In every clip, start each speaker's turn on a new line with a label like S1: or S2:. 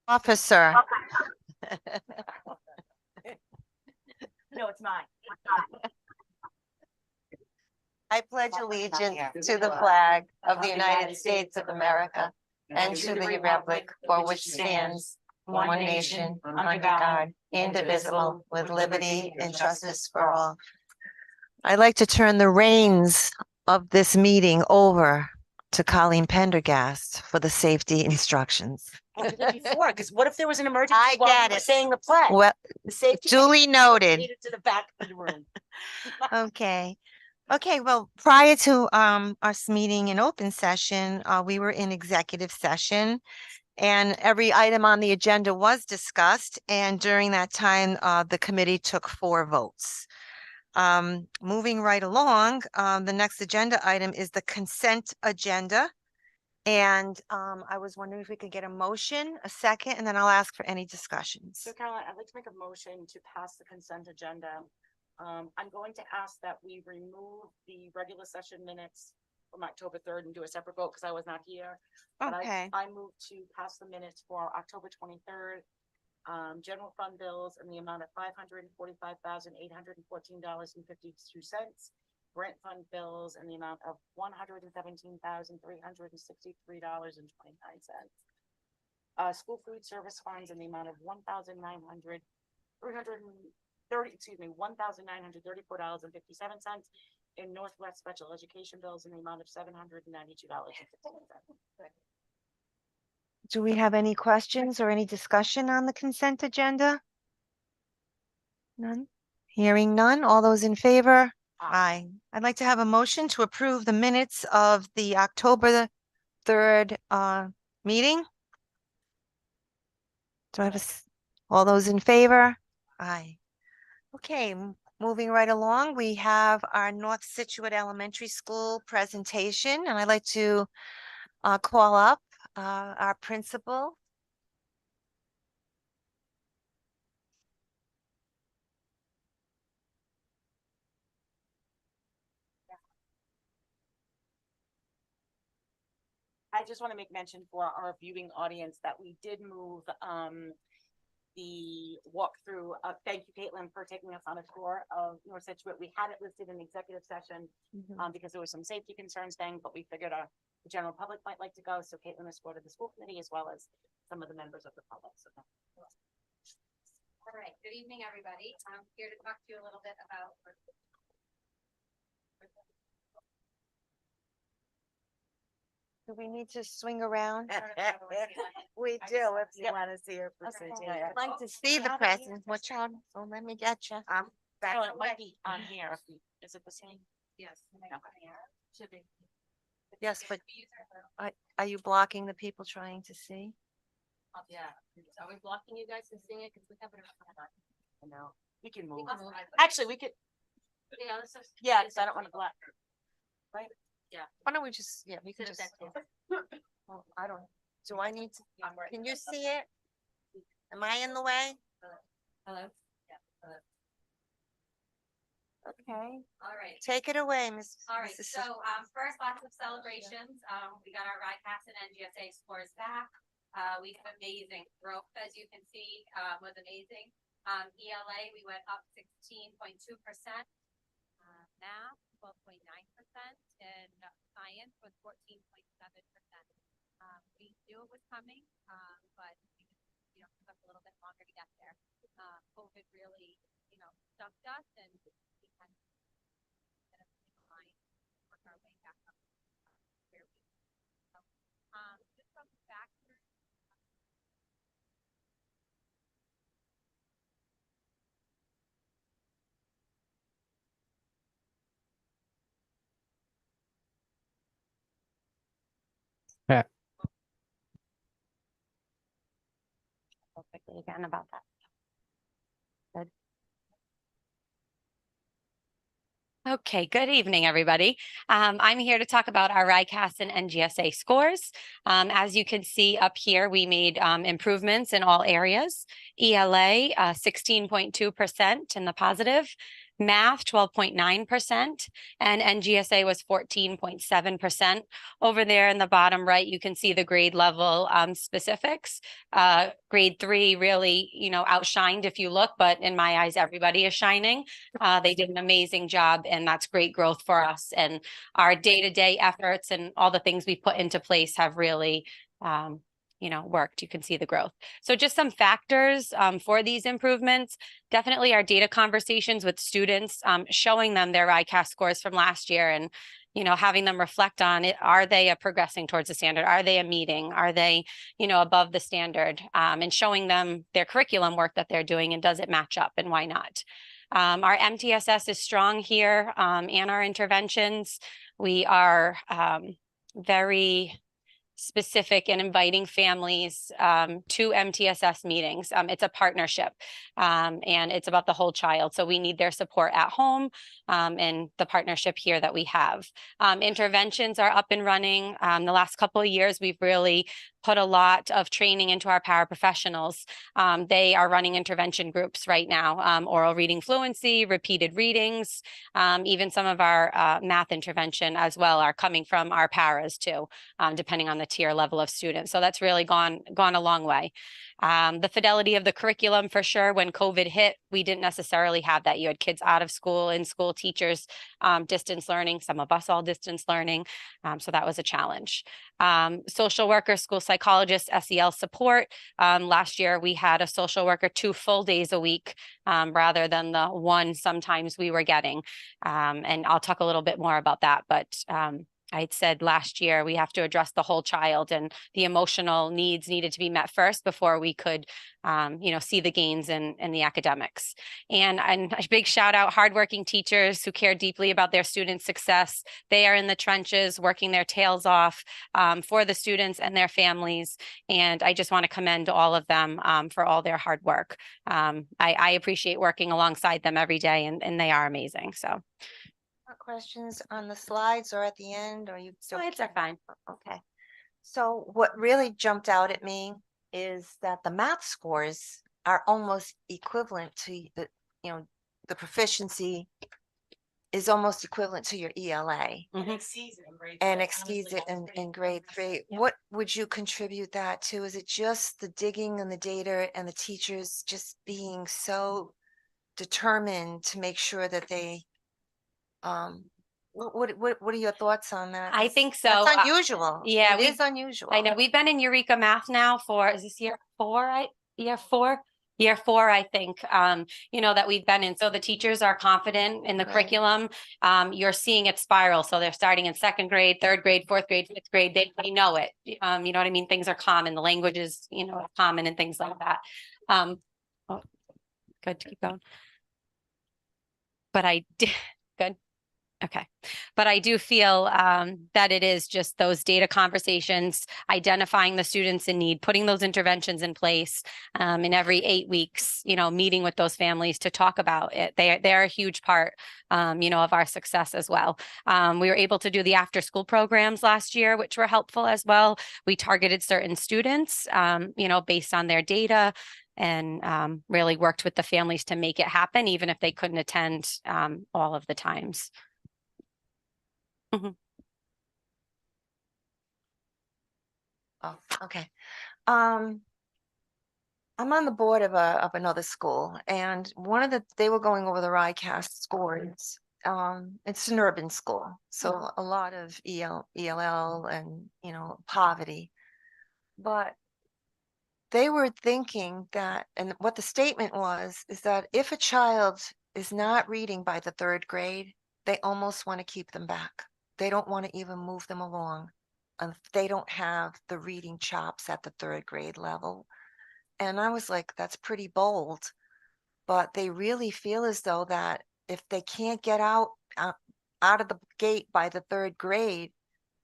S1: Officer.
S2: No, it's mine.
S1: I pledge allegiance to the flag of the United States of America and to the republic for which stands one nation under God, indivisible, with liberty and justice for all. I'd like to turn the reins of this meeting over to Colleen Pendergast for the safety instructions.
S2: Before, because what if there was an emergency
S1: I
S2: while
S1: get
S2: we were
S1: it.
S2: saying the pledge?
S1: Well,
S2: The safety
S1: duly noted.
S2: needed to the back of the room.
S1: Okay. Okay, well, prior to us meeting in open session, we were in executive session and every item on the agenda was discussed. And during that time, the committee took 4 votes. Moving right along, the next agenda item is the consent agenda. And I was wondering if we could get a motion, a second, and then I'll ask for any discussions.
S2: So Caroline, I'd like to make a motion to pass the consent agenda. I'm going to ask that we remove the regular session minutes from October 3rd and do a separate vote because I was not here. But
S1: Okay.
S2: I move to pass the minutes for October 23rd. General fund bills in the amount of $545,814.52. Grant fund bills in the amount of $117,363.29. School food service funds in the amount of $1,934.57, and Northwest special education bills in the amount of $792.57.
S1: Do we have any questions or any discussion on the consent agenda? None? Hearing none. All those in favor? Aye. I'd like to have a motion to approve the minutes of the October 3rd meeting. Do I have all those in favor? Aye. Okay, moving right along, we have our North Situate Elementary School presentation, and I'd like to call up our principal.
S2: I just want to make mention for our viewing audience that we did move the walkthrough. Thank you, Caitlin, for taking us on a tour of North Situate. We had it listed in the executive session because there was some safety concerns thing, but we figured the general public might like to go. So Caitlin escorted the school committee as well as some of the members of the public. So.
S3: All right, good evening, everybody. I'm here to talk to you a little bit about
S1: Do we need to swing around?
S2: We do if you want to see her presentation.
S1: I'd like to see the present. Which one? So let me get you.
S2: Oh, it might be on here. Is it the same?
S3: yes.
S2: Should be.
S1: Yes, but are you blocking the people trying to see?
S3: Yeah. Are we blocking you guys from seeing it? Because we have it.
S2: No, we can move.
S3: move.
S2: Actually, we could.
S3: Yeah, this is.
S2: Yeah, because I don't want to block. Right?
S1: Why don't we just, we can just. Well, I don't, do I need to, can you see it? Am I in the way?
S3: Hello?
S1: Okay,
S3: All right.
S1: take it away, Miss.
S3: All right,
S1: Mrs.
S3: so first, lots of celebrations. We got our RICAS and NGSA scores back. We have amazing growth, as you can see, was amazing. ELA, we went up 16.2%. Math, 12.9%, and science was 14.7%. We knew it was coming, but it took us a little bit longer to get there. COVID really, stumped us, and we had to work our way back up where we so, just some factors.
S1: Quickly again about that. Good.
S4: Okay, good evening, everybody. I'm here to talk about our RICAS and NGSA scores. As you can see up here, we made improvements in all areas. ELA, 16.2% in the positive. math 12.9%, and NGSA was 14.7%. Over there in the bottom right, you can see the grade level specifics. Grade 3 really, outshined if you look, but in my eyes, everybody is shining. They did an amazing job, and that's great growth for us. And our day-to-day efforts and all the things we put into place have really worked. You can see the growth. So just some factors for these improvements. Definitely our data conversations with students, showing them their ICAS scores from last year and, having them reflect on it. Are they progressing towards the standard? Are they a meeting? Are they, above the standard? And showing them their curriculum work that they're doing, and does it match up, and why not? Our MTSS is strong here, and our interventions. We are very specific in inviting families to MTSS meetings. It's a partnership, and it's about the whole child. So we need their support at home, and the partnership here that we have. Interventions are up and running. The last couple of years, we've really put a lot of training into our paraprofessionals. They are running intervention groups right now, oral reading fluency, repeated readings, even some of our math intervention as well are coming from our paras too, depending on the tier level of students. So that's really gone a long way. The fidelity of the curriculum, for sure. When COVID hit, we didn't necessarily have that. You had kids out of school, in school, teachers, distance learning, some of us all distance learning. So that was a challenge. Social workers, school psychologists, SEL support. Last year, we had a social worker 2 full days a week, rather than the 1 sometimes we were getting. And I'll talk a little bit more about that, but I said last year we have to address the whole child, and the emotional needs needed to be met first before we could, see the gains in the academics. And a big shout out, hardworking teachers who care deeply about their students' success. They are in the trenches working their tails off for the students and their families. And I just want to commend all of them for all their hard work. I appreciate working alongside them every day, and they are amazing. So.
S1: Questions on the slides or at the end, or you?
S4: Slides are fine.
S1: Okay. So what really jumped out at me is that the math scores are almost equivalent to the proficiency is almost equivalent to your ELA.
S2: And exceeds it in grade
S1: And
S2: three.
S1: exceeds
S2: Honestly,
S1: it
S2: that's
S1: in
S2: pretty
S1: grade
S2: impressive.
S1: 3.
S2: Yeah.
S1: What would you contribute that to? Is it just the digging and the data and the teachers just being so determined to make sure that they what are your thoughts on that?
S4: I think so.
S1: That's unusual.
S4: yeah,
S1: It
S4: we-
S1: is unusual.
S4: I know we've been in Eureka Math now for, is this year 4? Year 4, I think, that we've been in. So the teachers are confident in the
S1: Right.
S4: curriculum. You're seeing it spiral. So they're starting in 2nd grade, 3rd grade, 4th grade, 5th grade. They know it. You know what I mean? Things are common. The language is, common and things like that. Good to keep going. But I did, good. Okay. But I do feel that it is just those data conversations, identifying the students in need, putting those interventions in place, in every 8 weeks, meeting with those families to talk about it. They're a huge part, of our success as well. We were able to do the after school programs last year, which were helpful as well. We targeted certain students, based on their data, and really worked with the families to make it happen, even if they couldn't attend all of the times.
S1: Oh, okay. I'm on the board of another school, and they were going over the RICAS scores. It's an urban school, so a lot of ELL and poverty. But they were thinking that, and what the statement was, is that if a child is not reading by the 3rd grade, they almost want to keep them back. They don't want to even move them along if they don't have the reading chops at the 3rd grade level. And I was like, that's pretty bold. But they really feel as though that if they can't get out of the gate by the 3rd grade,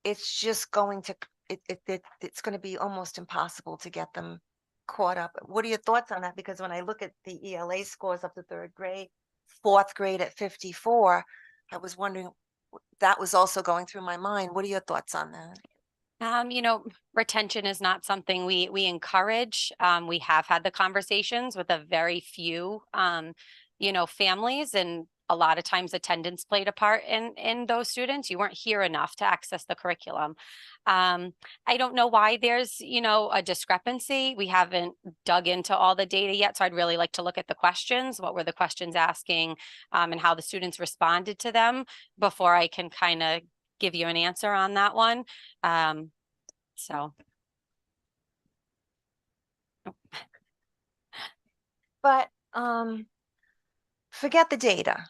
S1: it's just going to it's going to be almost impossible to get them caught up. What are your thoughts on that? Because when I look at the ELA scores up to 3rd grade, 4th grade at 54, I was wondering, that was also going through my mind. What are your thoughts on that?
S4: Retention is not something we encourage. We have had the conversations with a very few, families, and a lot of times attendance played a part in those students. You weren't here enough to access the curriculum. I don't know why there's, you know, a discrepancy. We haven't dug into all the data yet. So I'd really like to look at the questions. What were the questions asking, and how the students responded to them before I can kind of give you an answer on that one. So.
S1: But, forget the data.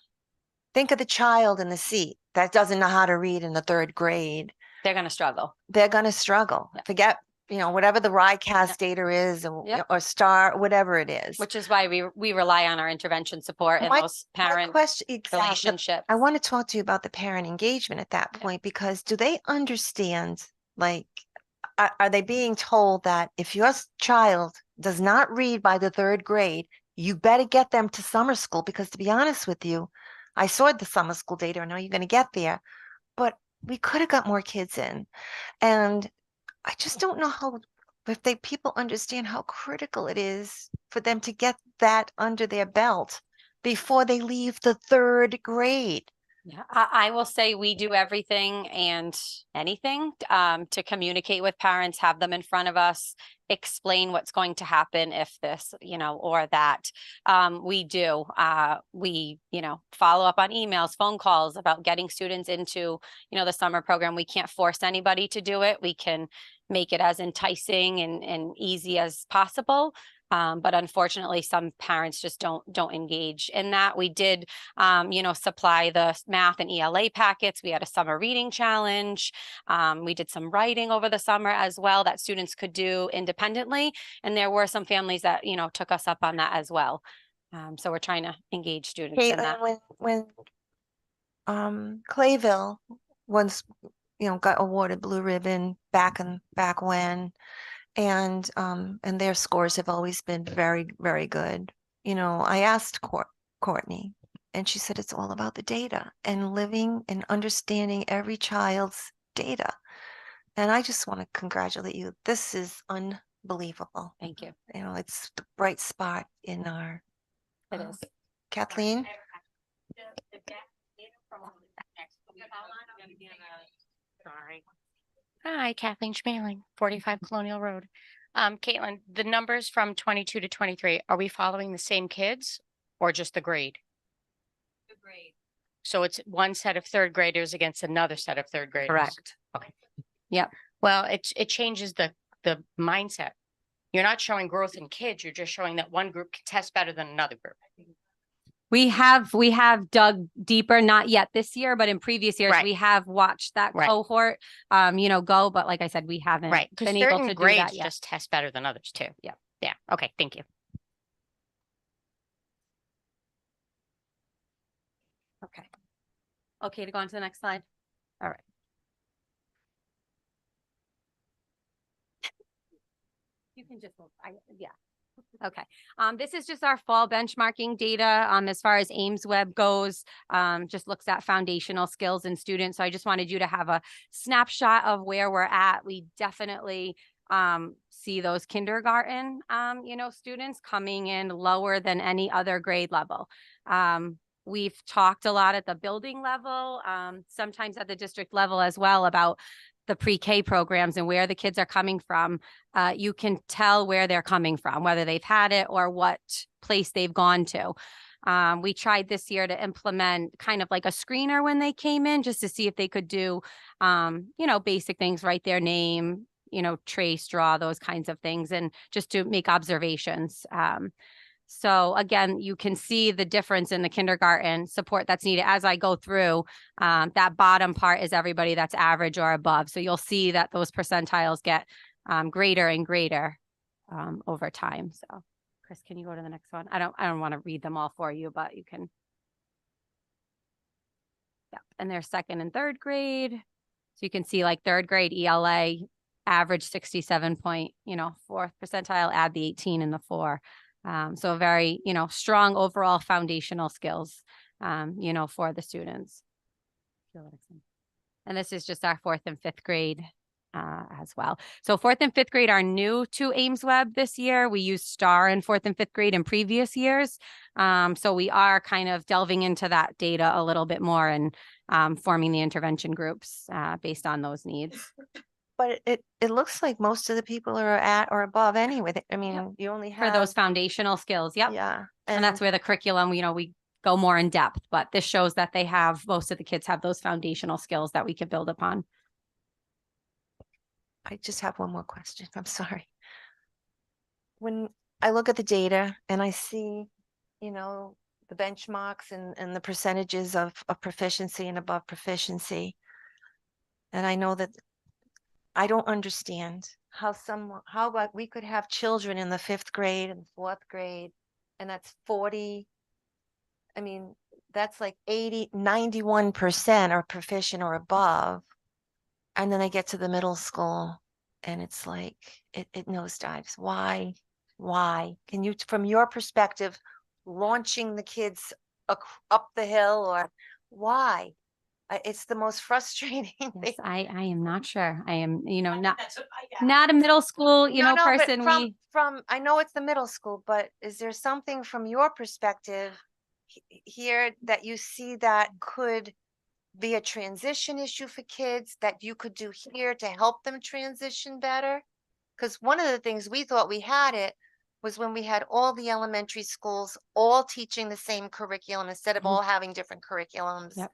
S1: Think of the child in the seat that doesn't know how to read in the third grade.
S4: They're going to struggle.
S1: They're going to struggle.
S4: Yeah.
S1: Forget, you know, whatever the RICAS data is,
S4: Yep.
S1: or STAR, whatever it is.
S4: Which is why we rely on our intervention support and
S1: My-
S4: those
S1: My
S4: parent
S1: question, exactly.
S4: relationships.
S1: I want to talk to you about the parent engagement at that
S4: Yeah.
S1: point, because do they understand, like, are they being told that if your child does not read by the third grade, you better get them to summer school? Because to be honest with you, I saw the summer school data. I know you're going to get there, but we could have got more kids in. And I just don't know how, if people understand how critical it is for them to get that under their belt before they leave the third grade.
S4: Yeah, I will say we do everything and anything to communicate with parents, have them in front of us, explain what's going to happen if this, you know, or that. We do. We, you know, follow up on emails, phone calls about getting students into, you know, the summer program. We can't force anybody to do it. We can make it as enticing and easy as possible. But unfortunately, some parents just don't engage in that. We did, you know, supply the math and ELA packets. We had a summer reading challenge. We did some writing over the summer as well that students could do independently. And there were some families that, you know, took us up on that as well. So we're trying to engage students in that.
S1: Caitlin, when Clayville once, you know, got awarded Blue Ribbon back when, and their scores have always been very, very good. You know, I asked Courtney, and she said it's all about the data and living and understanding every child's data. And I just want to congratulate you. This is unbelievable.
S4: Thank you.
S1: You know, it's the bright spot in our.
S4: It is.
S1: Kathleen?
S2: Sorry.
S5: Hi, Kathleen Schmaling, 45 Colonial Road. Caitlin, the numbers from 22 to 23, are we following the same kids or just the grade?
S3: The grade.
S5: So it's one set of third graders against another set of third graders?
S4: Correct.
S5: Okay.
S4: Yep.
S5: Well, it changes the mindset. You're not showing growth in kids. You're just showing that one group can test better than another group.
S4: We have dug deeper, not yet this year, but in previous years,
S5: Right.
S4: we have watched that
S5: Right.
S4: cohort, you know, go. But like I said, we haven't
S5: Right. Because
S4: been able
S5: certain
S4: to do
S5: grades
S4: that yet.
S5: just test better than others too.
S4: Yep.
S5: Yeah. Okay. Thank you.
S4: Okay. Okay, to go on to the next slide. All right. You can just, yeah. Okay. This is just our fall benchmarking data, as far as Ames Web goes, just looks at foundational skills in students. So I just wanted you to have a snapshot of where we're at. We definitely, see those kindergarten, you know, students coming in lower than any other grade level. We've talked a lot at the building level, sometimes at the district level as well, about the pre-K programs and where the kids are coming from. You can tell where they're coming from, whether they've had it or what place they've gone to. We tried this year to implement kind of like a screener when they came in, just to see if they could do, you know, basic things, write their name, you know, trace, draw, those kinds of things, and just to make observations. So again, you can see the difference in the kindergarten support that's needed as I go through. That bottom part is everybody that's average or above. So you'll see that those percentiles get greater and greater over time. So Chris, can you go to the next one? I don't want to read them all for you, but you can. Yeah, and they're second and third grade. So you can see like third grade ELA average 67 point, you know, fourth percentile, add the 18 and the 4. So very, you know, strong overall foundational skills, you know, for the students. And this is just our 4th and 5th grade as well. So fourth and fifth grade are new to Ames Web this year. We used STAR in fourth and fifth grade in previous years. So we are kind of delving into that data a little bit more and forming the intervention groups based on those needs.
S1: But it looks like most of the people are at or above anyway. I mean, you only
S4: For
S1: have.
S4: those foundational skills. Yep.
S1: Yeah.
S4: And that's where the curriculum, we go more in depth, but this shows that most of the kids have those foundational skills that we can build upon.
S1: I just have one more question. I'm sorry. When I look at the data and I see, the benchmarks and the percentages of proficiency and above proficiency, and I know that I don't understand how about we could have children in the fifth grade and fourth grade, and that's 40. I mean, that's like 91% are proficient or above. And then I get to the middle school and it's like, it nosedives. Why? Can you, from your perspective, launching the kids up the hill, or why? It's the most frustrating
S4: Yes,
S1: thing.
S4: I am not sure. I am, not
S2: That's what I got.
S4: not a middle school,
S1: No, but
S4: person.
S1: from I know it's the middle school, but is there something from your perspective here that you see that could be a transition issue for kids that you could do here to help them transition better? Because one of the things we thought we had it was when we had all the elementary schools all teaching the same curriculum instead of
S4: Mhm.
S1: all having different curriculums.
S4: Yep.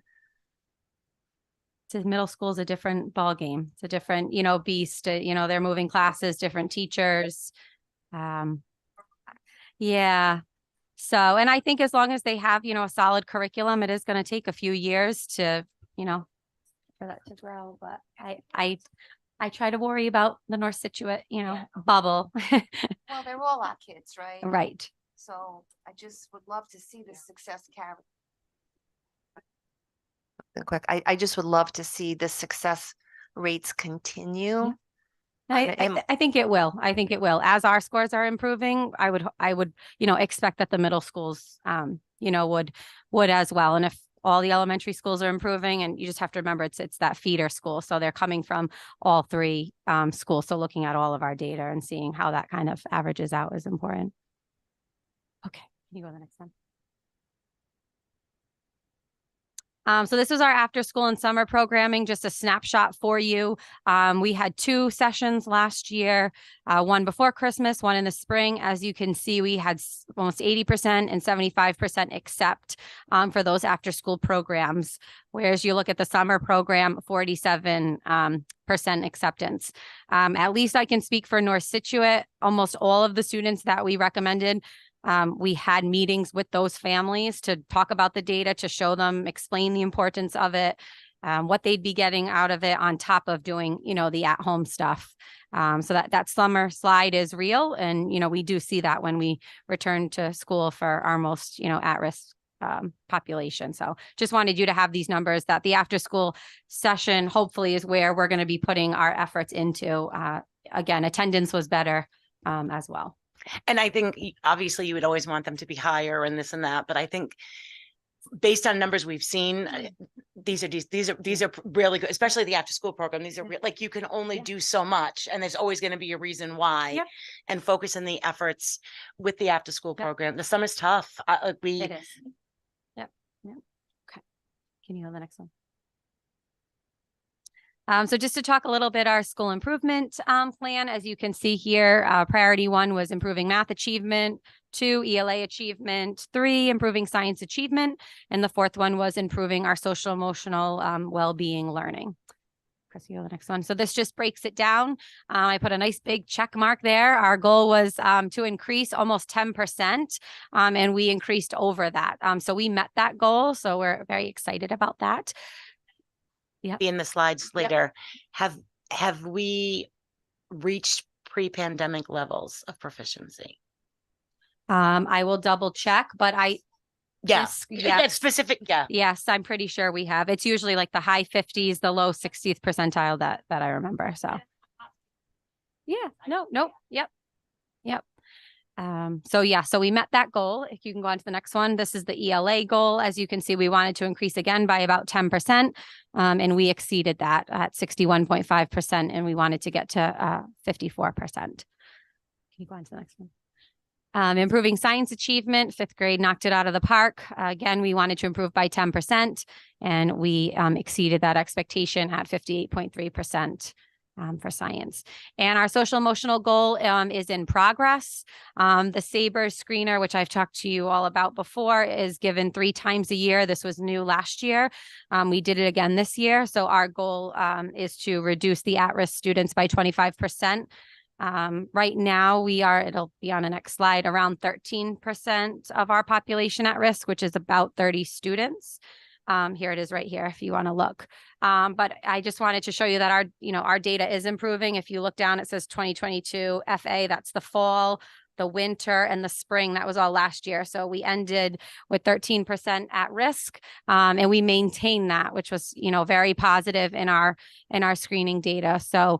S4: Middle school is a different ball game. It's a different, beast. They're moving classes, different teachers. Yeah. So, and I think as long as they have, a solid curriculum, it is going to take a few years to, for that to grow. But I try to worry about the North Situate, bubble.
S1: Well, they're all our kids, right?
S4: Right.
S1: So I just would love to see the success carry. Quick, I just would love to see the success rates continue.
S4: I think it will. I think it will. As our scores are improving, I would, expect that the middle schools, would as well. And if all the elementary schools are improving, and you just have to remember it's that feeder school. So they're coming from all three schools. So looking at all of our data and seeing how that kind of averages out is important. Okay, can you go to the next one? So this was our after school and summer programming, just a snapshot for you. We had 2 sessions last year, one before Christmas, one in the spring. As you can see, we had almost 80% and 75% accept for those after school programs. Whereas you look at the summer program, 47% acceptance. At least I can speak for North Situate. Almost all of the students that we recommended, we had meetings with those families to talk about the data, to show them, explain the importance of it, what they'd be getting out of it on top of doing, the at-home stuff. So that summer slide is real. And, we do see that when we return to school for our most, at-risk population. So just wanted you to have these numbers, that the after-school session hopefully is where we're going to be putting our efforts into. Again, attendance was better as well.
S2: And I think obviously you would always want them to be higher and this and that, but I think based on numbers we've seen, these are really good, especially the after school program. These are like, you can only do so much, and there's always going to be a reason why.
S4: Yep.
S2: And focus on the efforts with the after school program. The summer's tough.
S4: It is. Yep. Okay. Can you go to the next one? So just to talk a little bit, our school improvement plan, as you can see here, priority 1 was improving math achievement, 2, ELA achievement, 3, improving science achievement, and the 4th one was improving our social emotional well-being learning. Chris, you go to the next one. So this just breaks it down. I put a nice big check mark there. Our goal was to increase almost 10%, and we increased over that. So we met that goal. So we're very excited about that.
S2: Be in the slides later. Have we reached pre-pandemic levels of proficiency?
S4: I will double check, but
S2: Yes.
S4: yeah.
S2: It's specific. Yeah.
S4: Yes, I'm pretty sure we have. It's usually like the high 50s, the low 60th percentile that I remember. So yeah, no, yep. So yeah, so we met that goal. If you can go on to the next one, this is the ELA goal. As you can see, we wanted to increase again by about 10%. And we exceeded that at 61.5%, and we wanted to get to 54%. Can you go on to the next one? Improving science achievement, 5th grade knocked it out of the park. Again, we wanted to improve by 10%, and we exceeded that expectation at 58.3%. For science. And our social emotional goal is in progress. The SABRE screener, which I've talked to you all about before, is given 3 times a year. This was new last year. We did it again this year. So our goal is to reduce the at-risk students by 25%. Right now it'll be on the next slide, around 13% of our population at risk, which is about 30 students. Here it is right here if you want to look. But I just wanted to show you that our data is improving. If you look down, it says 2022 FA, that's the fall, the winter, and the spring. That was all last year. So we ended with 13% at risk, and we maintained that, which was, very positive in our screening data. So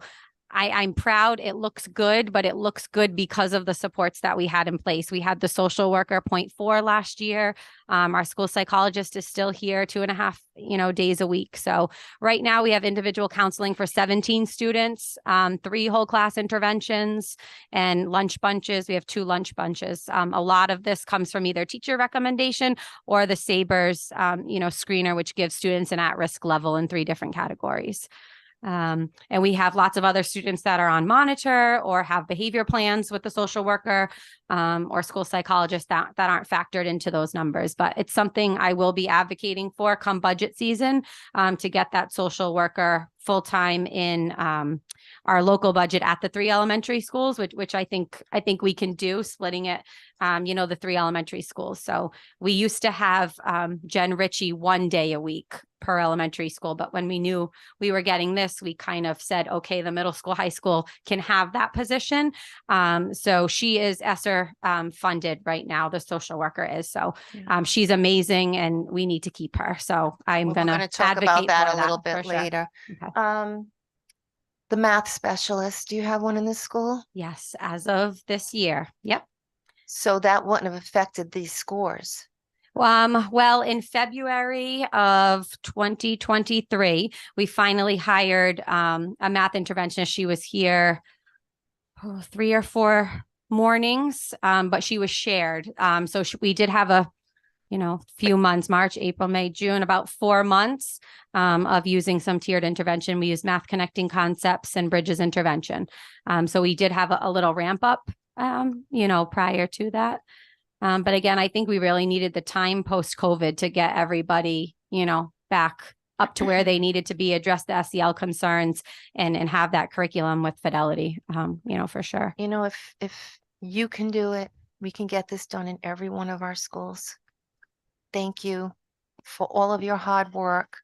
S4: I'm proud. It looks good, but it looks good because of the supports that we had in place. We had the social worker 0.4 last year. Our school psychologist is still here 2.5, days a week. So right now we have individual counseling for 17 students, 3 whole class interventions, and lunch bunches. We have 2 lunch bunches. A lot of this comes from either teacher recommendation or the SABRE's, screener, which gives students an at-risk level in 3 different categories. And we have lots of other students that are on monitor or have behavior plans with the social worker or school psychologist that aren't factored into those numbers. But it's something I will be advocating for come budget season to get that social worker full-time in our local budget at the 3 elementary schools, which I think we can do, splitting it, the 3 elementary schools. So we used to have Jen Ritchie 1 day a week per elementary school. But when we knew we were getting this, we kind of said, okay, the middle school, high school can have that position. So she is ESSER funded right now. The social worker is. So she's amazing and we need to keep her. So I'm going to
S1: talk about that a little
S4: for
S1: bit
S4: sure.
S1: later.
S4: Okay.
S1: The math specialist, do you have one in the school?
S4: Yes, as of this year. Yep.
S1: So that wouldn't have affected these scores.
S4: Well, in February of 2023, we finally hired a math interventionist. She was here 3 or 4 mornings, but she was shared. So we did have a few months, March, April, May, June, about 4 months of using some tiered intervention. We used math connecting concepts and bridges intervention. So we did have a little ramp up, prior to that. But again, I think we really needed the time post-COVID to get everybody, back up to where they needed to be, address the SEL concerns and have that curriculum with fidelity, for sure.
S1: If you can do it, we can get this done in every one of our schools. Thank you for all of your hard work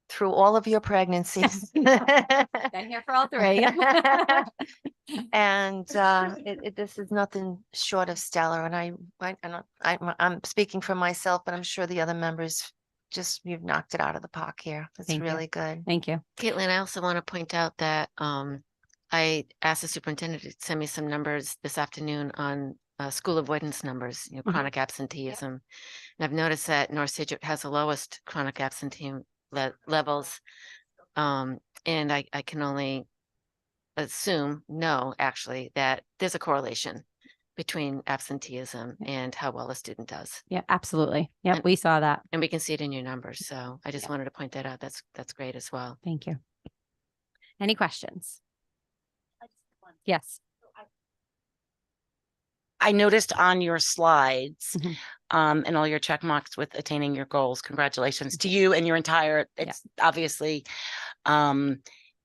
S1: through all of your pregnancies.
S4: Been here for all 3.
S1: And this is nothing short of stellar. And I'm speaking for myself, but I'm sure the other members you've knocked it out of the park here. It's
S4: Thank you.
S1: really good.
S4: Thank you.
S6: Caitlin, I also want to point out that I asked the superintendent to send me some numbers this afternoon on school avoidance numbers, chronic absenteeism. And I've noticed that North Situate has the lowest chronic absenteeism levels. And I can only know actually that there's a correlation between absenteeism and how well a student does.
S4: Yeah, absolutely. Yeah, we saw that.
S6: And we can see it in your numbers. So I just wanted to point that out. That's great as well.
S4: Thank you. Any questions? Yes.
S7: I noticed on your slides
S4: Mhm.
S7: And all your check marks with attaining your goals. Congratulations to you and your entire, it's obviously,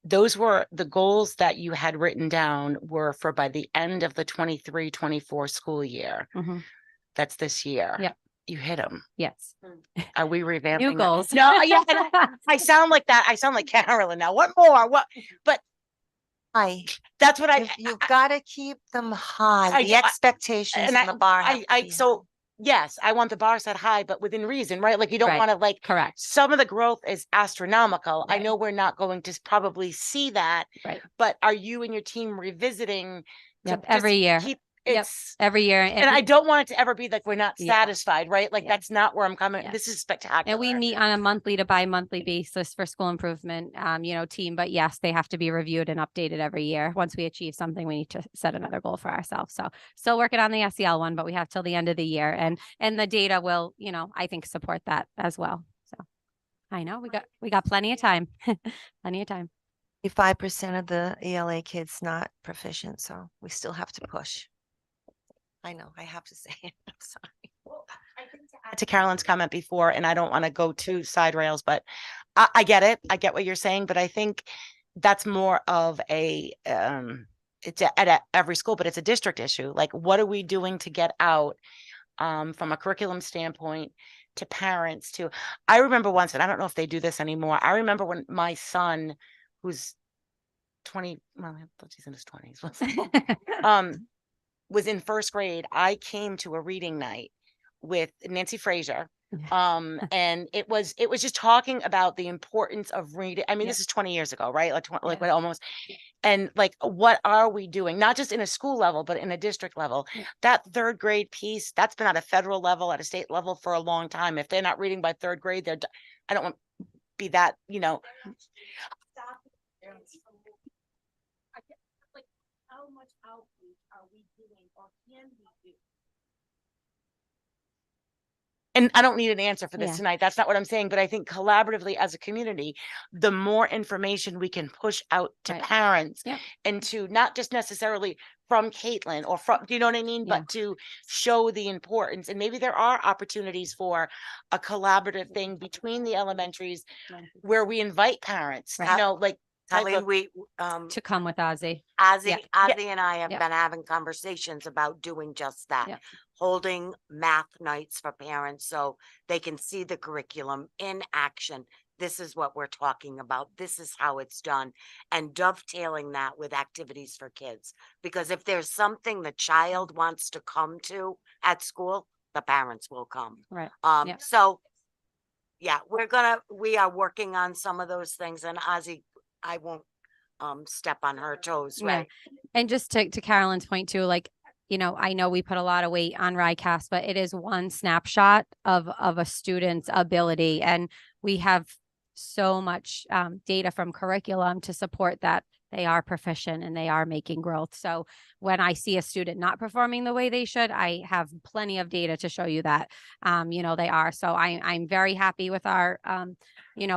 S7: those were the goals that you had written down were for by the end of the 23-24 school year.
S4: Mhm.
S7: That's this year.
S4: Yep.
S7: You hit them.
S4: Yes.
S7: Are we revamping
S4: New
S7: that?
S4: goals.
S7: No, yeah. and I sound like that. I sound like Carolyn now. What more? What? But
S1: High.
S7: that's what
S1: You've got to keep them high. The expectations
S7: and
S1: and the bar. have to be high.
S7: so yes, I want the bar set high, but within reason, right? Like you don't
S4: Right.
S7: want to
S4: Correct.
S7: some of the growth is astronomical. I
S4: Right.
S7: know we're not going to probably see that,
S4: Right.
S7: but are you and your team revisiting? to
S4: Yep.
S7: just
S4: Every year.
S7: keep
S4: Yep.
S7: it's,
S4: every year.
S7: and I don't want it to ever be like, we're not
S4: Yeah.
S7: satisfied, right? Like,
S4: Yeah.
S7: that's not where I'm coming.
S4: Yeah.
S7: This is spectacular.
S4: And we meet on a monthly to bi-monthly basis for school improvement, team. But yes, they have to be reviewed and updated every year. Once we achieve something, we need to set another goal for ourselves. So still working on the SEL one, but we have till the end of the year, and the data will, I think, support that as well. So I know we got plenty of time, plenty of time.
S1: 5% of the ELA kids not proficient, so we still have to push. I know, I have to say it. I'm sorry.
S7: Well, I think to add to Carolyn's comment before, and I don't want to go to side rails, but I get it. I get what you're saying, but I think that's more of it's at every school, but it's a district issue. Like, what are we doing to get out from a curriculum standpoint to parents to, I remember once, and I don't know if they do this anymore. I remember when my son, who's 20, well, I thought he's in his 20s, was in first grade, I came to a reading night with Nancy Frazier. And it was just talking about the importance of reading. I mean,
S4: Yeah.
S7: this is 20 years ago, right? Like, like
S4: Yeah.
S7: what almost, and like, what are we doing? Not just in a school level, but in a district level.
S4: Yeah.
S7: That third grade piece, that's been at a federal level, at a state level for a long time. If they're not reading by third grade, I don't want to be that,
S2: Like, how much outreach are we doing or can we do?
S7: and I don't need an answer for this
S4: Yeah.
S7: tonight. That's not what I'm saying. But I think collaboratively as a community, the more information we can push out to
S4: Right.
S7: parents
S4: Yep.
S7: and to not just necessarily from Caitlin or from, do you know what I mean?
S4: Yeah.
S7: But to show the importance. And maybe there are opportunities for a collaborative thing between the elementaries where we invite parents,
S4: Right.
S7: like type
S8: Colleen,
S7: of,
S8: we,
S4: To come with Ozzy.
S8: Ozzy,
S4: Yeah.
S8: Ozzy and I have
S4: Yeah.
S8: been having conversations about doing just that.
S4: Yeah.
S8: Holding math nights for parents so they can see the curriculum in action. This is what we're talking about. This is how it's done. And dovetailing that with activities for kids. Because if there's something the child wants to come to at school, the parents will come.
S4: Right. Yeah.
S8: So yeah, we are working on some of those things, and Ozzy, I won't step on her toes,
S4: Yeah.
S8: right?
S4: And just to Carolyn's point too, like, I know we put a lot of weight on RICAS, but it is one snapshot of a student's ability. And we have so much data from curriculum to support that they are proficient and they are making growth. So when I see a student not performing the way they should, I have plenty of data to show you that, they are. So I'm very happy with our,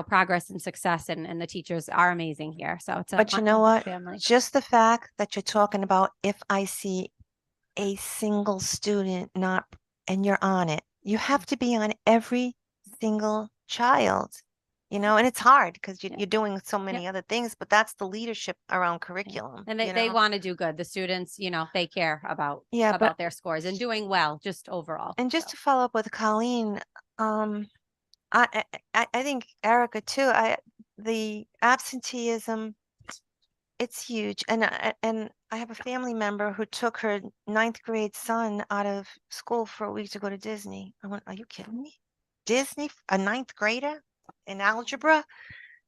S4: progress and success, and the teachers are amazing here. So it's
S1: But you know what?
S4: family.
S1: Just the fact that you're talking about, if I see a single student not, and you're on it, you have to be on every single child, and it's hard because
S4: Yeah.
S1: you're doing so many other things, but that's the leadership around curriculum.
S4: And they want to do good. The students, they care about
S1: Yeah, but
S4: their scores and doing well, just overall.
S1: and just
S4: So,
S1: to follow up with Colleen, I think Erica too. The absenteeism, it's huge, and I have a family member who took her 9th grade son out of school for a week to go to Disney. I went, are you kidding me? Disney, a 9th grader in algebra?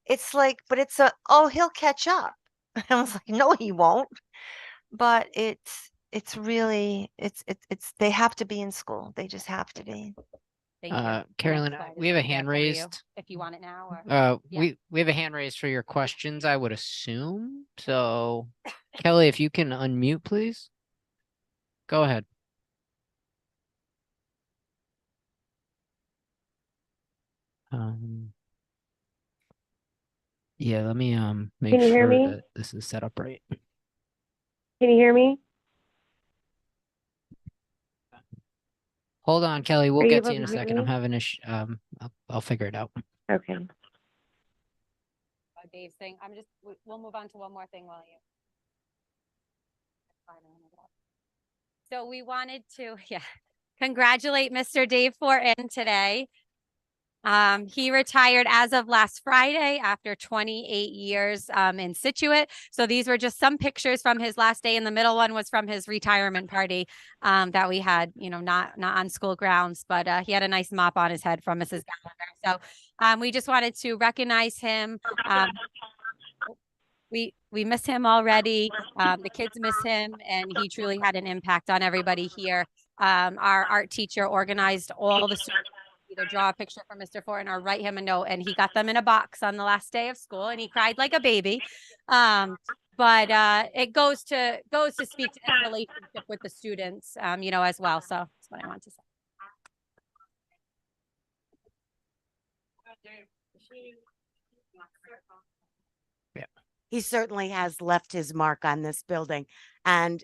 S1: It's like, but it's he'll catch up. I was like, no, he won't. But it's really, they have to be in school. They just have to be.
S4: thank you. The
S9: Carolyn,
S4: next slide
S9: we
S4: is
S9: have a
S4: right there
S9: hand
S4: for you,
S9: raised.
S4: if you want it now, or yeah.
S9: We have a hand raised for your questions, I would assume. So Kelly, if you can unmute, please. Go ahead. Yeah, let me make
S10: Can you hear
S9: sure
S10: me?
S9: that this is set up right.
S10: Can you hear me?
S9: Hold on, Kelly. We'll
S10: Are you
S9: get
S10: able
S9: to you in a
S10: to hear
S9: second. I'm
S10: me?
S9: having I'll figure it out.
S10: Okay.
S4: Dave's thing. We'll move on to one more thing while you. So we wanted to, congratulate Mr. Dave Fortin today. He retired as of last Friday after 28 years in Situate. So these were just some pictures from his last day, and the middle one was from his retirement party that we had, not on school grounds, but he had a nice mop on his head from Mrs. Gallagher. So we just wanted to recognize him. We miss him already. The kids miss him, and he truly had an impact on everybody here. Our art teacher organized all the students to either draw a picture for Mr. Fortin or write him a note, and he got them in a box on the last day of school, and he cried like a baby. But it goes to speak to that relationship with the students, as well. So that's what I want to say.
S8: He certainly has left his mark on this building, and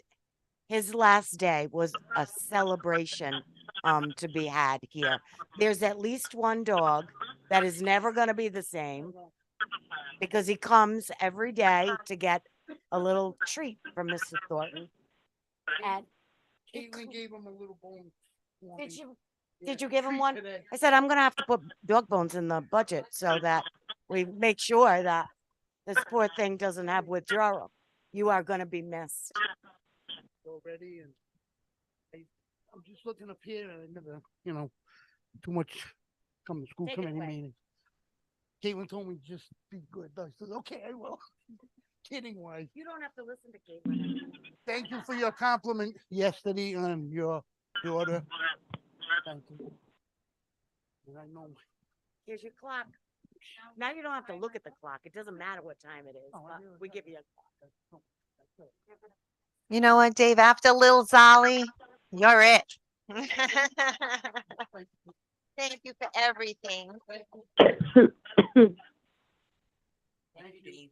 S8: his last day was a celebration to be had here. There's at least one dog that is never going to be the same because he comes every day to get a little treat from Mr. Thornton. And
S11: Caitlin gave him a little bone.
S8: did you give him one? I said, I'm gonna have to put dog bones in the budget so that we make sure that this poor thing doesn't have withdrawal. You are gonna be missed.
S11: Already, and I'm just looking up here, and I never, too much come to school
S2: Take it
S11: committee
S2: away.
S11: meeting. Caitlin told me just be good. I said, okay, I will. Kidding wise.
S2: You don't have to listen to Caitlin.
S11: Thank you for your compliment yesterday on your daughter. Thank you. And I know.
S8: Here's your clock. Now you don't have to look at the clock. It doesn't matter what time it is.
S11: Oh, I
S8: but
S11: really
S8: we
S11: don't.
S8: give you a
S1: You know what, Dave? After Lil Zolly, you're it. Thank you for everything.
S11: Thank you. These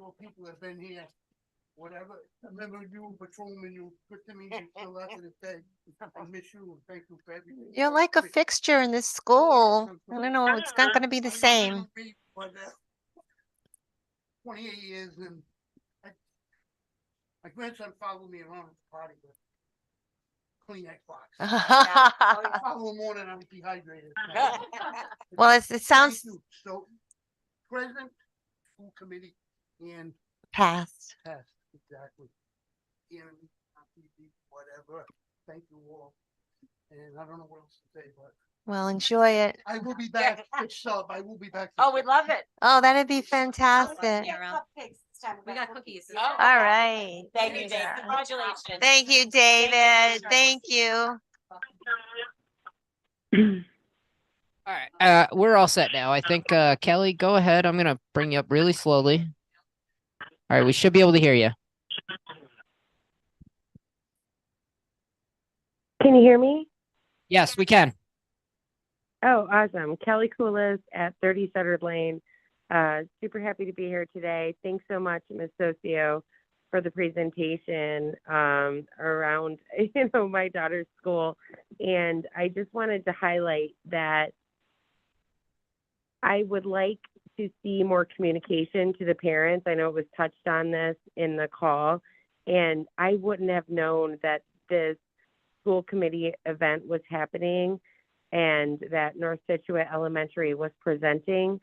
S11: all people have been here, whatever. I remember you, patrolman, you put to me, you still after the day. I miss you, and thank you for everything.
S1: You're like a fixture in this school. I don't know, it's not gonna be the
S11: I know it
S1: same.
S11: won't be, but, 28 years, and my grandson followed me around at the party with Kleenex box. I follow him more than I'm dehydrated.
S1: Well, it
S11: Thank
S1: sounds
S11: you. So, president, school committee, and
S1: past.
S11: past, exactly. Hearing me on TV, whatever. Thank you all. And I don't know what else to say, but
S1: Well, enjoy it.
S11: I will be back for sub. I will be back. for
S2: Oh, we'd
S11: sub.
S2: love it.
S1: Oh, that'd be fantastic.
S2: Cupcakes this time.
S3: We got cookies.
S1: All right.
S2: Thank you, Dave. Congratulations.
S1: Thank you, David. Thank you.
S9: All right. We're all set now. I think, Kelly, go ahead. I'm gonna bring you up really slowly. All right, we should be able to hear you.
S10: Can you hear me?
S9: Yes, we can.
S10: Oh, awesome. Kelly Coolis at 30 Sutter Lane. Super happy to be here today. Thanks so much, Ms. Socio, for the presentation around, my daughter's school. And I just wanted to highlight that I would like to see more communication to the parents. I know it was touched on this in the call, and I wouldn't have known that this school committee event was happening and that North Situate Elementary was presenting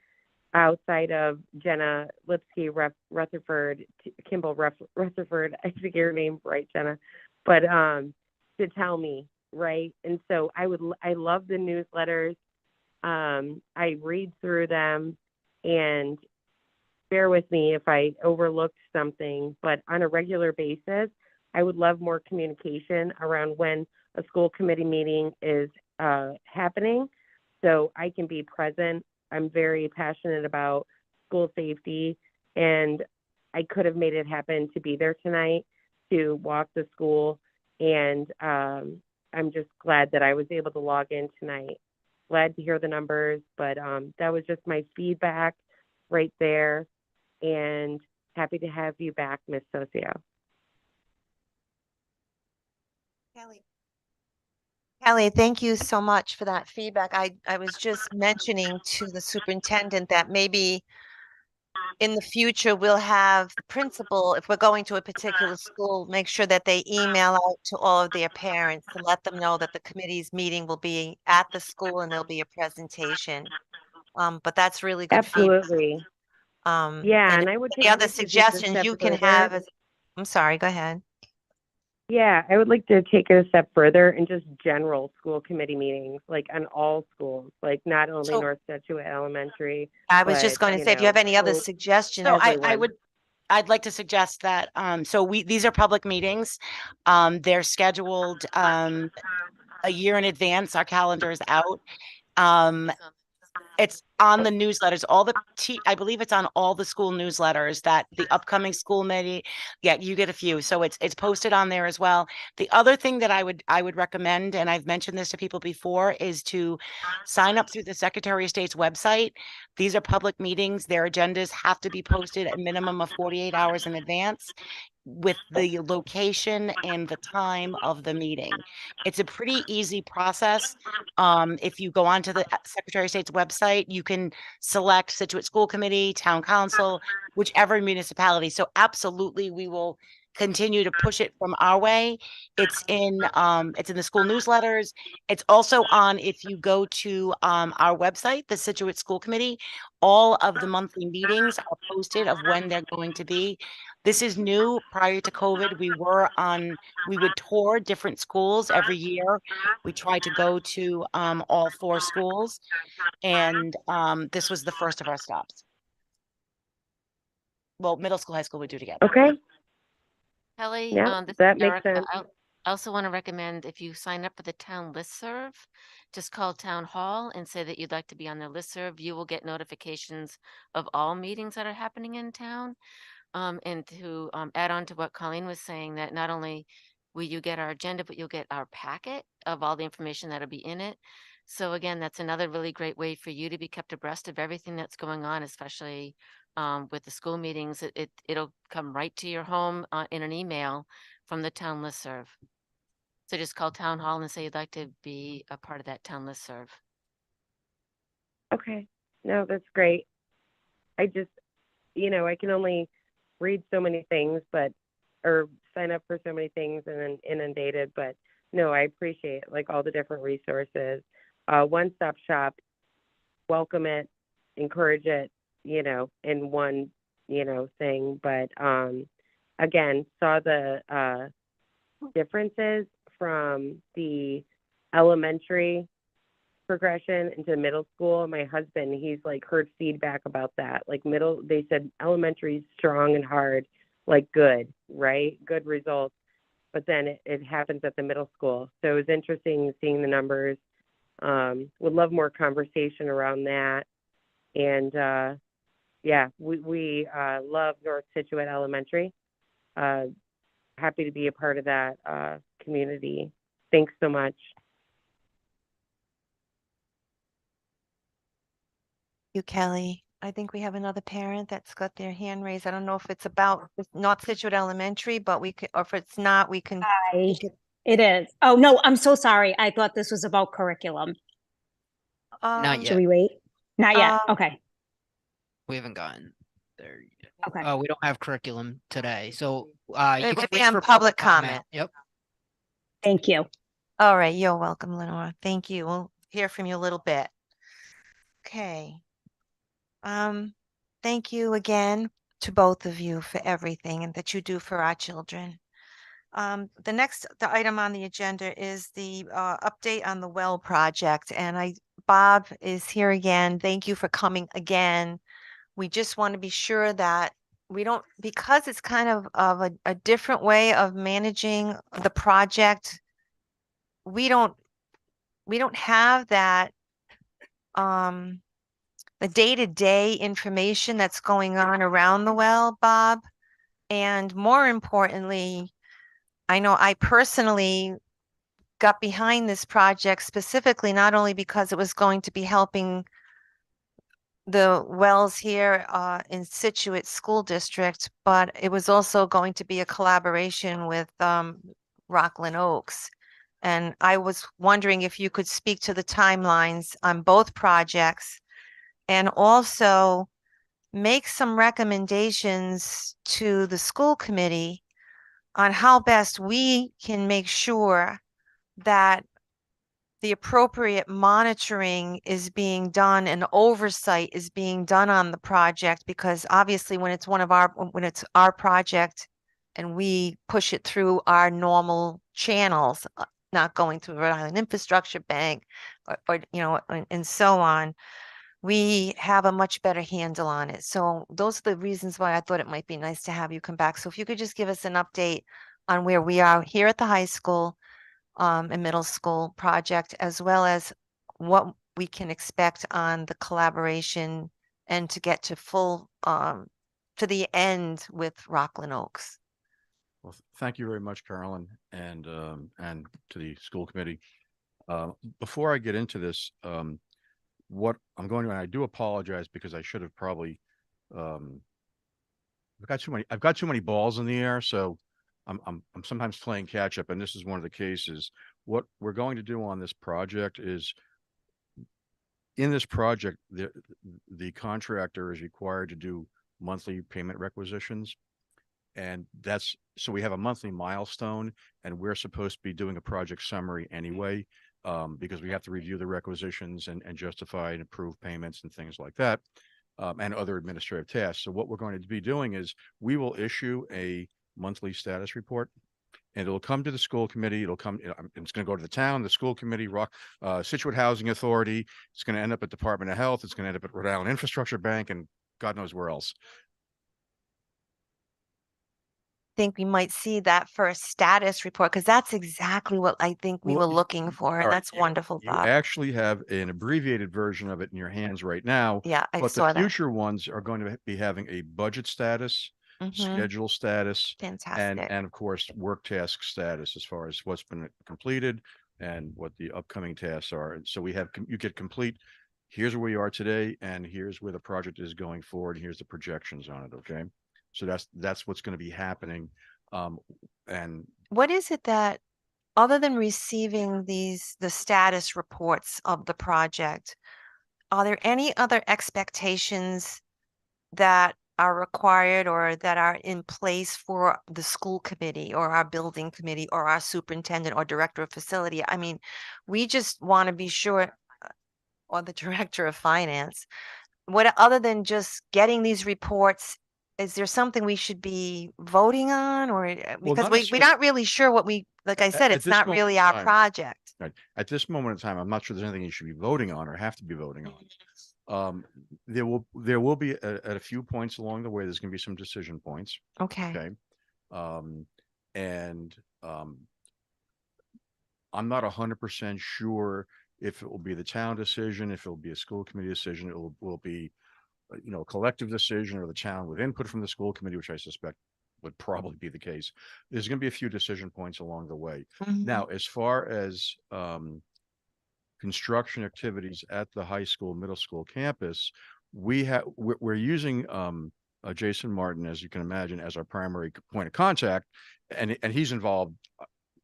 S10: outside of Jenna Lipsky, Rutherford, Kimball Rutherford, I think your name right, Jenna, but to tell me, right? And so I love the newsletters. I read through them, and bear with me if I overlooked something, but on a regular basis, I would love more communication around when a school committee meeting is happening so I can be present. I'm very passionate about school safety, and I could have made it happen to be there tonight to walk the school, and I'm just glad that I was able to log in tonight. Glad to hear the numbers, but that was just my feedback right there, and happy to have you back, Ms. Socio.
S1: Kelly, thank you so much for that feedback. I was just mentioning to the superintendent that maybe in the future we'll have the principal, if we're going to a particular school, make sure that they email out to all of their parents to let them know that the committee's meeting will be at the school and there'll be a presentation. But that's really good feedback.
S10: Absolutely.
S1: Yeah,
S10: Yeah,
S1: and
S10: and
S1: if
S10: I would
S1: any
S10: take
S1: other
S10: this just a
S1: suggestions
S10: step
S1: you can
S10: further.
S1: have, I'm sorry, go ahead.
S10: Yeah, I would like to take it a step further and just general school committee meetings, like on all schools, like not only
S1: So-
S10: North Situate Elementary.
S1: I was
S10: but,
S1: just going to say, if you have any other
S10: so-
S1: suggestions.
S2: So I
S10: everyone.
S2: would,
S7: I'd like to suggest that, these are public meetings. They're scheduled, a year in advance. Our calendar is out. It's on the newsletters, I believe it's on all the school newsletters that the upcoming school committee, yeah, you get a few. So it's posted on there as well. The other thing that I would recommend, and I've mentioned this to people before, is to sign up through the Secretary of State's website. These are public meetings. Their agendas have to be posted a minimum of 48 hours in advance with the location and the time of the meeting. It's a pretty easy process. If you go onto the Secretary of State's website, you can select Situate School Committee, Town Council, whichever municipality. So absolutely, we will continue to push it from our way. It's in the school newsletters. It's also on, if you go to our website, the Situate School Committee, all of the monthly meetings are posted of when they're going to be. This is new. Prior to COVID, we would tour different schools every year. We tried to go to all 4 schools, and this was the first of our stops. Well, middle school, high school we do together.
S10: Okay,
S6: Kelly,
S10: yeah,
S6: this is
S10: that makes
S6: Erica.
S10: sense.
S6: I also want to recommend if you sign up for the town listserv, just call town hall and say that you'd like to be on their listserv. You will get notifications of all meetings that are happening in town. And to add on to what Colleen was saying, that not only will you get our agenda, but you'll get our packet of all the information that'll be in it. So again, that's another really great way for you to be kept abreast of everything that's going on, especially with the school meetings. It'll come right to your home in an email from the town listserv. So just call town hall and say you'd like to be a part of that town listserv.
S10: Okay, no, that's great. I just, I can only read so many things, or sign up for so many things and then inundated, but no, I appreciate like all the different resources. One-stop shop, welcome it, encourage it, in one, thing. But again, saw the differences from the elementary progression into middle school. My husband, he's like heard feedback about that. Like they said elementary is strong and hard, like good, right? Good results. But then it happens at the middle school. So it was interesting seeing the numbers. Would love more conversation around that. And yeah, we love North Situate Elementary. Happy to be a part of that community. Thanks so much.
S1: You, Kelly. I think we have another parent that's got their hand raised. I don't know if it's about North Situate Elementary, but we could, or if it's not, we can.
S12: It is. Oh, no, I'm so sorry. I thought this was about curriculum.
S9: Not
S12: Should
S9: yet.
S12: we wait? Not yet.
S1: Um,
S12: Okay.
S9: We haven't gotten there yet.
S12: Okay.
S9: We don't have curriculum today, so you
S1: It
S9: can
S1: would be
S9: wait
S1: on
S9: for
S1: public comment.
S9: Yep.
S12: Thank you.
S1: All right, you're welcome, Lenore. Thank you. We'll hear from you a little bit. Okay. Thank you again to both of you for everything and that you do for our children. The item on the agenda is the update on the well project, and Bob is here again. Thank you for coming again. We just want to be sure that we don't, because it's kind of a different way of managing the project. We don't have that the day-to-day information that's going on around the well, Bob. And more importantly, I know I personally got behind this project specifically, not only because it was going to be helping the wells here in Situate School District, but it was also going to be a collaboration with Rockland Oaks. And I was wondering if you could speak to the timelines on both projects and also make some recommendations to the school committee on how best we can make sure that the appropriate monitoring is being done and oversight is being done on the project, because obviously when it's our project and we push it through our normal channels, not going through Rhode Island Infrastructure Bank or and so on, we have a much better handle on it. So those are the reasons why I thought it might be nice to have you come back. So if you could just give us an update on where we are here at the high school and middle school project, as well as what we can expect on the collaboration and to get to full to the end with Rockland Oaks.
S13: Well, thank you very much, Carolyn, and to the school committee. Before I get into this, what I'm going to, and I do apologize because I should have probably, I've got too many balls in the air, so I'm sometimes playing catch up, and this is one of the cases. What we're going to do on this project is, in this project, the contractor is required to do monthly payment requisitions. And that's, so we have a monthly milestone, and we're supposed to be doing a project summary anyway, because we have to review the requisitions and justify and approve payments and things like that, and other administrative tasks. So what we're going to be doing is we will issue a monthly status report, and it'll come to the school committee. It'll come, it's going to go to the town, the school committee, Situate Housing Authority. It's going to end up at Department of Health. It's going to end up at Rhode Island Infrastructure Bank, and God knows where else.
S1: Think we might see that first status report, because that's exactly what I think we
S13: Well,
S1: were looking for.
S13: all
S1: And
S13: right,
S1: that's wonderful,
S13: You
S1: Bob.
S13: actually have an abbreviated version of it in your hands right now,
S1: Yeah, I
S13: but
S1: saw
S13: the
S1: that.
S13: future ones are going to be having a budget status,
S1: Mhm.
S13: schedule status,
S1: Fantastic.
S13: and of course, work task status as far as what's been completed and what the upcoming tasks are. And so we have, you get complete, here's where we are today, and here's where the project is going forward. Here's the projections on it. Okay. So that's what's going to be happening. And
S1: What is it that, other than receiving the status reports of the project, are there any other expectations that are required or that are in place for the school committee or our building committee or our superintendent or director of facility? I mean, we just want to be sure, or the director of finance, what, other than just getting these reports, is there something we should be voting on, or because
S13: not
S1: we're
S13: necessarily-
S1: not really sure what we, like I said,
S13: at
S1: it's
S13: this
S1: not
S13: moment
S1: really
S13: in
S1: our
S13: time-
S1: project.
S13: Right. At this moment in time, I'm not sure there's anything you should be voting on or have to be voting on. There will be at a few points along the way, there's going to be some decision points.
S1: Okay.
S13: Okay. I'm not 100% sure if it will be the town decision, if it'll be a school committee decision, it will be, a collective decision, or the town with input from the school committee, which I suspect would probably be the case. There's going to be a few decision points along the way.
S1: Mhm.
S13: Now, as far as construction activities at the high school, middle school campus, we're using Jason Martin, as you can imagine, as our primary point of contact, and he's involved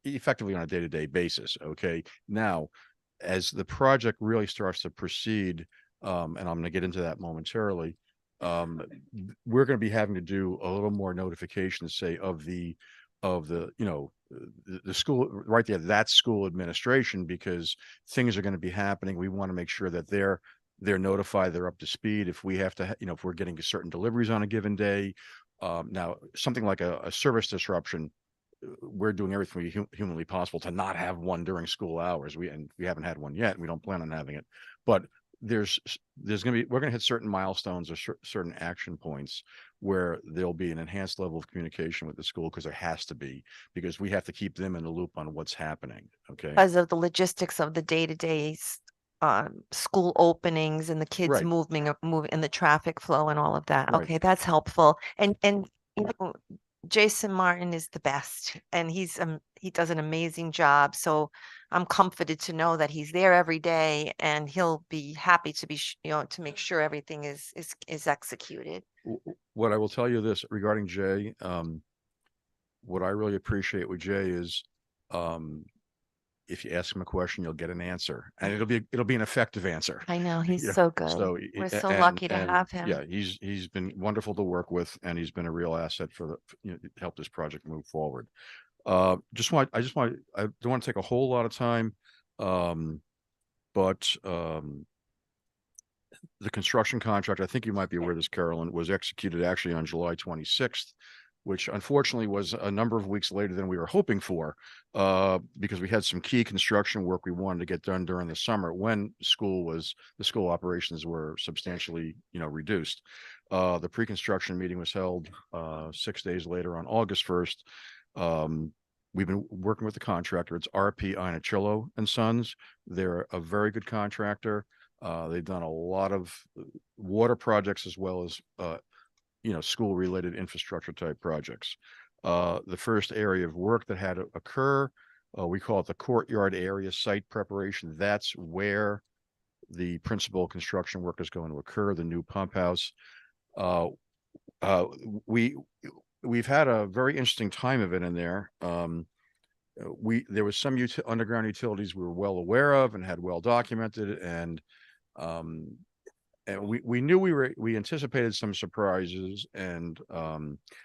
S13: effectively on a day-to-day basis. Okay. Now, as the project really starts to proceed, and I'm going to get into that momentarily, we're going to be having to do a little more notification, say, of the school right there, that school administration, because things are going to be happening. We want to make sure that they're notified, they're up to speed. If we have to, if we're getting certain deliveries on a given day, now something like a service disruption, we're doing everything humanly possible to not have one during school hours. We haven't had one yet, and we don't plan on having it, but we're going to hit certain milestones or certain action points where there'll be an enhanced level of communication with the school, because there has to be, because we have to keep them in the loop on what's happening. Okay.
S1: Because of the logistics of the day-to-day school openings and the kids
S13: Right.
S1: moving and the traffic flow and all of that.
S13: Right.
S1: Okay, that's helpful. And Jason Martin is the best, and he does an amazing job. So I'm comforted to know that he's there every day, and he'll be happy to be, to make sure everything is executed.
S13: What I will tell you this regarding Jay, what I really appreciate with Jay is, if you ask him a question, you'll get an answer, and it'll be an effective answer.
S1: I know, he's
S13: Yeah.
S1: so good.
S13: So
S1: We're so lucky to have him.
S13: Yeah, he's been wonderful to work with, and he's been a real asset for to help this project move forward. I don't want to take a whole lot of time, but the construction contract, I think you might be aware of this, Carolyn, was executed actually on July 26th. which unfortunately was a number of weeks later than we were hoping for, because we had some key construction work we wanted to get done during the summer when the school operations were substantially, reduced. The pre-construction meeting was held 6 days later on August 1st. We've been working with the contractor. It's RP Iannaccillo and Sons. They're a very good contractor. They've done a lot of water projects as well as, school related infrastructure type projects. The first area of work that had to occur, we call it the courtyard area site preparation. That's where the principal construction work is going to occur, the new pump house. We've had a very interesting time of it in there. There was some underground utilities we were well aware of and had well documented, and we knew we anticipated some surprises, and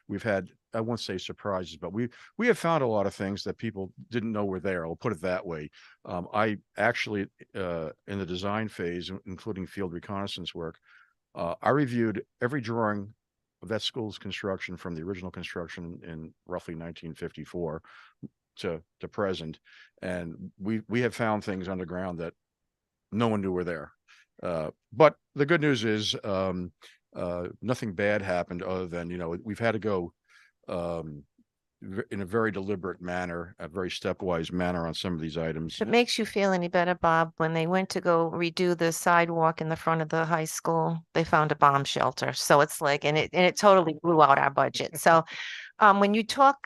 S13: we've had, I won't say surprises, but we have found a lot of things that people didn't know were there. I'll put it that way. I actually, in the design phase, including field reconnaissance work, I reviewed every drawing of that school's construction from the original construction in roughly 1954 to present, and we have found things underground that no one knew were there. But the good news is nothing bad happened, other than, we've had to go in a very deliberate manner, a very stepwise manner on some of these items.
S1: If it makes you feel any better, Bob, when they went to go redo the sidewalk in the front of the high school, they found a bomb shelter. So it's like, and it totally blew out our budget. So when you talk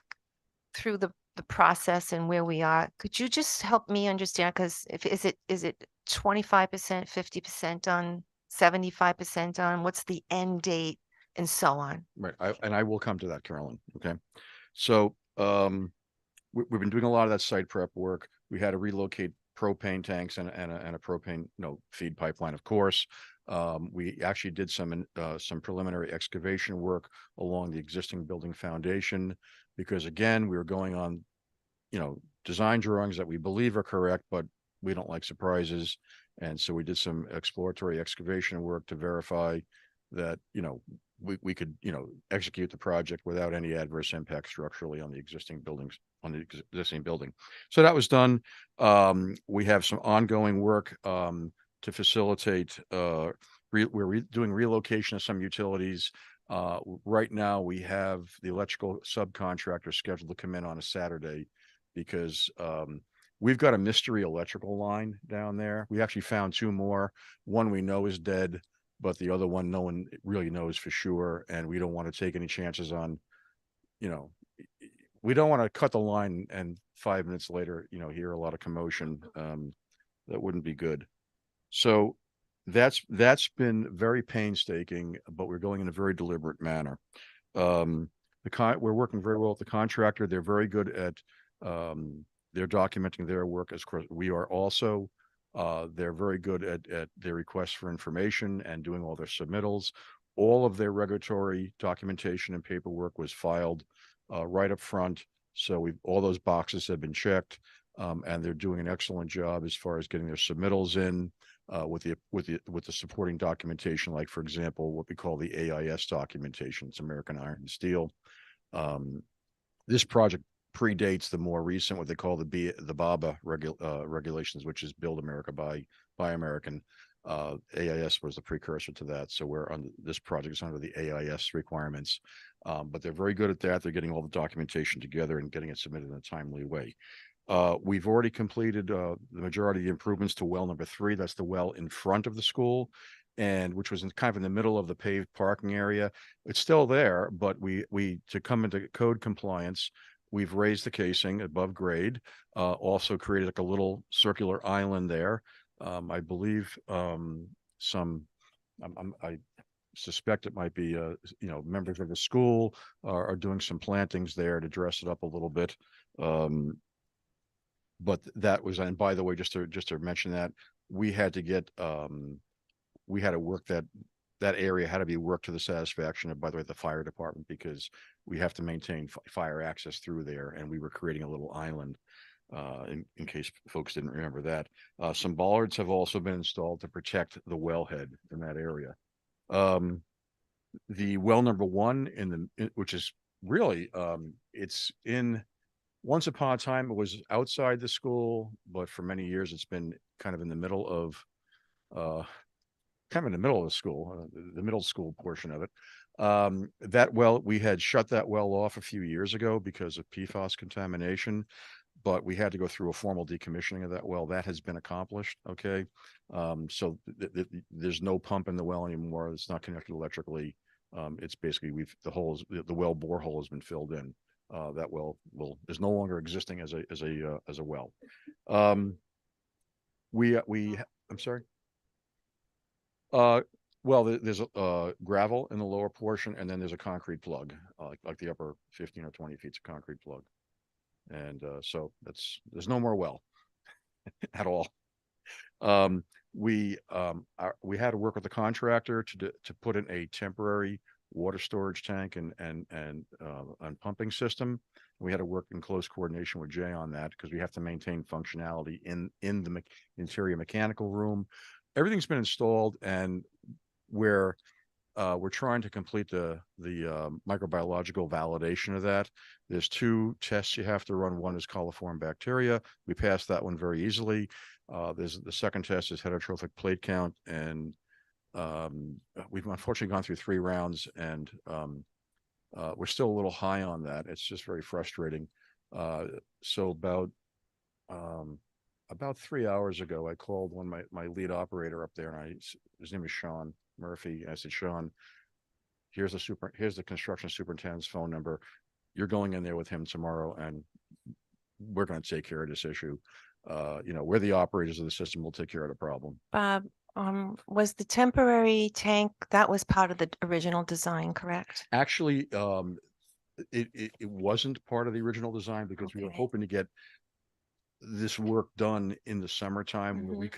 S1: through the process and where we are, could you just help me understand? Because is it 25%, 50% done, 75% done? What's the end date and so on?
S13: Right. I will come to that, Carolyn. Okay. So we've been doing a lot of that site prep work. We had to relocate propane tanks and a propane feed pipeline, of course. We actually did some preliminary excavation work along the existing building foundation, because again, we were going on, design drawings that we believe are correct, but we don't like surprises. And so we did some exploratory excavation work to verify that, we could, execute the project without any adverse impact structurally on the existing buildings, on the existing building. So that was done. We have some ongoing work to facilitate, we're doing relocation of some utilities. Right now we have the electrical subcontractor scheduled to come in on a Saturday, because we've got a mystery electrical line down there. We actually found two more. One we know is dead, but the other one no one really knows for sure, and we don't want to take any chances on, we don't want to cut the line and 5 minutes later, hear a lot of commotion. That wouldn't be good. So that's been very painstaking, but we're going in a very deliberate manner. We're working very well with the contractor. They're very good at they're documenting their work, as course we are also. They're very good at their requests for information and doing all their submittals. All of their regulatory documentation and paperwork was filed right up front. So all those boxes have been checked, and they're doing an excellent job as far as getting their submittals in with the supporting documentation, like, for example, what we call the AIS documentation. It's American Iron and Steel. This project predates the more recent, what they call the BABA regulations, which is Build America Buy American. AIS was the precursor to that. So this project is under the AIS requirements, but they're very good at that. They're getting all the documentation together and getting it submitted in a timely way. We've already completed the majority of the improvements to well number 3. That's the well in front of the school, and which was kind of in the middle of the paved parking area. It's still there, but we to come into code compliance, we've raised the casing above grade, also created like a little circular island there. I believe I suspect it might be members of the school are doing some plantings there to dress it up a little bit. But that was, and by the way, just to mention that, we had to get we had to work that area had to be worked to the satisfaction of, by the way, the fire department, because we have to maintain fire access through there, and we were creating a little island in case folks didn't remember that. Some bollards have also been installed to protect the wellhead in that area. The well number 1 which is really, it's once upon a time, it was outside the school, but for many years, it's been kind of in the middle of, the school, the middle school portion of it. That well, we had shut that well off a few years ago because of PFAS contamination, but we had to go through a formal decommissioning of that well. That has been accomplished, okay? So there's no pump in the well anymore. It's not connected electrically. It's basically the well borehole has been filled in. That well is no longer existing as a well. I'm sorry. Well, there's gravel in the lower portion, and then there's a concrete plug, like the upper 15 or 20 feet of concrete plug. And so there's no more well at all. We had to work with the contractor to put in a temporary water storage tank and pumping system. We had to work in close coordination with Jay on that because we have to maintain functionality in the interior mechanical room. Everything's been installed, and we're trying to complete the microbiological validation of that. There's 2 tests you have to run. One is coliform bacteria. We passed that one very easily. There's the second test is heterotrophic plate count, and we've unfortunately gone through 3 rounds, and we're still a little high on that. It's just very frustrating. So about 3 hours ago, I called my lead operator up there, and his name is Sean Murphy. I said, Sean, here's the construction superintendent's phone number. You're going in there with him tomorrow, and we're going to take care of this issue. We're the operators of the system. We'll take care of the problem.
S1: Bob, was the temporary tank, that was part of the original design, correct?
S13: Actually, it wasn't part of the original design because we were
S1: Okay.
S13: hoping to get this work done in the summertime where we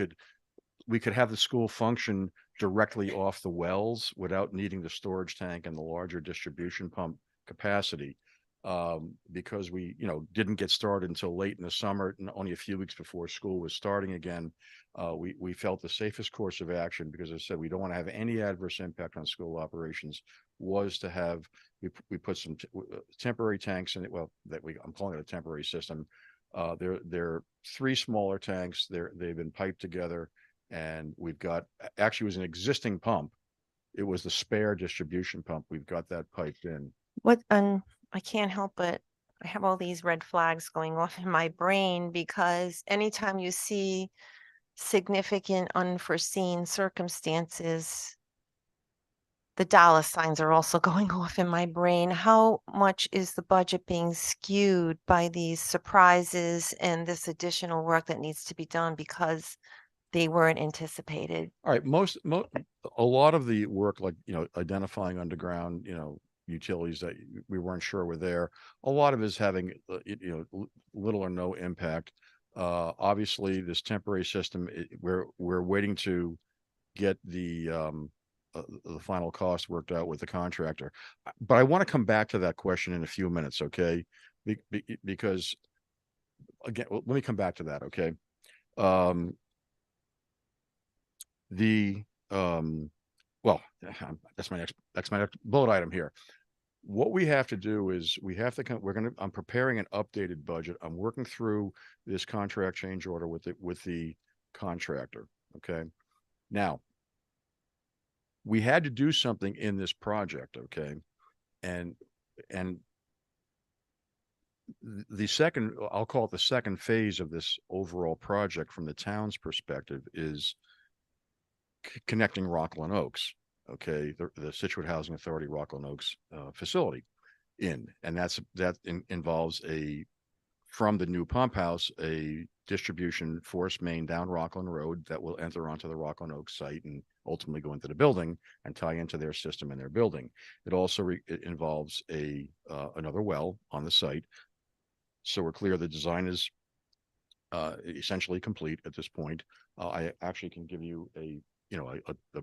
S13: could have the school function directly off the wells without needing the storage tank and the larger distribution pump capacity. Because we, didn't get started until late in the summer and only a few weeks before school was starting again. We felt the safest course of action, because as I said, we don't want to have any adverse impact on school operations, was to have, we put some temporary tanks in it. Well, I'm calling it a temporary system. They're 3 smaller tanks. They've been piped together, and we've got, actually it was an existing pump. It was the spare distribution pump. We've got that piped in.
S1: I can't help but I have all these red flags going off in my brain, because anytime you see significant unforeseen circumstances, the dollar signs are also going off in my brain. How much is the budget being skewed by these surprises and this additional work that needs to be done because they weren't anticipated?
S13: All right, a lot of the work, like, identifying underground, utilities that we weren't sure were there, a lot of it is having, little or no impact. Obviously, this temporary system, we're waiting to get the final cost worked out with the contractor. But I want to come back to that question in a few minutes, okay? Because again, let me come back to that, okay? Well, that's my next bullet item here. What we have to do is I'm preparing an updated budget. I'm working through this contract change order with the contractor. Okay. Now, we had to do something in this project. Okay. And the second, I'll call it the second phase of this overall project from the town's perspective, is connecting Rockland Oaks, okay, the Situate Housing Authority Rockland Oaks facility and that involves from the new pump house, a distribution force main down Rockland Road that will enter onto the Rockland Oaks site and ultimately go into the building and tie into their system in their building. It also it involves another well on the site. So we're clear the design is essentially complete at this point. I actually can give you a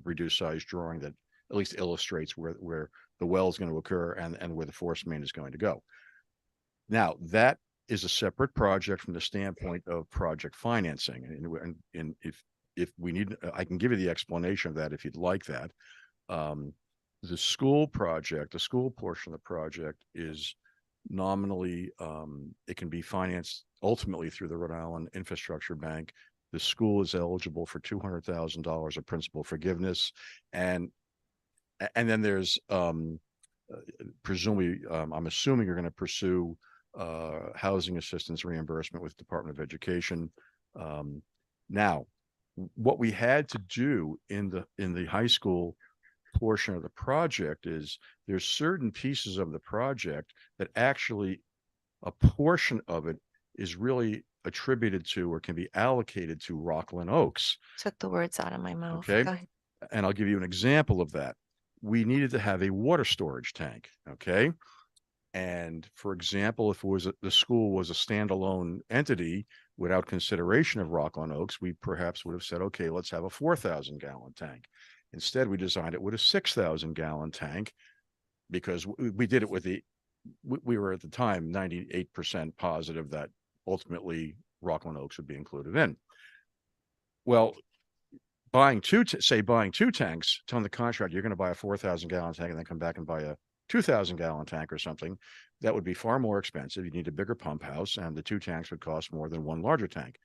S13: reduced size drawing that at least illustrates where the well is going to occur and where the force main is going to go. Now, that is a separate project from the standpoint of project financing. And if we need, I can give you the explanation of that if you'd like that. the school project, the school portion of the project is nominally, it can be financed ultimately through the Rhode Island Infrastructure Bank. The school is eligible for $200,000 of principal forgiveness. And then there's, presumably, I'm assuming you're going to pursue housing assistance reimbursement with Department of Education. Now, what we had to do in the high school portion of the project is there's certain pieces of the project that actually a portion of it is really attributed to or can be allocated to Rockland Oaks.
S1: Took the words out of my mouth.
S13: Okay.
S1: Go ahead.
S13: And I'll give you an example of that. We needed to have a water storage tank. Okay. And for example, if it was the school was a standalone entity without consideration of Rockland Oaks, we perhaps would have said, okay, let's have a 4,000 gallon tank. Instead, we designed it with a 6,000 gallon tank because we did it with we were at the time 98% positive that ultimately Rockland Oaks would be included in. Well, buying two tanks, telling the contractor you're going to buy a 4,000 gallon tank and then come back and buy a 2,000 gallon tank or something, that would be far more expensive. You need a bigger pump house, and the 2 tanks would cost more than one larger tank.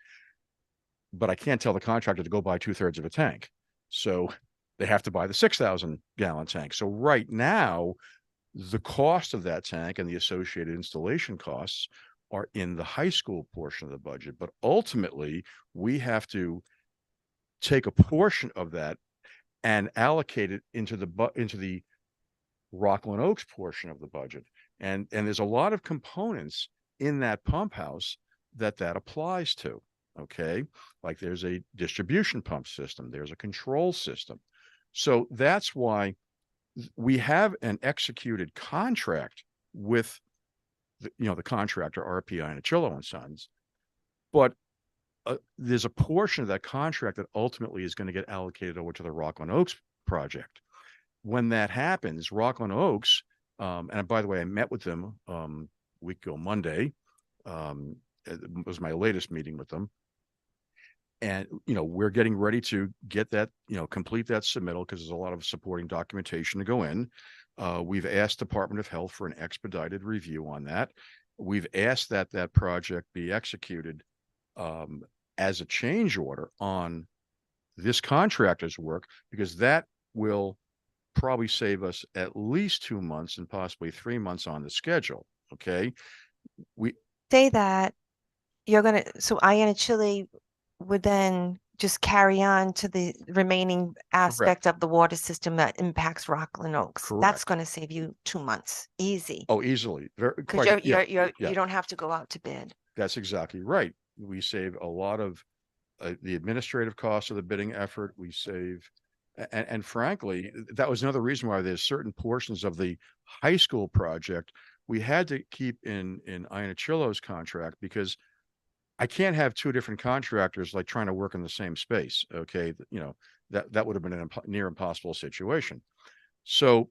S13: But I can't tell the contractor to go buy 2/3 of a tank. So they have to buy the 6,000 gallon tank. So right now, the cost of that tank and the associated installation costs are in the high school portion of the budget. But ultimately, we have to take a portion of that and allocate it into the Rockland Oaks portion of the budget. And there's a lot of components in that pump house that applies to. Okay. Like there's a distribution pump system, there's a control system. So that's why we have an executed contract with the contractor RPI and Achillo and Sons, but there's a portion of that contract that ultimately is going to get allocated over to the Rockland Oaks project. When that happens, Rockland Oaks, and by the way, I met with them a week ago Monday. It was my latest meeting with them. And, we're getting ready to get that, complete that submittal because there's a lot of supporting documentation to go in. We've asked Department of Health for an expedited review on that. We've asked that project be executed as a change order on this contractor's work, because that will probably save us at least 2 months and possibly 3 months on the schedule. Okay.
S1: Say that so Iana Chile would then just carry on to the remaining aspect of the water system that impacts Rockland Oaks. That's
S13: Correct.
S1: going to save you 2 months. Easy.
S13: Oh, easily.
S1: Because you don't have to go out to bid.
S13: That's exactly right. We save a lot of the administrative costs of the bidding effort. We save, and frankly, that was another reason why there's certain portions of the high school project we had to keep in Iana Chillo's contract, because I can't have 2 different contractors like trying to work in the same space. Okay. That would have been a near impossible situation. So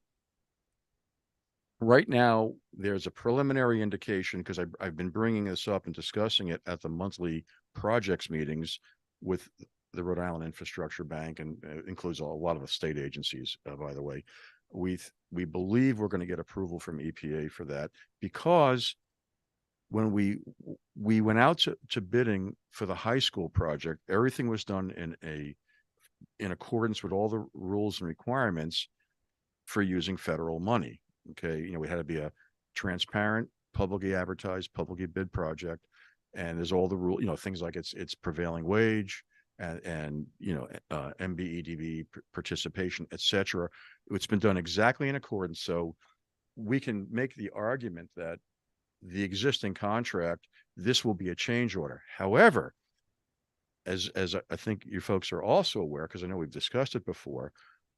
S13: right now there's a preliminary indication, because I've been bringing this up and discussing it at the monthly projects meetings with the Rhode Island Infrastructure Bank, and includes a lot of the state agencies, by the way. We believe we're going to get approval from EPA for that, because when we went out to bidding for the high school project, everything was done in accordance with all the rules and requirements for using federal money. Okay. We had to be a transparent, publicly advertised, publicly bid project. And there's all the rule, things like it's prevailing wage and MBEDB participation, et cetera. It's been done exactly in accordance. So we can make the argument that the existing contract, this will be a change order. However, as I think you folks are also aware, because I know we've discussed it before,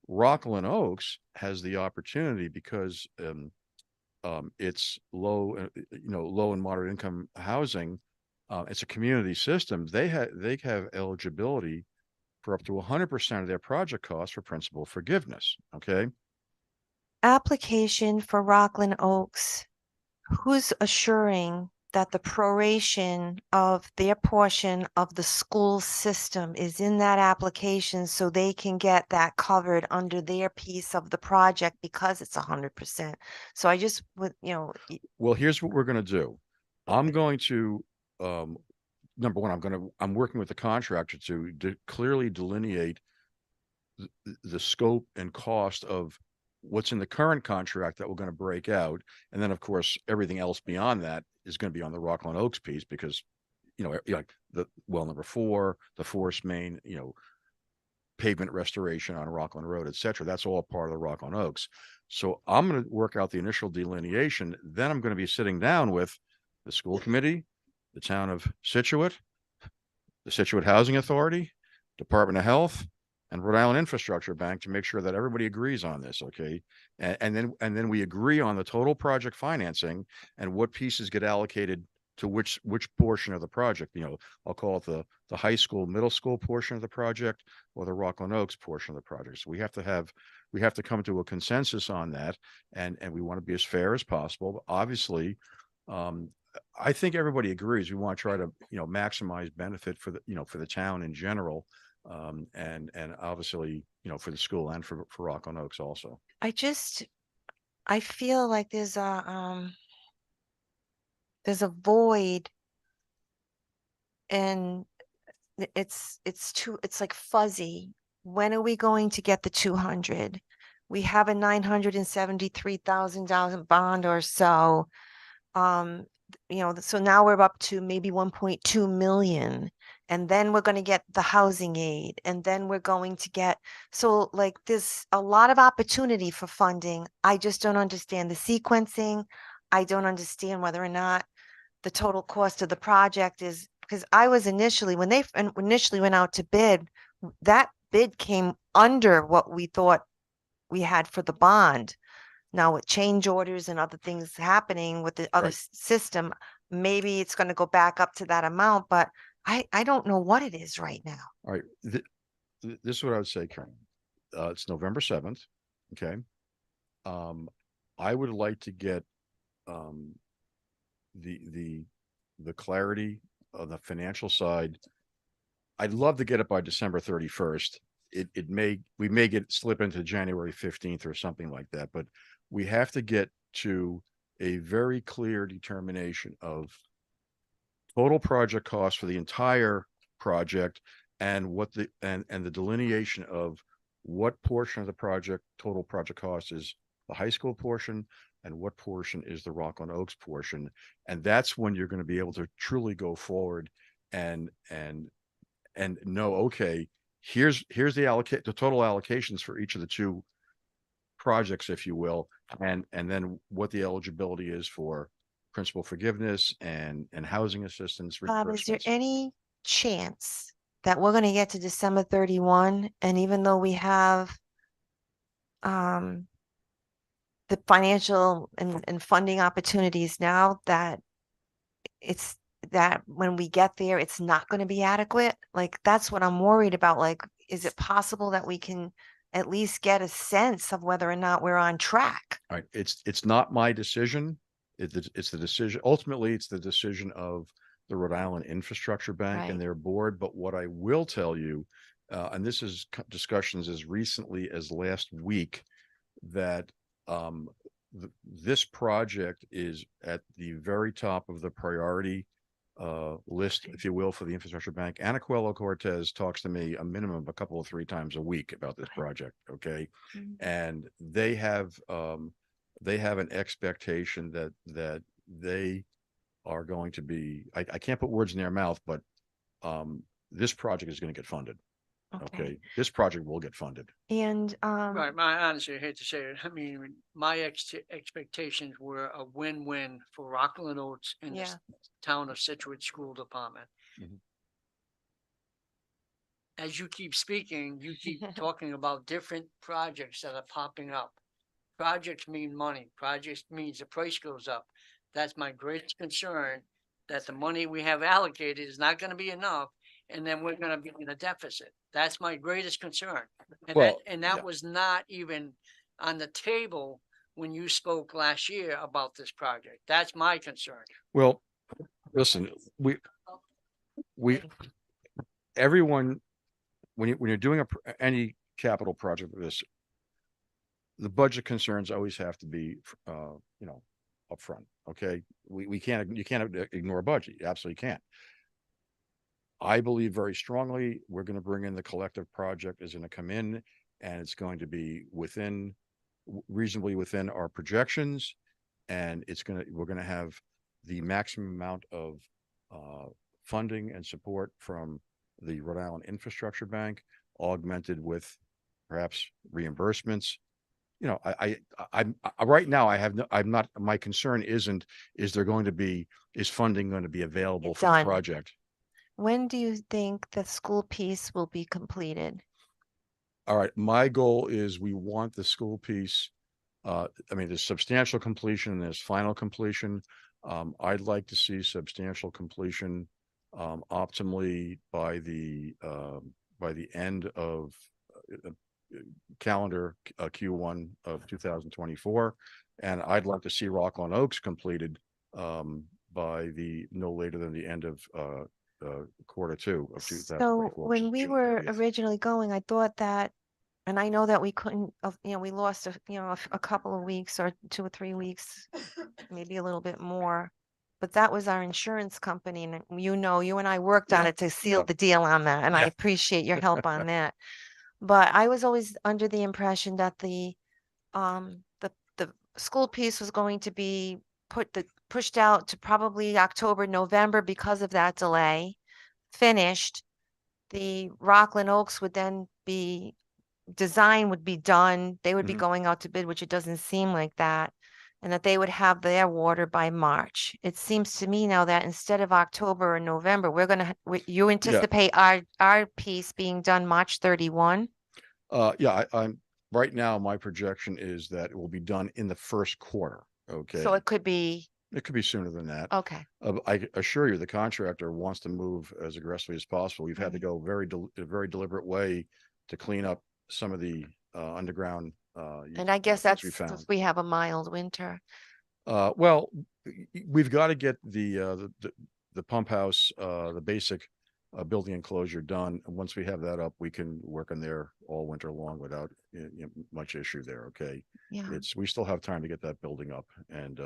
S13: Rockland Oaks has the opportunity, because it's low and moderate income housing. It's a community system. They have eligibility for up to 100% of their project costs for principal forgiveness. Okay.
S1: Application for Rockland Oaks. Who's assuring that the proration of their portion of the school system is in that application so they can get that covered under their piece of the project because it's 100%. So I just would,
S13: Well, here's what we're gonna do. I'm going to, number one, I'm working with the contractor to clearly delineate the scope and cost of what's in the current contract that we're gonna break out. And then, of course, everything else beyond that is gonna be on the Rockland Oaks piece because, like the well number 4, the force main, pavement restoration on Rockland Road, et cetera. That's all part of the Rockland Oaks. So I'm going to work out the initial delineation. Then I'm going to be sitting down with the school committee, the town of Situate, the Situate Housing Authority, Department of Health, and Rhode Island Infrastructure Bank to make sure that everybody agrees on this. Okay. And then we agree on the total project financing and what pieces get allocated to which portion of the project. I'll call it the high school, middle school portion of the project or the Rockland Oaks portion of the project. So we have to come to a consensus on that, and we want to be as fair as possible. But obviously, I think everybody agrees. We want to try to maximize benefit for the town in general, and obviously for the school and for Rockland Oaks also.
S1: I feel like there's a void, and it's like fuzzy. When are we going to get the 200? We have a $973,000 bond or so. So now we're up to maybe 1.2 million, and then we're going to get the housing aid, and then we're going to get, so like there's a lot of opportunity for funding. I just don't understand the sequencing. I don't understand whether or not the total cost of the project is, because I was initially, when they initially went out to bid, that bid came under what we thought we had for the bond. Now with change orders and other things happening with the other system, maybe it's going to go back up to that amount, but I don't know what it is right now.
S13: All right. This is what I would say, Karen. It's November 7th. Okay. I would like to get the clarity on the financial side. I'd love to get it by December 31st. We may slip into January 15th or something like that, but we have to get to a very clear determination of total project cost for the entire project and the delineation of what portion of the total project cost is the high school portion and what portion is the Rockland Oaks portion. And that's when you're going to be able to truly go forward and know, okay, here's the total allocations for each of the two projects, if you will, and then what the eligibility is for principal forgiveness and housing assistance.
S1: Bob, is there any chance that we're going to get to December 31, and even though we have the financial and funding opportunities now, that when we get there, it's not going to be adequate? Like, that's what I'm worried about. Like, is it possible that we can at least get a sense of whether or not we're on track?
S13: All right. It's not my decision. It's the decision. Ultimately, it's the decision of the Rhode Island Infrastructure Bank and their board. But what I will tell you, and this is discussions as recently as last week, that this project is at the very top of the priority list, if you will, for the Infrastructure Bank. Ana Coelho Cortez talks to me a minimum of a couple of 3 times a week about this project. Okay. And they have an expectation that they are going to be, I can't put words in their mouth, but this project is going to get funded. Okay. This project will get funded.
S1: And
S14: Right, honestly, I hate to say it. I mean, my expectations were a win-win for Rockland Oaks and the town of Situate School Department. As you keep speaking, you keep talking about different projects that are popping up. Projects mean money. Projects means the price goes up. That's my greatest concern, that the money we have allocated is not going to be enough, and then we're going to be in a deficit. That's my greatest concern. And that was not even on the table when you spoke last year about this project. That's my concern.
S13: Well, Listen, we, everyone, when you're doing any capital project like this, the budget concerns always have to be, you know, upfront, okay? You can't ignore a budget. You absolutely can't. I believe very strongly, we're gonna bring in the collective project is gonna come in and it's going to be reasonably within our projections. And we're gonna have the maximum amount of funding and support from the Rhode Island Infrastructure Bank, augmented with perhaps reimbursements. You know, I'm right now, my concern isn't, is funding going to be available for the
S1: Done.
S13: project?
S1: When do you think the school piece will be completed?
S13: All right, my goal is we want the school piece. I mean, there's substantial completion and there's final completion. I'd like to see substantial completion optimally by the end of calendar Q1 of 2024. And I'd like to see Rockland Oaks completed by no later than the end of Q2 of 2024.
S1: So
S13: which
S1: when
S13: is
S1: we
S13: June
S1: were
S13: 30th.
S1: originally going, I thought that, and I know that we couldn't, you know, we lost, a couple of weeks or 2 or 3 weeks, maybe a little bit more. But that was our insurance company, and you and I worked on
S13: Yeah,
S1: it to seal
S13: yeah.
S1: the deal on that, and I
S13: Yeah.
S1: appreciate your help on that. But I was always under the impression that the school piece was going to be pushed out to probably October, November because of that delay. Finished, the Rockland Oaks would then design would be done. They would be
S13: Mhm.
S1: going out to bid, which it doesn't seem like that. And that they would have their water by March. It seems to me now that instead of October or November, you anticipate our piece being done March 31?
S13: Yeah, I'm right now, my projection is that it will be done in the Q1. Okay.
S1: So it could be,
S13: It could be sooner than that.
S1: okay,
S13: I assure you, the contractor wants to move as aggressively as possible. We've had to go a very deliberate way to clean up some of the underground.
S1: and I guess
S13: things
S1: that's
S13: we
S1: if
S13: found.
S1: we have a mild winter.
S13: Well, we've got to get the pump house, the basic building enclosure done. And once we have that up, we can work in there all winter long without much issue there. Okay.
S1: Yeah,
S13: We still have time to get that building up and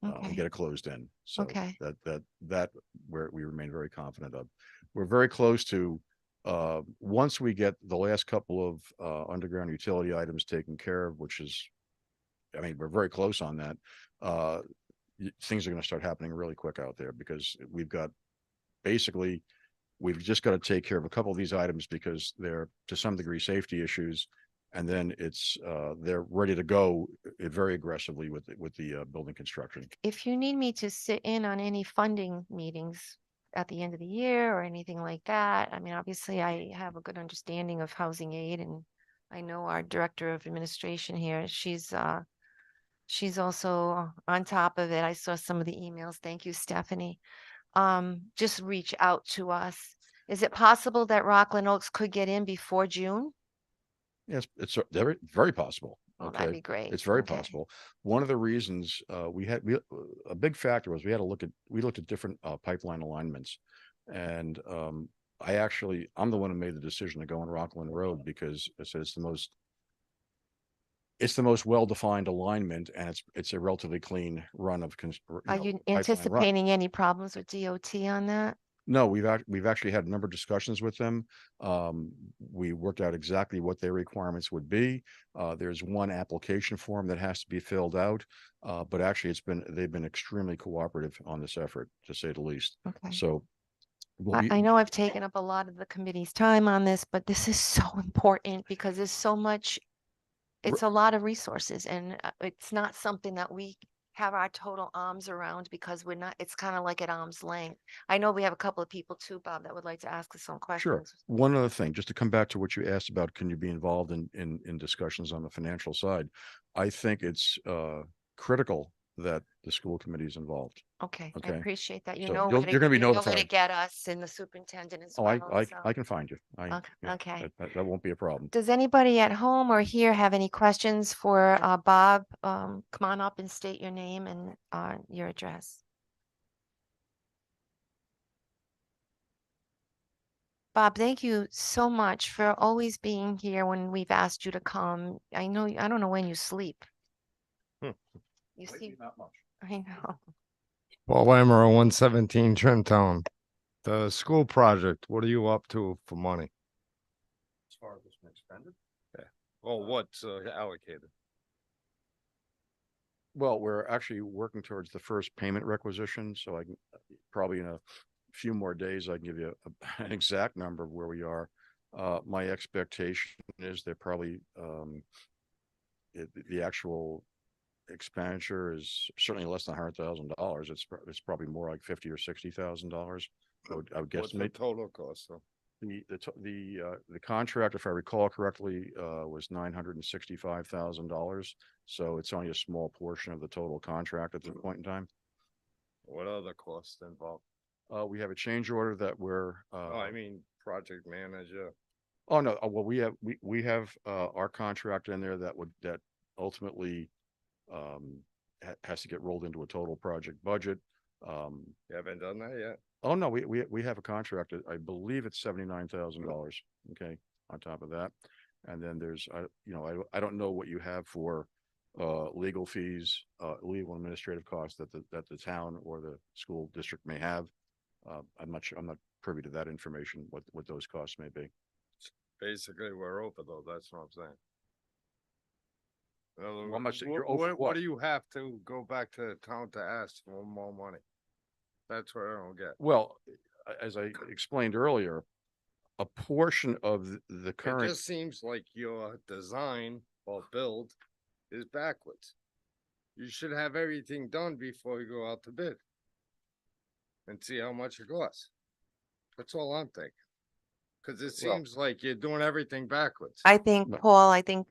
S1: okay,
S13: get it closed in. So
S1: Okay.
S13: that where we remain very confident of. We're very close to, once we get the last couple of underground utility items taken care of, which is, I mean, we're very close on that. Things are going to start happening really quick out there because we've just got to take care of a couple of these items because they're to some degree safety issues. And then they're ready to go very aggressively with the building construction.
S1: If you need me to sit in on any funding meetings at the end of the year or anything like that, I mean, obviously I have a good understanding of housing aid, and I know our director of administration here, she's also on top of it. I saw some of the emails. Thank you, Stephanie. Just reach out to us. Is it possible that Rockland Oaks could get in before June?
S13: Yes, it's very, very possible.
S1: Oh, that'd
S13: Okay.
S1: be great.
S13: It's very
S1: Okay.
S13: possible. One of the reasons a big factor was we looked at different pipeline alignments. And I'm the one who made the decision to go on Rockland Road because I said it's the most well-defined alignment and it's a relatively clean run of
S1: Are you
S13: pipeline run.
S1: anticipating any problems with DOT on that?
S13: No, we've actually had a number of discussions with them. We worked out exactly what their requirements would be. There's one application form that has to be filled out. But actually they've been extremely cooperative on this effort, to say the least.
S1: Okay.
S13: So
S1: I know I've taken up a lot of the committee's time on this, but this is so important because there's so much, it's a lot of resources, and it's not something that we have our total arms around because it's kind of like at arm's length. I know we have a couple of people too, Bob, that would like to ask us some
S13: Sure.
S1: questions.
S13: One other thing, just to come back to what you asked about, can you be involved in discussions on the financial side? I think it's critical that the school committee is involved.
S1: Okay, I
S13: Okay.
S1: appreciate that. You
S13: So
S1: know,
S13: you're gonna be
S1: you know where to
S13: notified.
S1: get us and the superintendent as
S13: Oh,
S1: well.
S13: I can find you.
S1: Okay.
S13: That won't be a problem.
S1: Does anybody at home or here have any questions for Bob? Come on up and state your name and your address. Bob, thank you so much for always being here when we've asked you to come. I know, I don't know when you sleep. You
S13: Lately,
S1: see,
S13: not much.
S1: I know.
S15: Paul Lammer, 117 Trimtown. The school project, what are you up to for money?
S13: As far as what's been expended?
S15: Oh, what's allocated?
S13: Well, we're actually working towards the first payment requisition, so I can probably in a few more days, I can give you an exact number of where we are. My expectation is they're probably, the actual expenditure is certainly less than $100,000. It's probably more like 50 or $60,000. I would
S15: What's the
S13: guesstimate.
S15: total cost, though?
S13: The contract, if I recall correctly, was $965,000. So it's only a small portion of the total contract at this point in time.
S15: What other costs involved?
S13: We have a change order that we're,
S15: Oh, I mean, project manager.
S13: oh, no, well, we have, our contract in there that ultimately, has to get rolled into a total project budget.
S15: You haven't done that yet?
S13: Oh, no, we have a contract. I believe it's $79,000. Okay, on top of that. And then there's, I don't know what you have for, legal fees, legal and administrative costs that the town or the school district may have. I'm not sure, I'm not privy to that information, what those costs may be.
S15: Basically, we're over though, that's what I'm saying. In other
S13: Well, I'm not
S15: words,
S13: saying you're over
S15: what
S13: what?
S15: do you have to go back to the town to ask for more money? That's what I don't get.
S13: Well, as I explained earlier, a portion of the
S15: It
S13: current,
S15: just seems like your design or build is backwards. You should have everything done before you go out to bid. And see how much it costs. That's all I'm thinking. Cause it
S13: Well-
S15: seems like you're doing everything backwards.
S1: I think,
S13: No.
S1: Paul, I think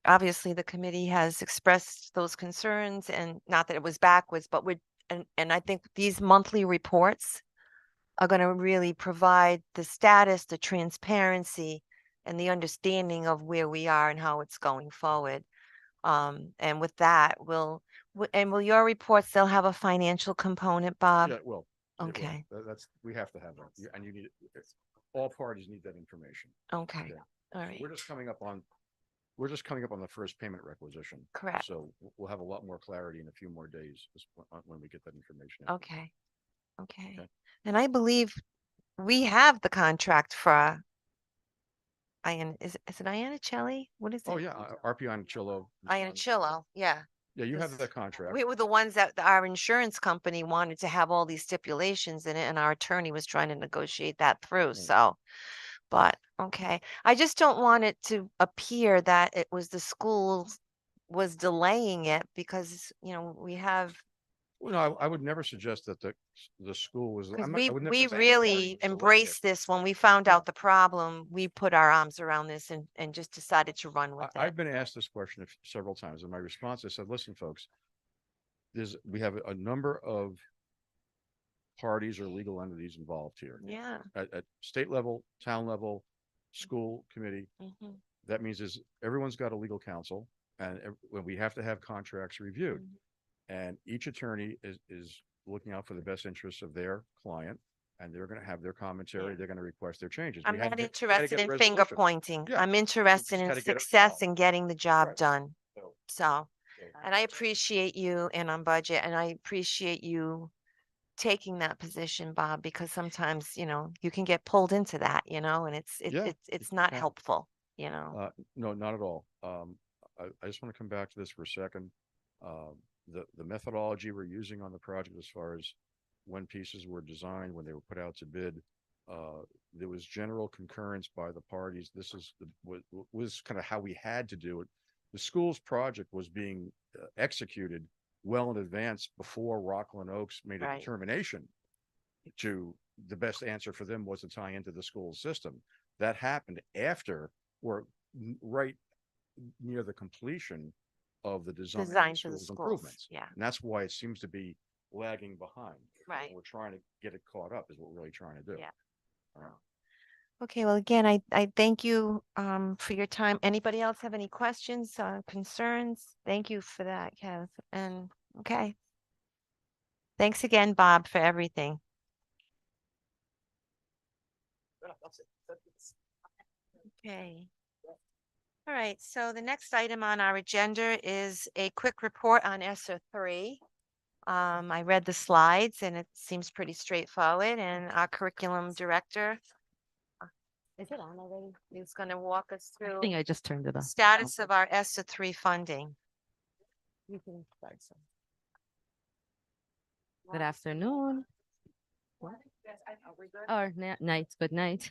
S1: obviously the committee has expressed those concerns and not that it was backwards, but and I think these monthly reports are going to really provide the status, the transparency and the understanding of where we are and how it's going forward. And with that, will your reports, they'll have a financial component, Bob?
S13: yeah, well. it will.
S1: Okay.
S13: That's, we have to have that. And you need, all parties need that information.
S1: Okay,
S13: Okay.
S1: all
S13: So
S1: right,
S13: We're just coming up on the first payment requisition.
S1: correct.
S13: So we'll have a lot more clarity in a few more days when we get that information. in.
S1: Okay, okay.
S13: Okay.
S1: And I believe we have the contract for is it Iannicelli? What is it?
S13: Oh, yeah, RPI Chillo.
S1: Iannicello, yeah.
S13: Yeah, you have
S1: This-
S13: that contract.
S1: We were the ones that our insurance company wanted to have all these stipulations in it and our attorney was trying to negotiate that through,
S13: Right.
S1: so. But, okay, I just don't want it to appear that it was the schools was delaying it because, we have,
S13: Well, no, I would never suggest that the school was.
S1: because
S13: I'm not- I would never
S1: we
S13: say the party
S1: really
S13: was delaying it.
S1: embraced this when we found out the problem. We put our arms around this and just decided to run with
S13: I've
S1: it.
S13: been asked this question several times, and my response, I said, listen, folks, we have a number of parties or legal entities involved here.
S1: Yeah.
S13: At state level, town level, school committee.
S1: Mhm.
S13: That means everyone's got a legal counsel, and when we have to have contracts reviewed.
S1: Mhm.
S13: And each attorney is looking out for the best interests of their client, and they're gonna have their commentary,
S1: Yeah.
S13: they're gonna request their changes.
S1: I'm
S13: We had
S1: not
S13: to we had to
S1: interested
S13: get
S1: in
S13: resolution.
S1: finger pointing.
S13: Yeah,
S1: I'm interested
S13: just
S1: in
S13: gotta get it
S1: success
S13: resolved.
S1: and getting the job
S13: Right.
S1: done.
S13: So-
S1: So,
S13: so-
S1: and I appreciate you and on budget, and I appreciate you taking that position, Bob, because sometimes, you can get pulled into that, and it's
S13: Yeah,
S1: it's
S13: you
S1: not
S13: can.
S1: helpful,
S13: No, not at all. I just want to come back to this for a second. The methodology we're using on the project as far as when pieces were designed, when they were put out to bid, there was general concurrence by the parties. This was kind of how we had to do it. The school's project was being executed well in advance before Rockland Oaks made a
S1: Right.
S13: determination to the best answer for them was to tie into the school system. That happened after or right near the completion of the design of the
S1: Designed for the
S13: school's
S1: schools.
S13: improvements.
S1: Yeah,
S13: And that's why it seems to be lagging behind.
S1: right.
S13: We're trying to get it caught up is what we're really trying to do.
S1: Yeah.
S13: All right.
S1: Okay, well, again, I thank you for your time. Anybody else have any questions, concerns? Thank you for that, Kev. And okay. Thanks again, Bob, for everything. Okay. All right, so the next item on our agenda is a quick report on ESSER three. I read the slides and it seems pretty straightforward, and our curriculum director, is it on already? Is going to walk us
S9: I
S1: through
S9: think I just turned it on.
S1: status of our ESSER three funding. You can start, so.
S16: Good afternoon, or night, good night.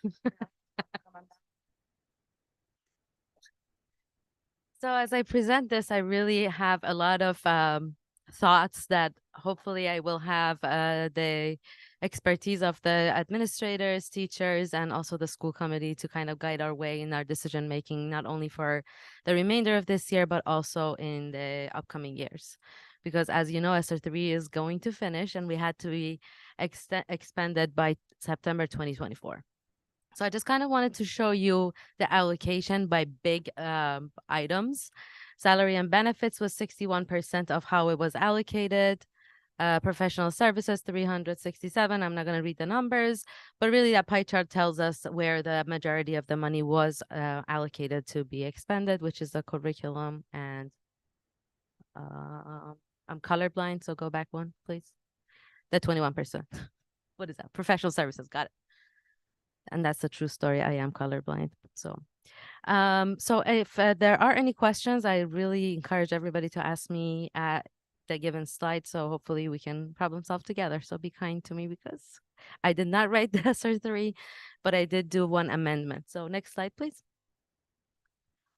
S16: So as I present this, I really have a lot of thoughts that hopefully I will have the expertise of the administrators, teachers, and also the school committee to kind of guide our way in our decision making, not only for the remainder of this year, but also in the upcoming years. Because as you know, ESSER 3 is going to finish and we had to be expanded by September 2024. So I just kind of wanted to show you the allocation by big items. Salary and benefits was 61% of how it was allocated. Professional services, 367. I'm not going to read the numbers, but really that pie chart tells us where the majority of the money was allocated to be expended, which is the curriculum. And I'm colorblind, so go back one, please. The 21%. What is that? Professional services. Got it. And that's a true story. I am colorblind. So if there are any questions, I really encourage everybody to ask me at the given slide. So hopefully we can problem solve together. So be kind to me because I did not write the ESSER 3, but I did do one amendment. So next slide, please.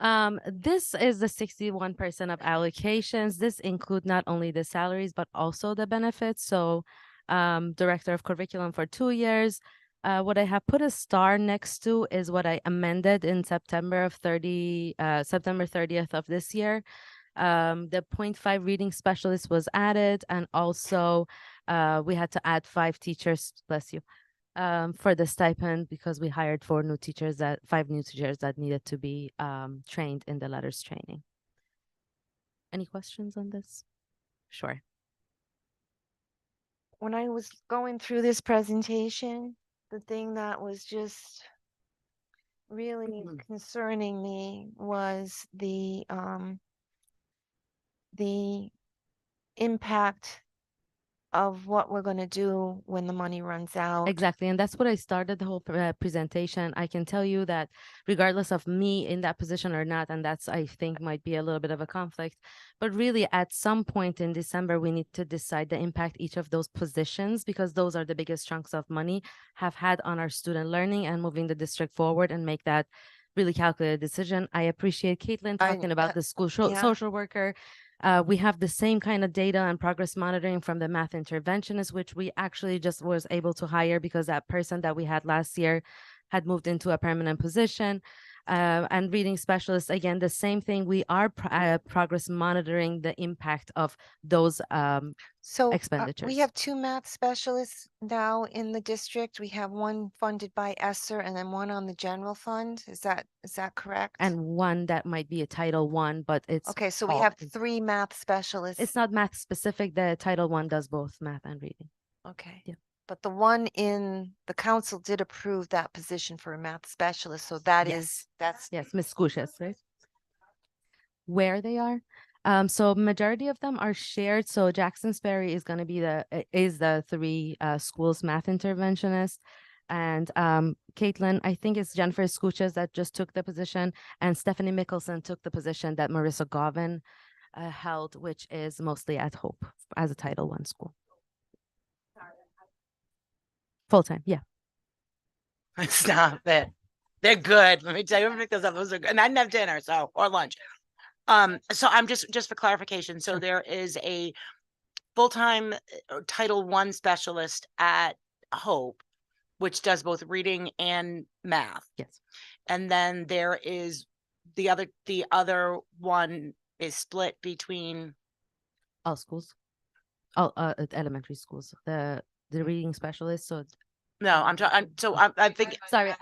S16: This is the 61% of allocations. This include not only the salaries, but also the benefits. So director of curriculum for 2 years. What I have put a star next to is what I amended in September 30th of this year. The 0.5 reading specialist was added, and also we had to add 5 teachers, bless you, for the stipend because we hired 5 new teachers that needed to be trained in the letters training. Any questions on this? Sure.
S1: When I was going through this presentation, the thing that was just really concerning me was the impact of what we're going to do when the money runs out.
S16: Exactly. And that's what I started the whole presentation. I can tell you that regardless of me in that position or not, and that's, I think, might be a little bit of a conflict, but really at some point in December, we need to decide the impact each of those positions, because those are the biggest chunks of money have had on our student learning and moving the district forward, and make that really calculated decision. I appreciate Caitlin talking about the school social worker. We have the same kind of data and progress monitoring from the math interventionist, which we actually just was able to hire because that person that we had last year had moved into a permanent position. And reading specialists, again, the same thing. We are progress monitoring the impact of those expenditures.
S1: We have 2 math specialists now in the district. We have one funded by ESSER and then one on the general fund. Is that correct?
S16: And one that might be a Title I, but it's
S1: okay. So we have 3 math specialists.
S16: It's not math specific. The Title I does both math and reading.
S1: Okay.
S16: Yeah.
S1: But the one in the council did approve that position for a math specialist. So that's
S16: yes, Ms. Scusias, right? Where they are. So majority of them are shared. So Jackson Sperry is going to be the 3 schools math interventionist. And Caitlin, I think it's Jennifer Scusias that just took the position, and Stephanie Mickelson took the position that Marissa Govin held, which is mostly at Hope as a Title I school. Full-time, yeah.
S7: Stop it. They're good. Let me tell you, because those are good. And I didn't have dinner, or lunch. So I'm just for clarification. So there is a full-time Title I specialist at Hope, which does both reading and math.
S16: Yes.
S7: And then there is the other one is split between
S16: all schools, all elementary schools. The reading specialist. So
S7: no, I'm thinking.
S16: Sorry,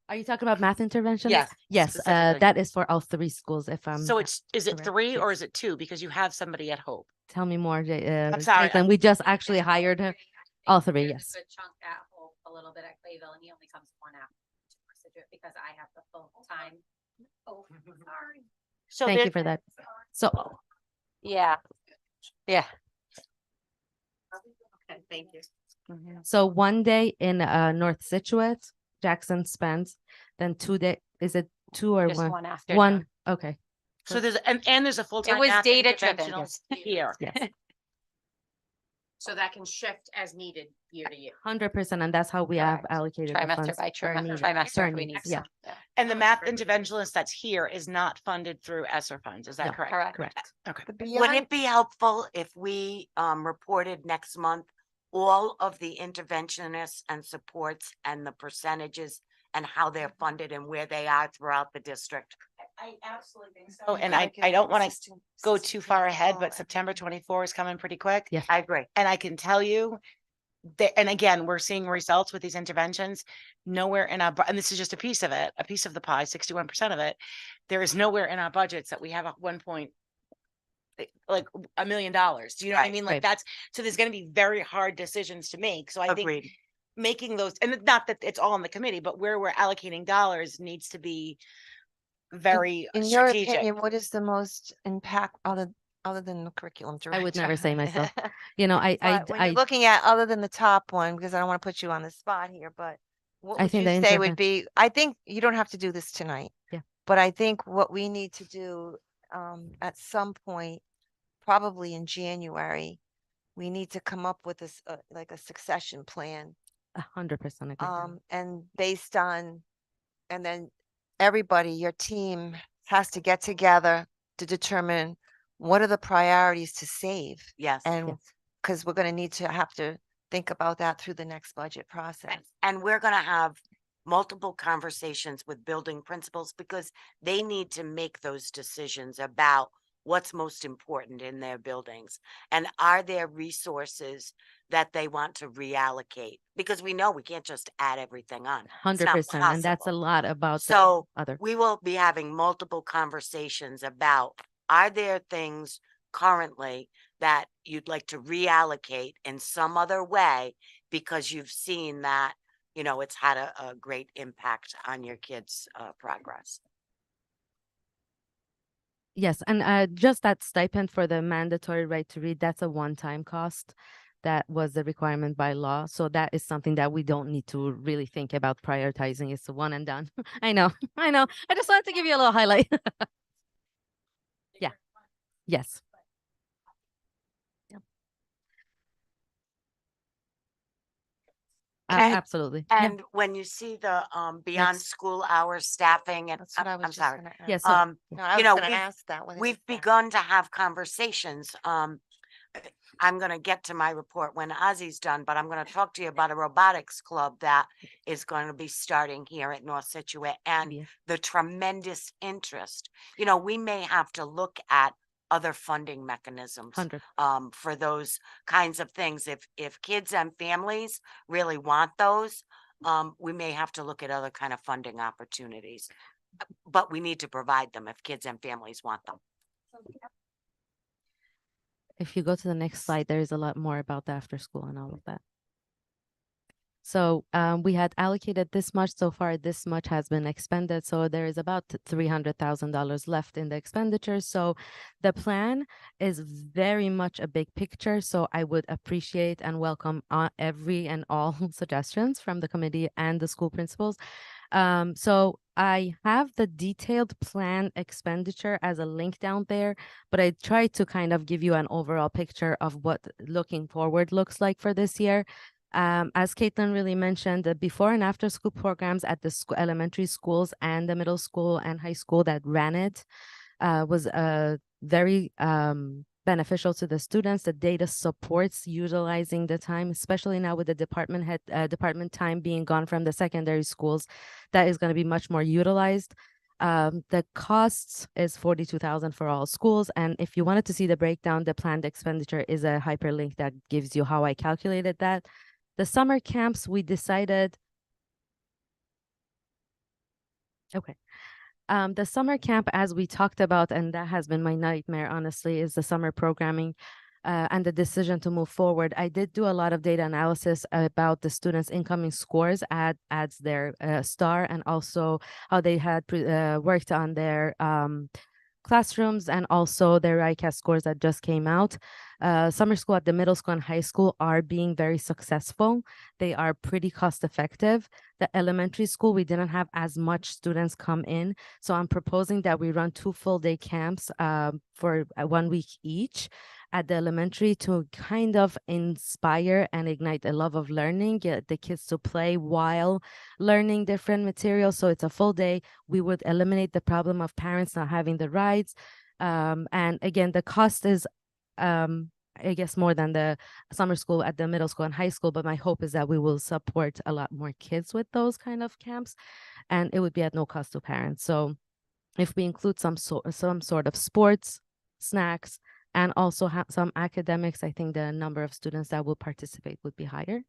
S16: are you talking about math intervention?
S7: Yes.
S16: Yes. That is for all 3 schools. If I'm
S7: so is it 3 or is it 2? Because you have somebody at Hope.
S16: Tell me more.
S7: I'm sorry.
S16: Caitlin, we just actually hired her. All 3. Yes.
S3: Good chunk at Hope, a little bit at Clayville, and he only comes 1 after do it because I have the full time. Oh, sorry.
S2: So
S16: Thank
S2: there-
S16: you for that. So
S4: Yeah. Yeah.
S2: Okay, thank you.
S16: So one day in North Situate, Jackson spends, then 2 day, is it two or
S4: Just
S16: one?
S4: one after.
S16: One, okay,
S7: So there's, and there's a full-time
S4: was
S7: math
S4: data-driven.
S7: interventionals here.
S16: yes,
S2: So that can shift as needed year to year.
S16: 100%, and that's how we have
S4: Correct.
S16: allocated the
S4: Trimester
S16: funds
S4: by
S16: per need-
S4: trimester
S16: per
S4: if we
S16: need,
S4: need
S16: yeah,
S4: some.
S7: And the math interventionist that's here is not funded through ESSER funds, is that
S16: No.
S7: correct?
S4: Correct.
S16: correct.
S7: Okay.
S8: Would it be helpful if we reported next month all of the interventionists and supports and the percentages and how they're funded and where they are throughout the district?
S2: I absolutely think so.
S7: Oh, and I don't want to go too far ahead, but September 24 is coming pretty quick.
S16: Yeah.
S8: I agree.
S7: And I can tell you that, and again, we're seeing results with these interventions. Nowhere in our, and this is just a piece of it, a piece of the pie, 61% of it. There is nowhere in our budgets that we have a 1 point, like $1 million. Do you know what I
S8: Right,
S7: mean? Like
S16: right.
S7: that's, so there's going to be very hard decisions to make. So I think
S8: Agreed.
S7: making those, and not that it's all in the committee, but where we're allocating dollars needs to be very
S1: In your
S7: strategic.
S1: opinion, what is the most impact other than the curriculum director?
S16: I would never say myself. You know, I
S1: But when you're looking at other than the top one, because I don't want to put you on the spot here, but what
S16: I
S1: would
S16: think
S1: you
S16: the
S1: say would be, I think you don't have to do this tonight.
S16: Yeah.
S1: But I think what we need to do at some point, probably in January, we need to come up with this like a succession plan.
S16: 100% agree.
S1: And based on, and then everybody, your team has to get together to determine what are the priorities to save.
S8: Yes.
S1: And
S16: Yes.
S1: because we're going to have to think about that through the next budget process.
S8: And we're gonna have multiple conversations with building principals because they need to make those decisions about what's most important in their buildings. And are there resources that they want to reallocate? Because we know we can't just add everything on. It's not
S16: 100%, and that's a
S8: possible.
S16: lot about the
S8: So
S16: other.
S8: we will be having multiple conversations about, are there things currently that you'd like to reallocate in some other way because you've seen that, you know, it's had a great impact on your kids' progress?
S16: Yes, and just that stipend for the mandatory right to read, that's a one-time cost. That was the requirement by law. So that is something that we don't need to really think about prioritizing. It's a one and done. I know, I know. I just wanted to give you a little highlight. Yeah. Yes.
S8: And-
S16: Absolutely. Yeah.
S8: And when you see the beyond
S16: Next.
S8: school hours staffing and
S1: That's what I was
S8: I'm
S1: just
S8: sorry.
S1: gonna ask.
S16: Yeah, so
S1: No, I
S8: you
S1: was
S8: know,
S1: gonna
S8: we've-
S1: ask that. whether
S8: We've
S1: it's that.
S8: begun to have conversations. I'm gonna get to my report when Ozzy's done, but I'm gonna talk to you about a robotics club that is going to be starting here at North Situate and
S16: Yeah.
S8: the tremendous interest. You know, we may have to look at other funding mechanisms
S16: 100.
S8: for those kinds of things. If kids and families really want those, we may have to look at other kind of funding opportunities. But we need to provide them if kids and families want them.
S16: If you go to the next slide, there is a lot more about the after school and all of that. So we had allocated this much so far, this much has been expended. So there is about $300,000 left in the expenditures. So the plan is very much a big picture. So I would appreciate and welcome every and all suggestions from the committee and the school principals. So I have the detailed plan expenditure as a link down there, but I tried to kind of give you an overall picture of what looking forward looks like for this year. As Caitlin really mentioned, the before and after school programs at the elementary schools and the middle school and high school that ran it was very beneficial to the students. The data supports utilizing the time, especially now with the department time being gone from the secondary schools. That is going to be much more utilized. The costs is $42,000 for all schools. And if you wanted to see the breakdown, the planned expenditure is a hyperlink that gives you how I calculated that. The summer camps, we decided. Okay. The summer camp, as we talked about, and that has been my nightmare, honestly, is the summer programming. and the decision to move forward. I did do a lot of data analysis about the students' incoming scores adds their star, and also how they had worked on their classrooms and also their ICAS scores that just came out. Summer school at the middle school and high school are being very successful. They are pretty cost effective. The elementary school, we didn't have as much students come in. So I'm proposing that we run 2 full day camps for 1 week each at the elementary to kind of inspire and ignite a love of learning, get the kids to play while learning different materials. So it's a full day. We would eliminate the problem of parents not having the rides. And again, the cost is, I guess, more than the summer school at the middle school and high school, but my hope is that we will support a lot more kids with those kind of camps, and it would be at no cost to parents. So if we include some sort of sports, snacks, and also have some academics, I think the number of students that will participate would be higher.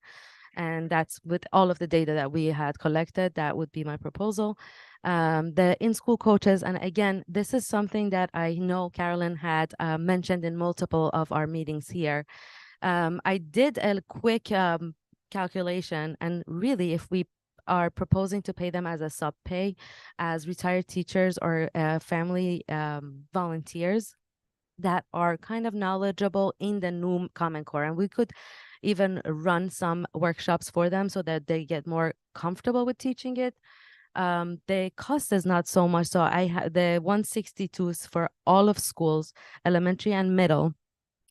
S16: And that's with all of the data that we had collected, that would be my proposal. The in-school coaches, and again, this is something that I know Carolyn had mentioned in multiple of our meetings here. I did a quick calculation, and really, if we are proposing to pay them as a sub pay, as retired teachers or family volunteers that are kind of knowledgeable in the new Common Core, and we could even run some workshops for them so that they get more comfortable with teaching it. The cost is not so much. So I have the 162 for all of schools, elementary and middle,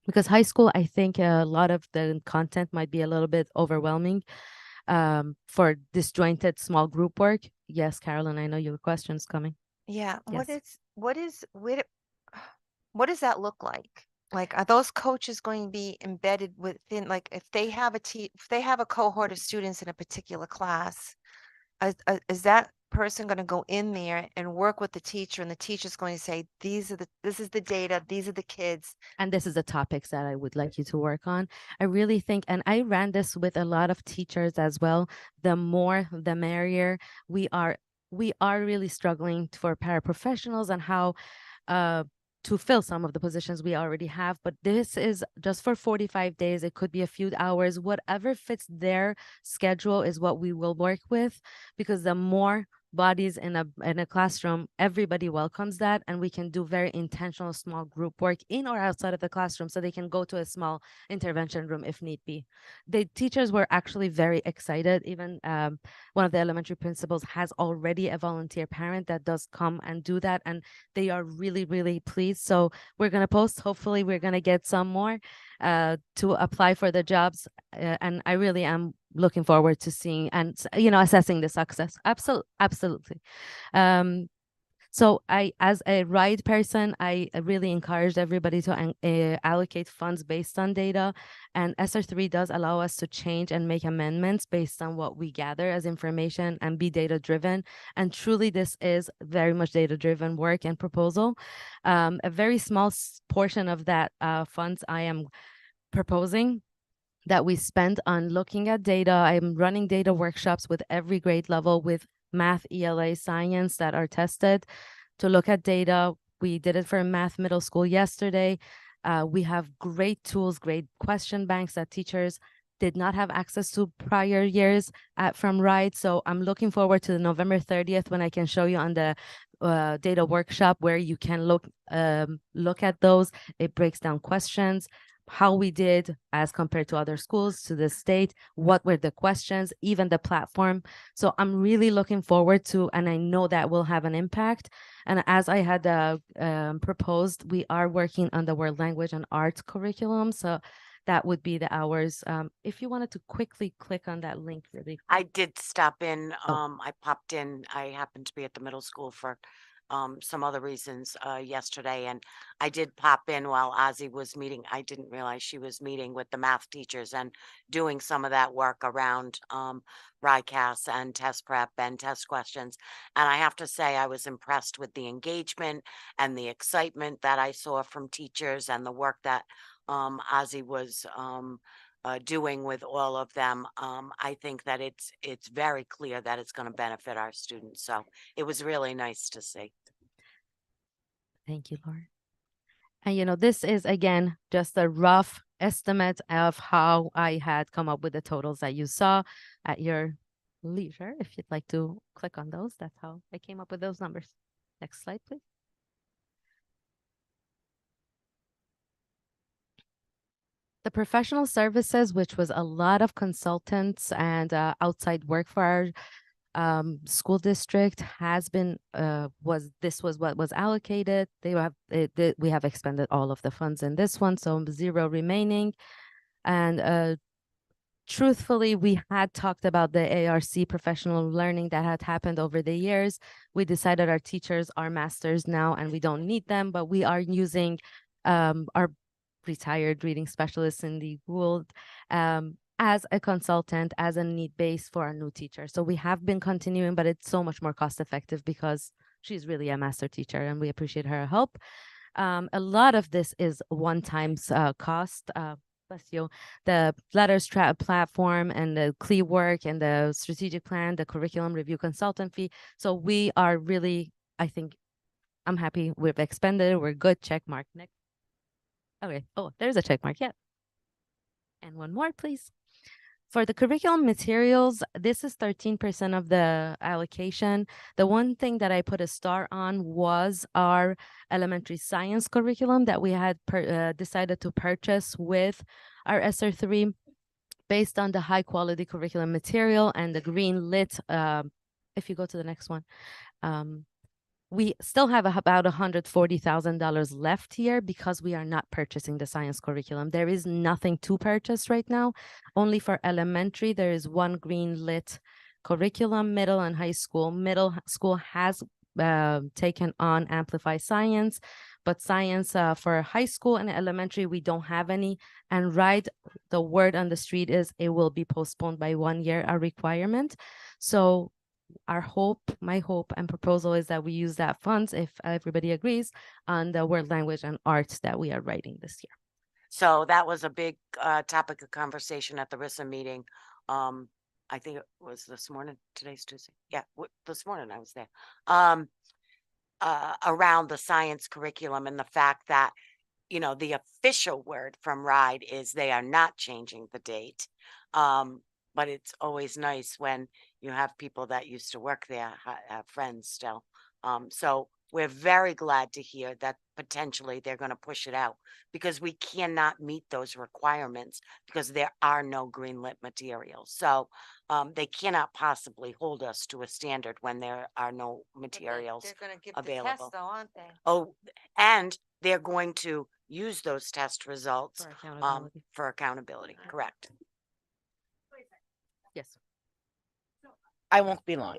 S16: because high school, I think a lot of the content might be a little bit overwhelming for disjointed small group work. Yes, Carolyn, I know your question's coming.
S1: Yeah,
S16: Yes.
S1: what does that look like? Like, are those coaches going to be embedded within, like, if they have if they have a cohort of students in a particular class, is that person going to go in there and work with the teacher, and the teacher's going to say, this is the data, these are the kids,
S16: And this is the topics that I would like you to work on. I really think, and I ran this with a lot of teachers as well, the more the merrier. We are really struggling for paraprofessionals and how to fill some of the positions we already have, but this is just for 45 days. It could be a few hours, whatever fits their schedule is what we will work with, because the more bodies in a classroom, everybody welcomes that, and we can do very intentional small group work in or outside of the classroom, so they can go to a small intervention room if need be. The teachers were actually very excited. Even one of the elementary principals has already a volunteer parent that does come and do that, and they are really, really pleased. So we're going to post, hopefully we're going to get some more to apply for the jobs, and I really am looking forward to seeing and assessing the success. Absolutely. So as a RIDE person, I really encouraged everybody to allocate funds based on data, and ESSER 3 does allow us to change and make amendments based on what we gather as information and be data driven. And truly, this is very much data driven work and proposal. A very small portion of that funds I am proposing that we spend on looking at data. I'm running data workshops with every grade level with math, ELA, science that are tested to look at data. We did it for math middle school yesterday. We have great tools, great question banks that teachers did not have access to prior years from RIDE. So I'm looking forward to the November 30th when I can show you on the data workshop where you can look at those. It breaks down questions, how we did as compared to other schools, to the state, what were the questions, even the platform. So I'm really looking forward to, and I know that will have an impact. And as I had proposed, we are working on the world language and arts curriculum. So that would be the hours. If you wanted to quickly click on that link really.
S8: I did stop in, I popped in, I happened to be at the middle school for some other reasons yesterday, and I did pop in while Ozzy was meeting. I didn't realize she was meeting with the math teachers and doing some of that work around RICAS and test prep and test questions. And I have to say, I was impressed with the engagement and the excitement that I saw from teachers and the work that Ozzy was doing with all of them. I think that it's very clear that it's going to benefit our students. So it was really nice to see.
S16: Thank you, Laura. And this is again just a rough estimate of how I had come up with the totals that you saw at your leisure. If you'd like to click on those, that's how I came up with those numbers. Next slide, please. The professional services, which was a lot of consultants and outside work for our school district, has been was what was allocated. We have expended all of the funds in this one, so 0 remaining. And truthfully, we had talked about the ARC professional learning that had happened over the years. We decided our teachers are masters now and we don't need them, but we are using our retired reading specialist Cindy Gould as a consultant, as a need base for our new teacher. So we have been continuing, but it's so much more cost effective because she's really a master teacher and we appreciate her help. A lot of this is one-time cost. Bless you. The letters platform and the CLE work and the strategic plan, the curriculum review consultant fee. So we are really, I think, I'm happy we've expended. We're good. Check mark. Next. Okay. Oh, there's a check mark. Yeah. And one more, please. For the curriculum materials, this is 13% of the allocation. The one thing that I put a star on was our elementary science curriculum that we had decided to purchase with our ESSER 3 based on the high quality curriculum material and the green lit. If you go to the next one, we still have about $140,000 left here because we are not purchasing the science curriculum. There is nothing to purchase right now. Only for elementary, there is one green lit curriculum. Middle and high school. Middle school has taken on Amplify Science, but science for high school and elementary, we don't have any. And right, the word on the street is it will be postponed by 1 year, a requirement. So my hope and proposal is that we use that funds, if everybody agrees, on the world language and arts that we are writing this year.
S8: So that was a big topic of conversation at the RISA meeting. I think it was this morning. Today's Tuesday. Yeah, this morning I was there. Around the science curriculum and the fact that, the official word from RIDE is they are not changing the date. But it's always nice when you have people that used to work there, have friends still. So we're very glad to hear that potentially they're going to push it out because we cannot meet those requirements because there are no green lit materials. So they cannot possibly hold us to a standard when there are no materials
S1: They're going to give
S8: available.
S1: the test though, aren't they?
S8: Oh, and they're going to use those test results
S16: For accountability.
S8: for accountability. Correct.
S16: Yes.
S7: I won't be long.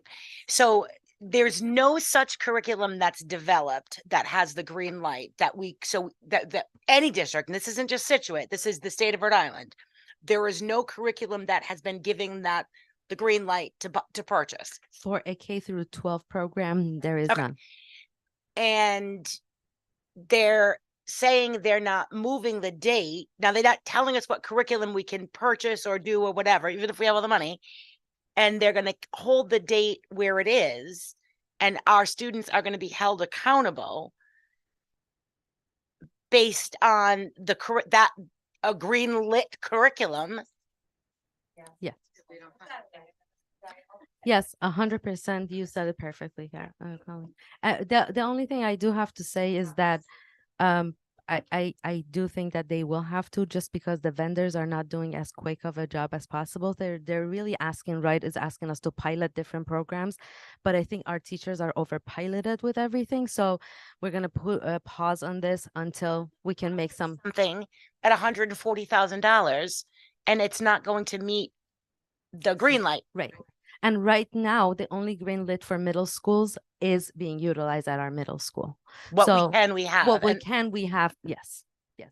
S7: So there's no such curriculum that's developed that has the green light that that any district, and this isn't just Situate, this is the state of Rhode Island. There is no curriculum that has been giving that the green light to purchase.
S16: For a K through 12 program, there is
S7: Okay.
S16: none.
S7: And they're saying they're not moving the date. Now they're not telling us what curriculum we can purchase or do or whatever, even if we have all the money. And they're going to hold the date where it is. And our students are going to be held accountable based on a green lit curriculum.
S16: Yes. Yes, 100%. You said it perfectly, Colleen. The only thing I do have to say is that I do think that they will have to, just because the vendors are not doing as quick of a job as possible. They're really asking us to pilot different programs, but I think our teachers are over piloted with everything. So we're gonna put a pause on this until we can make
S7: something at $140,000, and it's not going to meet the green light.
S16: Right. And right now, the only green lit for middle schools is being utilized at our middle school.
S7: What can we have?
S16: Yes. Yes.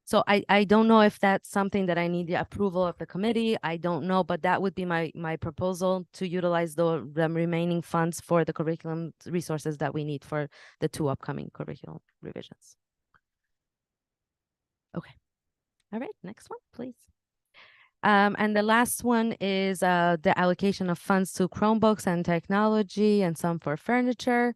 S16: So I don't know if that's something that I need the approval of the committee. I don't know, but that would be my proposal, to utilize the remaining funds for the curriculum resources that we need for the 2 upcoming curriculum revisions. Okay. All right, next one, please. And the last one is the allocation of funds to Chromebooks and technology and some for furniture.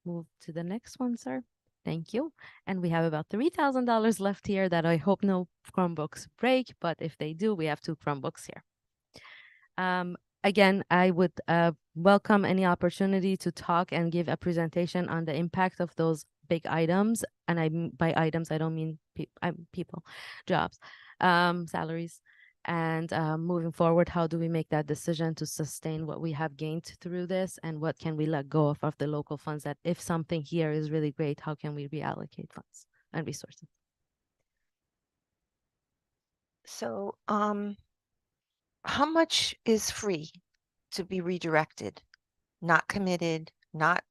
S16: Move to the next one, sir. Thank you. And we have about $3,000 left here that I hope no Chromebooks break, but if they do, we have 2 Chromebooks here. Again, I would welcome any opportunity to talk and give a presentation on the impact of those big items. And by items, I don't mean people, jobs, salaries. And moving forward, how do we make that decision to sustain what we have gained through this, and what can we let go of the local funds, that if something here is really great, how can we reallocate funds and resources?
S1: So, how much is free to be redirected? Not committed, not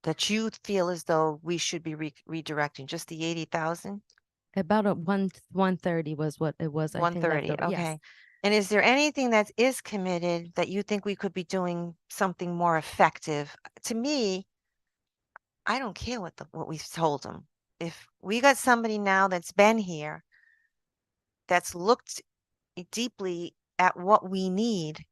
S1: that you feel as though we should be redirecting, just the 80,000?
S16: About 130 was what it was. I think
S1: 130,
S16: left over.
S1: okay.
S16: Yes.
S1: And is there anything that is committed that you think we could be doing something more effective? To me, I don't care what we've told them. If we got somebody now that's been here, that's looked deeply at what we need,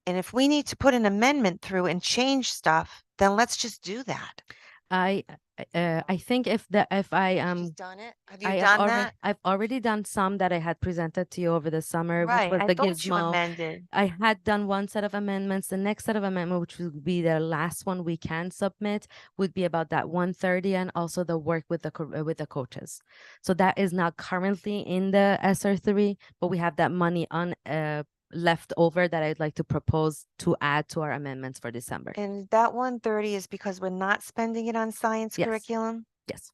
S1: and if we need to put an amendment through and change stuff, then let's just do that.
S16: I think if I
S1: She's done it? Have you
S16: I have
S1: done
S16: already,
S1: that?
S16: I've already done some that I had presented to you over the summer,
S1: Right,
S16: which was
S1: I
S16: the
S1: thought you
S16: gizmo.
S1: amended.
S16: I had done one set of amendments. The next set of amendment, which would be the last one we can submit, would be about that 130 and also the work with the coaches. So that is not currently in the SR3, but we have that money on left over that I'd like to propose to add to our amendments for December.
S1: And that 130 is because we're not spending it on science
S16: Yes.
S1: curriculum?
S16: Yes.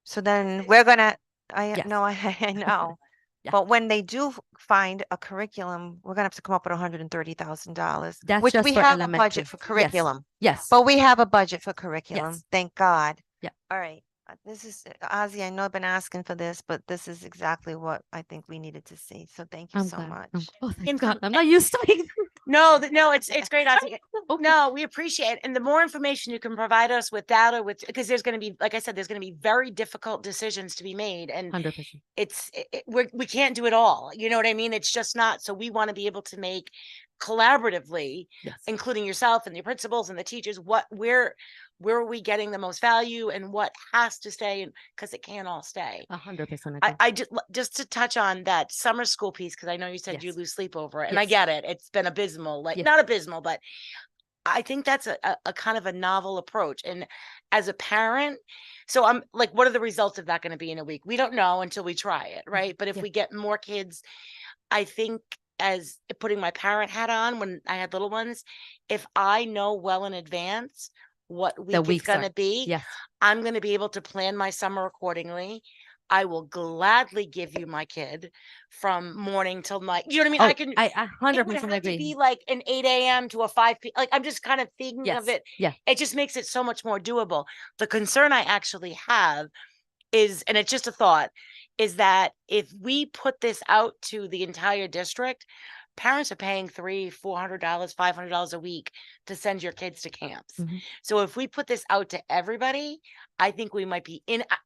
S1: So then we're gonna,
S16: Yes.
S1: no, I know.
S16: Yeah.
S1: But when they do find a curriculum, we're gonna have to come up with $130,000.
S16: That's
S1: Which
S16: just
S1: we
S16: for
S1: have a
S16: elementary.
S1: budget for
S16: Yes.
S1: curriculum.
S16: Yes.
S1: But we have a budget for curriculum,
S16: Yes.
S1: thank God.
S16: Yeah.
S1: All right, this is, Ozzy, I know I've been asking for this, but this is exactly what I think we needed to see. So thank you
S16: I'm
S1: so
S16: glad.
S1: much.
S16: Oh, thank God. I'm not used to it.
S7: No, no, it's great. No, we appreciate it. And the more information you can provide us with data because there's going to be, like I said, there's going to be very difficult decisions to be made. And
S16: 100%.
S7: we can't do it all. You know what I mean? It's just not. So we want to be able to make collaboratively,
S16: Yes.
S7: including yourself and the principals and the teachers, where are we getting the most value and what has to stay, and because it can't all stay.
S16: 100%.
S7: I just to touch on that summer school piece, because I know you said you
S16: Yes.
S7: lose sleep over it, and I
S16: Yes.
S7: get it. It's been abysmal, like
S16: Yes.
S7: not abysmal, but I think that's a kind of a novel approach. And as a parent, so I'm like, what are the results of that going to be in a week? We don't know until we try it, right? But if
S16: Yeah.
S7: we get more kids, I think, as putting my parent hat on when I had little ones, if I know well in advance what week it's
S16: weeks
S7: going
S16: are-
S7: to be,
S16: Yes.
S7: I'm going to be able to plan my summer accordingly. I will gladly give you my kid from morning till night. You know what I mean?
S16: Oh, I
S7: It would
S16: 100%
S7: have to
S16: agree.
S7: be like an 8 a.m. to a 5 p.m. Like, I'm just kind of thinking
S16: Yes.
S7: of it.
S16: Yeah.
S7: It just makes it so much more doable. The concern I actually have is, and it's just a thought, is that if we put this out to the entire district, parents are paying $300, $400, $500 a week to send your kids to camps.
S16: Mhm.
S7: So if we put this out to everybody, I think we might be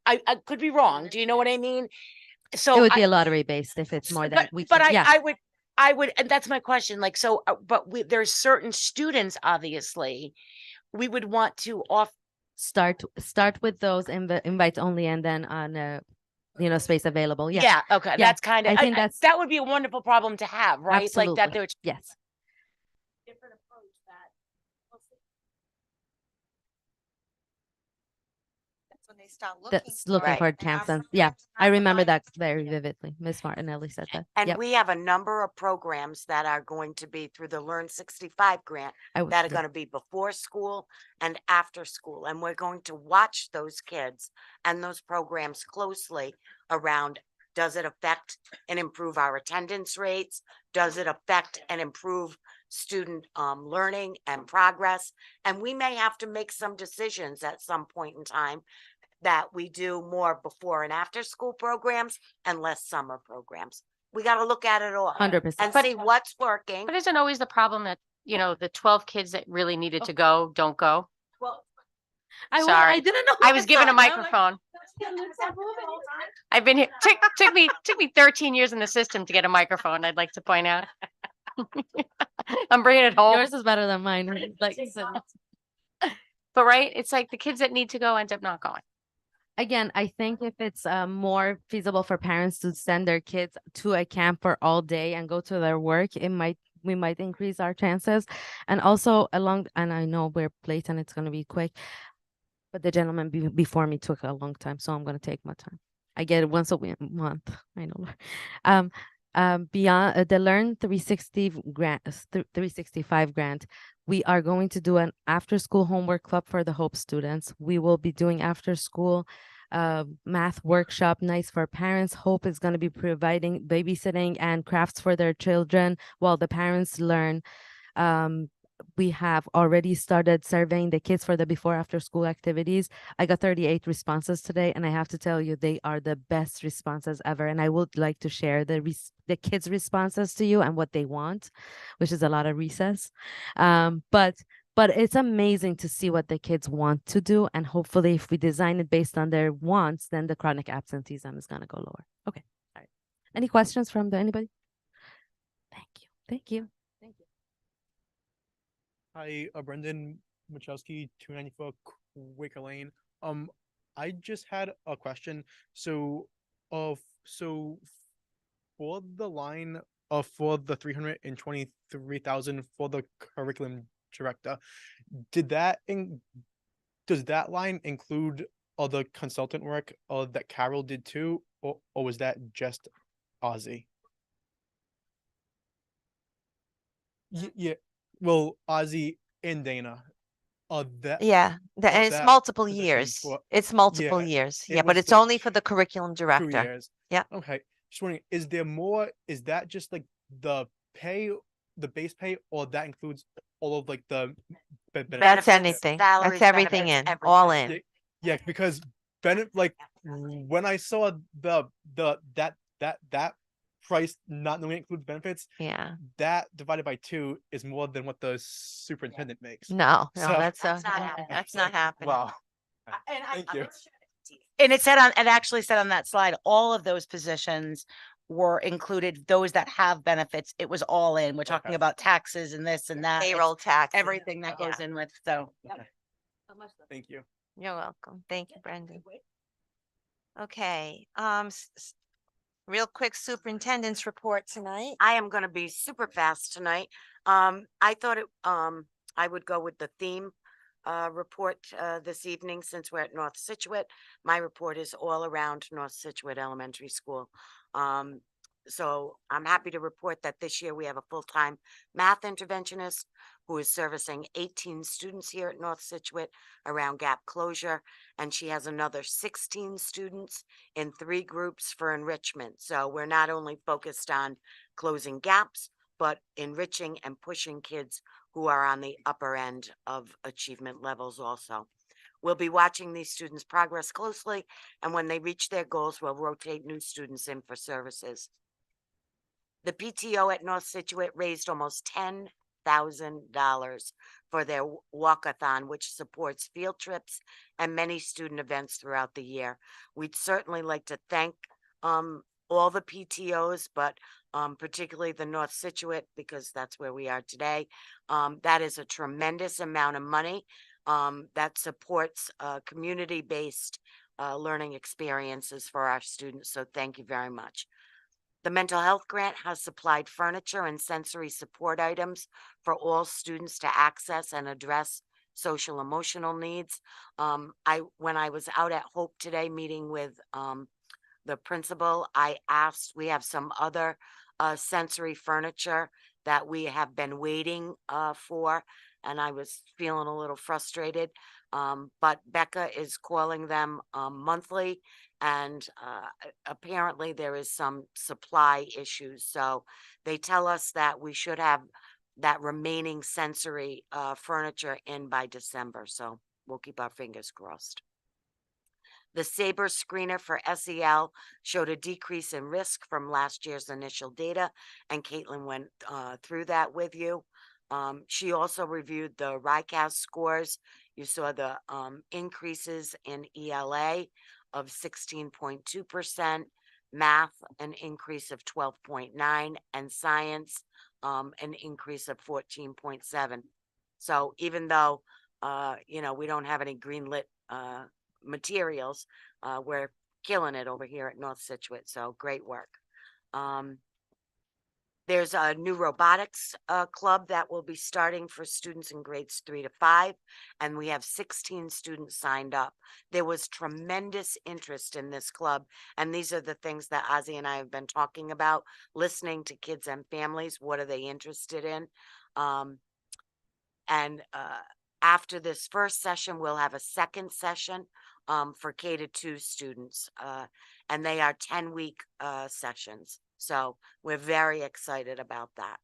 S7: I could be wrong. Do you know what I mean? So
S16: It would be a lottery based if it's more than
S7: but,
S16: we
S7: but
S16: can. Yeah.
S7: I would, and that's my question. Like, so, but there's certain students, obviously, we would want to
S16: Start with those invite only, and then on space available. Yeah.
S7: Yeah. Okay.
S16: Yeah.
S7: That's kind of,
S16: I think that's
S7: that would be a wonderful problem to have, right?
S16: absolutely.
S7: Like that. There,
S16: Yes.
S2: Different approach that. we'll see.
S1: That's when they start looking
S16: That's looking
S8: Right.
S16: for
S1: and
S16: camps.
S1: our
S16: And yeah,
S1: programs
S16: I
S1: have
S16: remember that
S1: lines.
S16: very vividly. Miss Martinelli said that.
S8: And
S16: Yep.
S8: we have a number of programs that are going to be through the Learn 65 grant that are
S16: Yeah.
S8: going to be before school and after school. And we're going to watch those kids and those programs closely around, does it affect and improve our attendance rates? Does it affect and improve student learning and progress? And we may have to make some decisions at some point in time that we do more before and after school programs and less summer programs. We got to look at it all
S16: 100%.
S8: and see what's working.
S5: But isn't always the problem that, the 12 kids that really needed to go, don't go?
S2: Well,
S16: I
S5: Sorry.
S16: didn't know.
S5: I was given a
S16: I'm like,
S5: microphone. I've been here, took me 13 years in the system to get a microphone, I'd like to point out. I'm bringing it home.
S16: Yours is better than mine. Like, so-
S5: But right, it's like the kids that need to go end up not going.
S16: Again, I think if it's more feasible for parents to send their kids to a camp for all day and go to their work, we might increase our chances. And also and I know we're late and it's going to be quick, but the gentleman before me took a long time, so I'm going to take my time. I get it once a month. I know. Beyond the Learn 360 grant, 365 grant, we are going to do an after-school homework club for the Hope students. We will be doing after-school math workshop nights for parents. Hope is going to be providing babysitting and crafts for their children while the parents learn. We have already started surveying the kids for the before after school activities. I got 38 responses today, and I have to tell you, they are the best responses ever. And I would like to share the kids' responses to you and what they want, which is a lot of recess. But it's amazing to see what the kids want to do. And hopefully if we design it based on their wants, then the chronic absenteeism is going to go lower. Okay. All right. Any questions from anybody? Thank you. Thank you.
S17: Hi, Brendan Machowski, 294 Quaker Lane. I just had a question. So for the line for the 323,000 for the curriculum director, does that line include other consultant work that Carol did too, or was that just Ozzy? Yeah. Well, Ozzy and Dana.
S1: Yeah, and it's
S17: that
S1: multiple
S17: position
S1: years.
S17: for-
S1: It's multiple
S17: Yeah,
S1: years.
S17: it
S1: Yeah, but
S17: was
S1: it's
S17: for
S1: only for the curriculum
S17: 2
S1: director.
S17: years.
S1: Yeah.
S17: Okay. Just wondering, is there more? Is that just like the pay, the base pay, or that includes all of like the benefits?
S1: That's
S8: Benefits,
S1: anything.
S8: salaries,
S1: That's everything
S8: benefits,
S1: in, all
S8: everything.
S1: in.
S17: Yeah, because like when I saw that price not knowing it includes benefits,
S1: Yeah.
S17: that divided by 2 is more than what the superintendent makes.
S1: No,
S17: So-
S1: that's
S8: That's not happening.
S1: that's not happening.
S17: Wow.
S2: And
S17: Thank you.
S7: And it actually said on that slide, all of those positions were included, those that have benefits, it was all in. We're talking
S17: Okay.
S7: about taxes and this and that. It's
S1: Payroll tax.
S7: everything that goes
S1: Yeah.
S7: in with, so.
S17: Thank you.
S1: You're welcome. Thank you, Brendan. Okay, real quick superintendent's report tonight.
S8: I am gonna be super fast tonight. I thought I would go with the theme report this evening since we're at North Situate. My report is all around North Situate Elementary School. So I'm happy to report that this year we have a full-time math interventionist who is servicing 18 students here at North Situate around gap closure. And she has another 16 students in 3 groups for enrichment. So we're not only focused on closing gaps, but enriching and pushing kids who are on the upper end of achievement levels also. We'll be watching these students' progress closely, and when they reach their goals, we'll rotate new students in for services. The PTO at North Situate raised almost $10,000 for their walkathon, which supports field trips and many student events throughout the year. We'd certainly like to thank all the PTOs, but particularly the North Situate, because that's where we are today. That is a tremendous amount of money that supports community-based learning experiences for our students. So thank you very much. The mental health grant has supplied furniture and sensory support items for all students to access and address social emotional needs. When I was out at Hope today meeting with the principal, I asked, we have some other sensory furniture that we have been waiting for, and I was feeling a little frustrated. But Becca is calling them monthly, and apparently there is some supply issues. So they tell us that we should have that remaining sensory furniture in by December. So we'll keep our fingers crossed. The SABRE screener for SEL showed a decrease in risk from last year's initial data, and Caitlin went through that with you. She also reviewed the RICAS scores. You saw the increases in ELA of 16.2%, math an increase of 12.9%, and science an increase of 14.7%. So even though you know, we don't have any greenlit, materials. We're killing it over here at North Situate, so great work. There's a new robotics club that will be starting for students in grades 3 to 5, and we have 16 students signed up. There was tremendous interest in this club, and these are the things that Ozzy and I have been talking about, listening to kids and families. What are they interested in? And after this first session, we'll have a second session for K-2 students, and they are 10-week sessions. So we're very excited about that.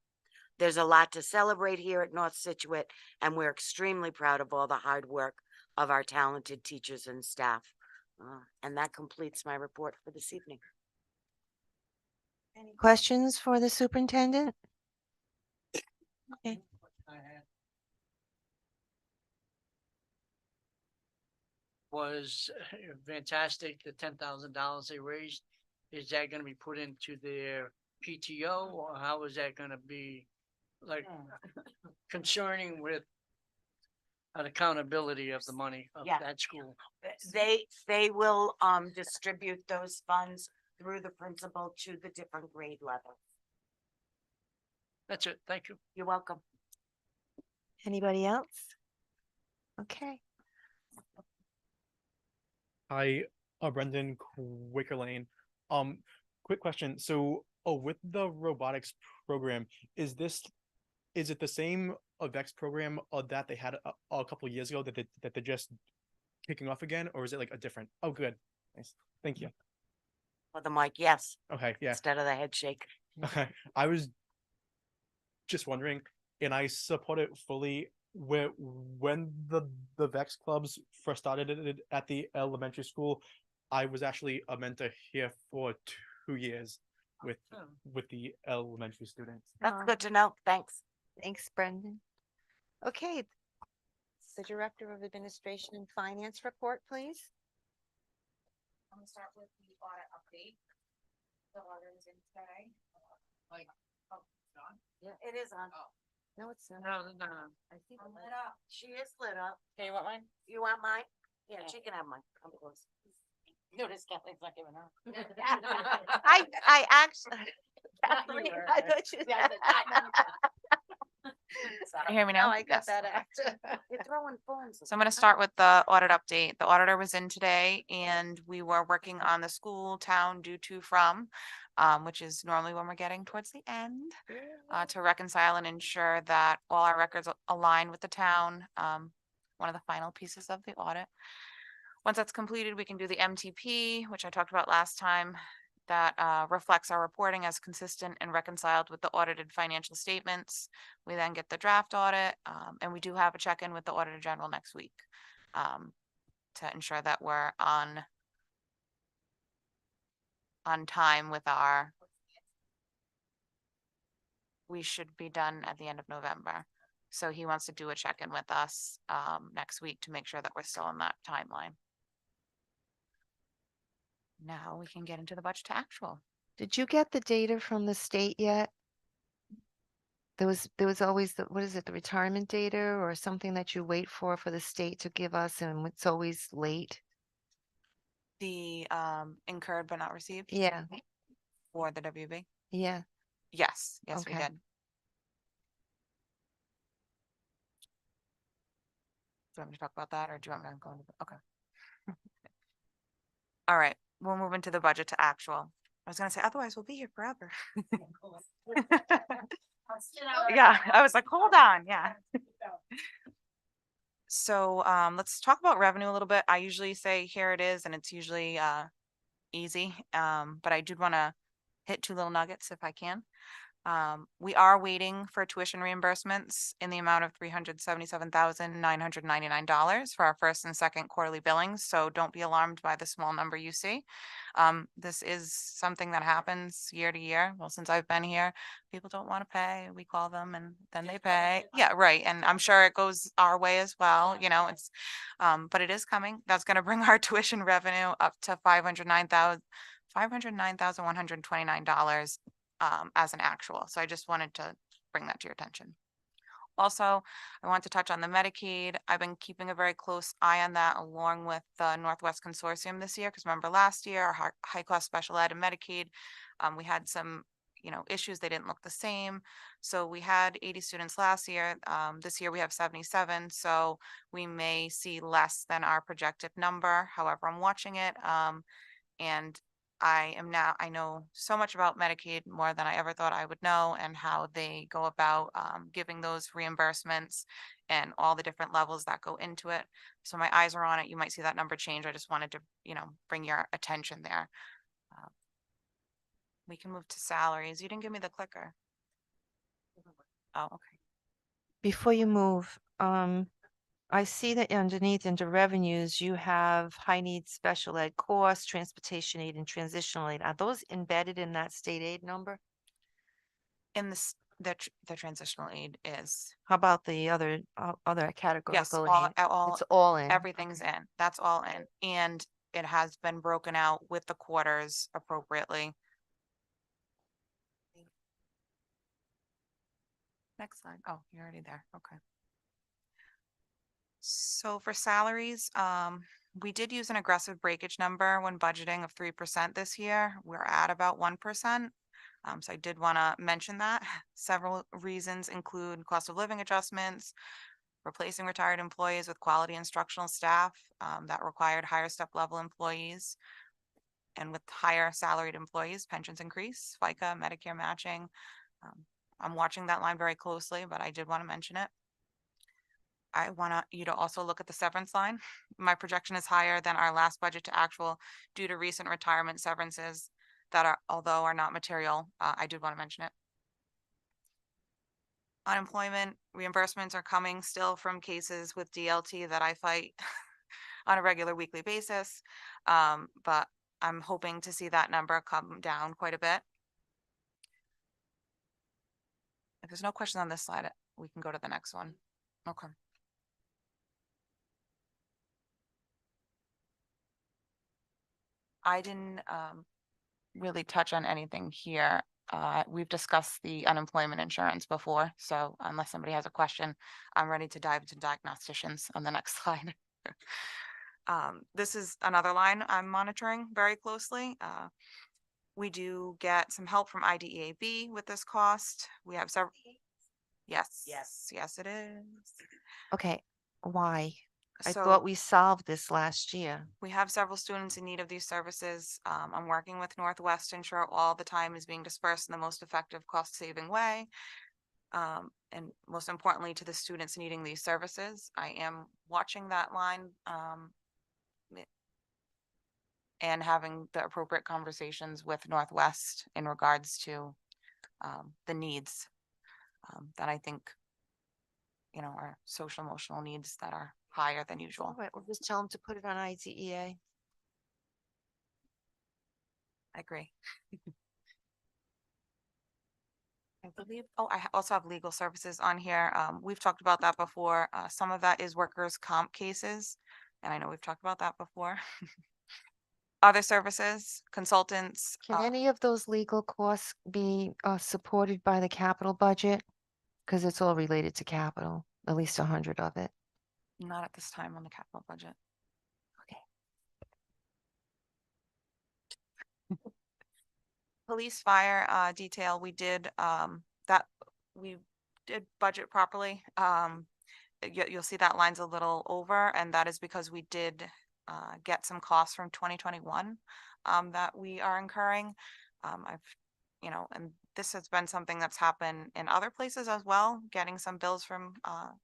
S8: There's a lot to celebrate here at North Situate, and we're extremely proud of all the hard work of our talented teachers and staff. And that completes my report for this evening.
S1: Any questions for the superintendent? Okay.
S14: Was fantastic, the $10,000 they raised. Is that gonna be put into their PTO, or how is that gonna be, like, concerning with an accountability of the money of
S8: Yeah.
S14: that school?
S8: They will distribute those funds through the principal to the different grade levels.
S14: That's it, thank you.
S8: You're welcome.
S1: Anybody else? Okay.
S17: Hi, Brendan Quaker Lane. Quick question. So, with the robotics program, is it the same AVEX program that they had a couple years ago that they're just kicking off again, or is it like a different? Oh, good, nice, thank you.
S8: For the mic, yes.
S17: Okay, yeah.
S8: Instead of the head shake.
S17: Okay, I was just wondering, and I support it fully. When the VEX clubs first started at the elementary school, I was actually a mentor here for 2 years with the elementary students.
S8: That's good to know. Thanks.
S1: Thanks, Brendan. Okay. The Director of Administration and Finance report, please.
S3: I'm gonna start with the audit update. The audit is in today.
S14: Like,
S3: oh, it's on?
S8: Yeah, it is on.
S1: No, it's not.
S14: No.
S8: I think
S3: I'm lit up.
S8: she is lit up.
S2: Okay, you want mine?
S8: You want mine? Yeah,
S2: Yeah.
S8: she can have mine. Come close.
S2: Notice Kathleen's not giving her.
S1: I actually.
S2: You were.
S1: I thought you
S2: Yeah,
S1: said.
S18: You hear me
S1: No,
S18: now?
S1: I got that after.
S8: You're throwing phones.
S18: So I'm going to start with the audit update. The auditor was in today and we were working on the school, town, due to, from, which is normally when we're getting towards the end, to reconcile and ensure that all our records align with the town. One of the final pieces of the audit. Once that's completed, we can do the MTP, which I talked about last time. That reflects our reporting as consistent and reconciled with the audited financial statements. We then get the draft audit, and we do have a check-in with the Auditor General next week to ensure that we're on time with our. We should be done at the end of November. So he wants to do a check-in with us next week to make sure that we're still in that timeline. Now we can get into the budget to actual.
S1: Did you get the data from the state yet? There was always the, what is it, the retirement data or something that you wait for the state to give us, and it's always late?
S18: The incurred but not received?
S1: Yeah,
S18: For the WB?
S1: yeah.
S18: Yes, we
S1: Okay.
S18: did. Do you want me to talk about that or do you want me to go into, okay. All right, we'll move into the budget to actual. I was gonna say, otherwise we'll be here forever. Yeah, I was like, hold on, yeah. So let's talk about revenue a little bit. I usually say here it is, and it's usually easy. But I did want to hit two little nuggets if I can. We are waiting for tuition reimbursements in the amount of $377,999 for our first and second quarterly billings. So don't be alarmed by the small number you see. This is something that happens year to year. Well, since I've been here, people don't want to pay. We call them and then they pay. Yeah, right. And I'm sure it goes our way as well. You know, it's, but it is coming. That's going to bring our tuition revenue up to $509,129 as an actual. So I just wanted to bring that to your attention. Also, I want to touch on the Medicaid. I've been keeping a very close eye on that along with the Northwest Consortium this year, because remember last year, our high-cost special ed and Medicaid, we had some, issues. They didn't look the same. So we had 80 students last year. This year we have 77. So we may see less than our projected number. However, I'm watching it. And I know so much about Medicaid, more than I ever thought I would know, and how they go about giving those reimbursements and all the different levels that go into it. So my eyes are on it. You might see that number change. I just wanted to, bring your attention there. We can move to salaries. You didn't give me the clicker. Oh, okay.
S1: Before you move, I see that underneath into revenues, you have high needs special ed costs, transportation aid and transitional aid. Are those embedded in that state aid number?
S18: In this, the transitional aid is.
S1: How about the other
S18: Yes,
S1: categorical?
S18: all,
S1: It's all in.
S18: everything's in. That's all in. And it has been broken out with the quarters appropriately. Next slide. Oh, you're already there. Okay. So for salaries, we did use an aggressive breakage number when budgeting of 3% this year. We're at about 1%. So I did want to mention that. Several reasons include cost of living adjustments, replacing retired employees with quality instructional staff that required higher step level employees. And with higher salaried employees, pensions increase, FICA, Medicare matching. I'm watching that line very closely, but I did want to mention it. I want you to also look at the severance line. My projection is higher than our last budget to actual due to recent retirement severances that are, although are not material, I did want to mention it. Unemployment reimbursements are coming still from cases with DLT that I fight on a regular weekly basis. But I'm hoping to see that number come down quite a bit. If there's no question on this slide, we can go to the next one. Okay. I didn't really touch on anything here. We've discussed the unemployment insurance before, so unless somebody has a question, I'm ready to dive into diagnosticians on the next slide. This is another line I'm monitoring very closely. We do get some help from IDEAB with this cost. We have several. Yes, it is.
S1: Okay, why? I
S18: So-
S1: thought we solved this last year.
S18: We have several students in need of these services. I'm working with Northwest to ensure all the time is being dispersed in the most effective cost-saving way. And most importantly, to the students needing these services, I am watching that line and having the appropriate conversations with Northwest in regards to the needs that I think, are social emotional needs that are higher than usual.
S1: All right, we'll just tell them to put it on IDEA.
S18: I agree. I believe, I also have legal services on here. We've talked about that before. Some of that is workers' comp cases, and I know we've talked about that before. Other services, consultants.
S1: Can any of those legal costs be supported by the capital budget? Because it's all related to capital, at least 100 of it.
S18: Not at this time on the capital budget.
S1: Okay.
S18: Police fire detail, we did budget properly. You'll see that line's a little over, and that is because we did get some costs from 2021 that we are incurring. And this has been something that's happened in other places as well, getting some bills from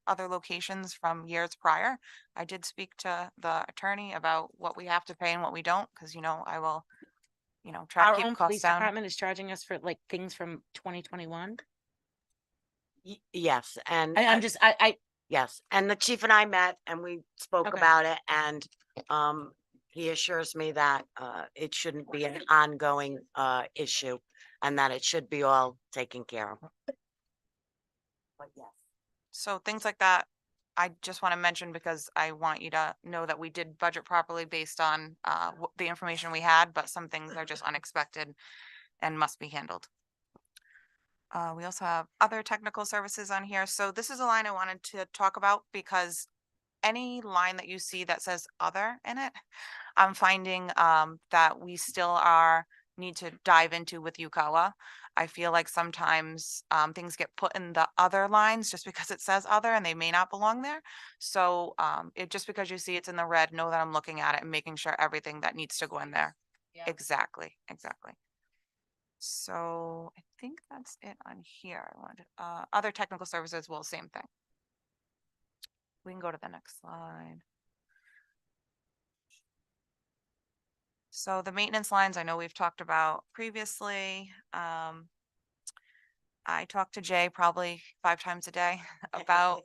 S18: other locations from years prior. I did speak to the attorney about what we have to pay and what we don't, because I will, try to
S7: Our
S18: keep
S7: own
S18: costs
S7: police
S18: down.
S7: department is charging us for like things from 2021.
S8: Yes, and
S7: I'm just, I
S8: yes, and the chief and I met and we spoke
S18: Okay.
S8: about it, and he assures me that it shouldn't be an ongoing issue and that it should be all taken care of. But yes.
S18: So things like that, I just want to mention because I want you to know that we did budget properly based on the information we had, but some things are just unexpected and must be handled. We also have other technical services on here. So this is a line I wanted to talk about because any line that you see that says other in it, I'm finding that we still need to dive into with UCOA. I feel like sometimes things get put in the other lines just because it says other and they may not belong there. So just because you see it's in the red, know that I'm looking at it and making sure everything that needs to go in there. Exactly. So I think that's it on here. I wanted, other technical services, well, same thing. We can go to the next slide. So the maintenance lines, I know we've talked about previously. I talk to Jay probably 5 times a day about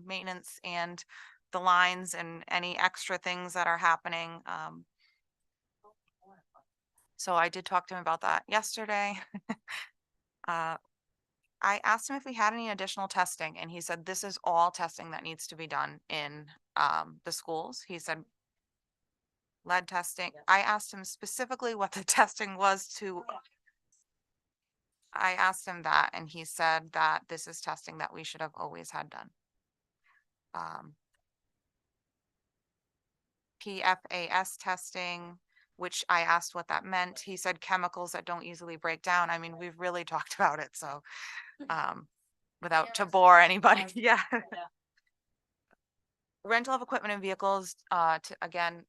S18: maintenance and the lines and any extra things that are happening. So I did talk to him about that yesterday. I asked him if we had any additional testing, and he said this is all testing that needs to be done in the schools. He said lead testing. I asked him specifically what the testing was to. I asked him that, and he said that this is testing that we should have always had done. PFAS testing, which I asked what that meant. He said chemicals that don't easily break down. I mean, we've really talked about it, so without to bore anybody. Yeah. Rental of equipment and vehicles, again,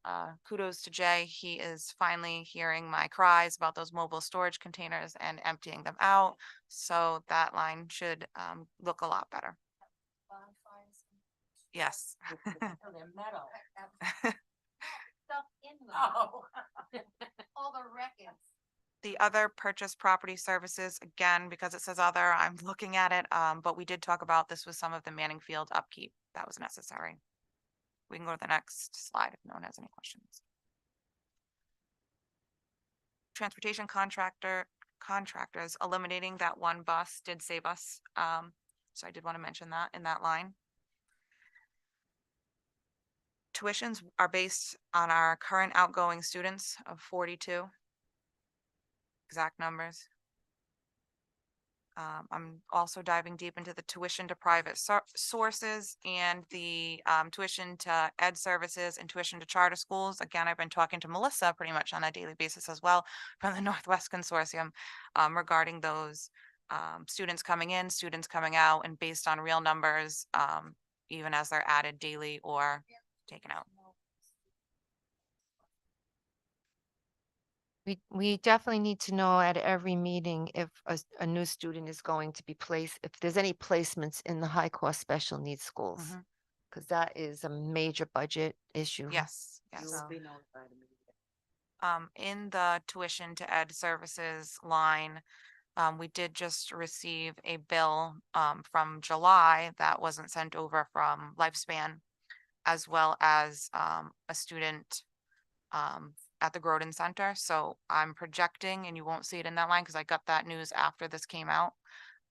S18: kudos to Jay. He is finally hearing my cries about those mobile storage containers and emptying them out. So that line should look a lot better. Yes.
S3: All the records.
S18: The other purchase property services, again, because it says other, I'm looking at it, but we did talk about this with some of the Manning Field upkeep that was necessary. We can go to the next slide if no one has any questions. Transportation contractors eliminating that one bus did save us. So I did want to mention that in that line. Tuitions are based on our current outgoing students of 42. Exact numbers. I'm also diving deep into the tuition to private sources and the tuition to ed services and tuition to charter schools. Again, I've been talking to Melissa pretty much on a daily basis as well from the Northwest Consortium regarding those students coming in, students coming out, and based on real numbers, even as they're added daily or taken out.
S1: We definitely need to know at every meeting if a new student is going to be placed, if there's any placements in the high cost special needs schools. Because that is a major budget issue.
S18: Yes, yes. In the tuition to ed services line, we did just receive a bill from July that wasn't sent over from Lifespan, as well as a student at the Groden Center. So I'm projecting, and you won't see it in that line because I got that news after this came out.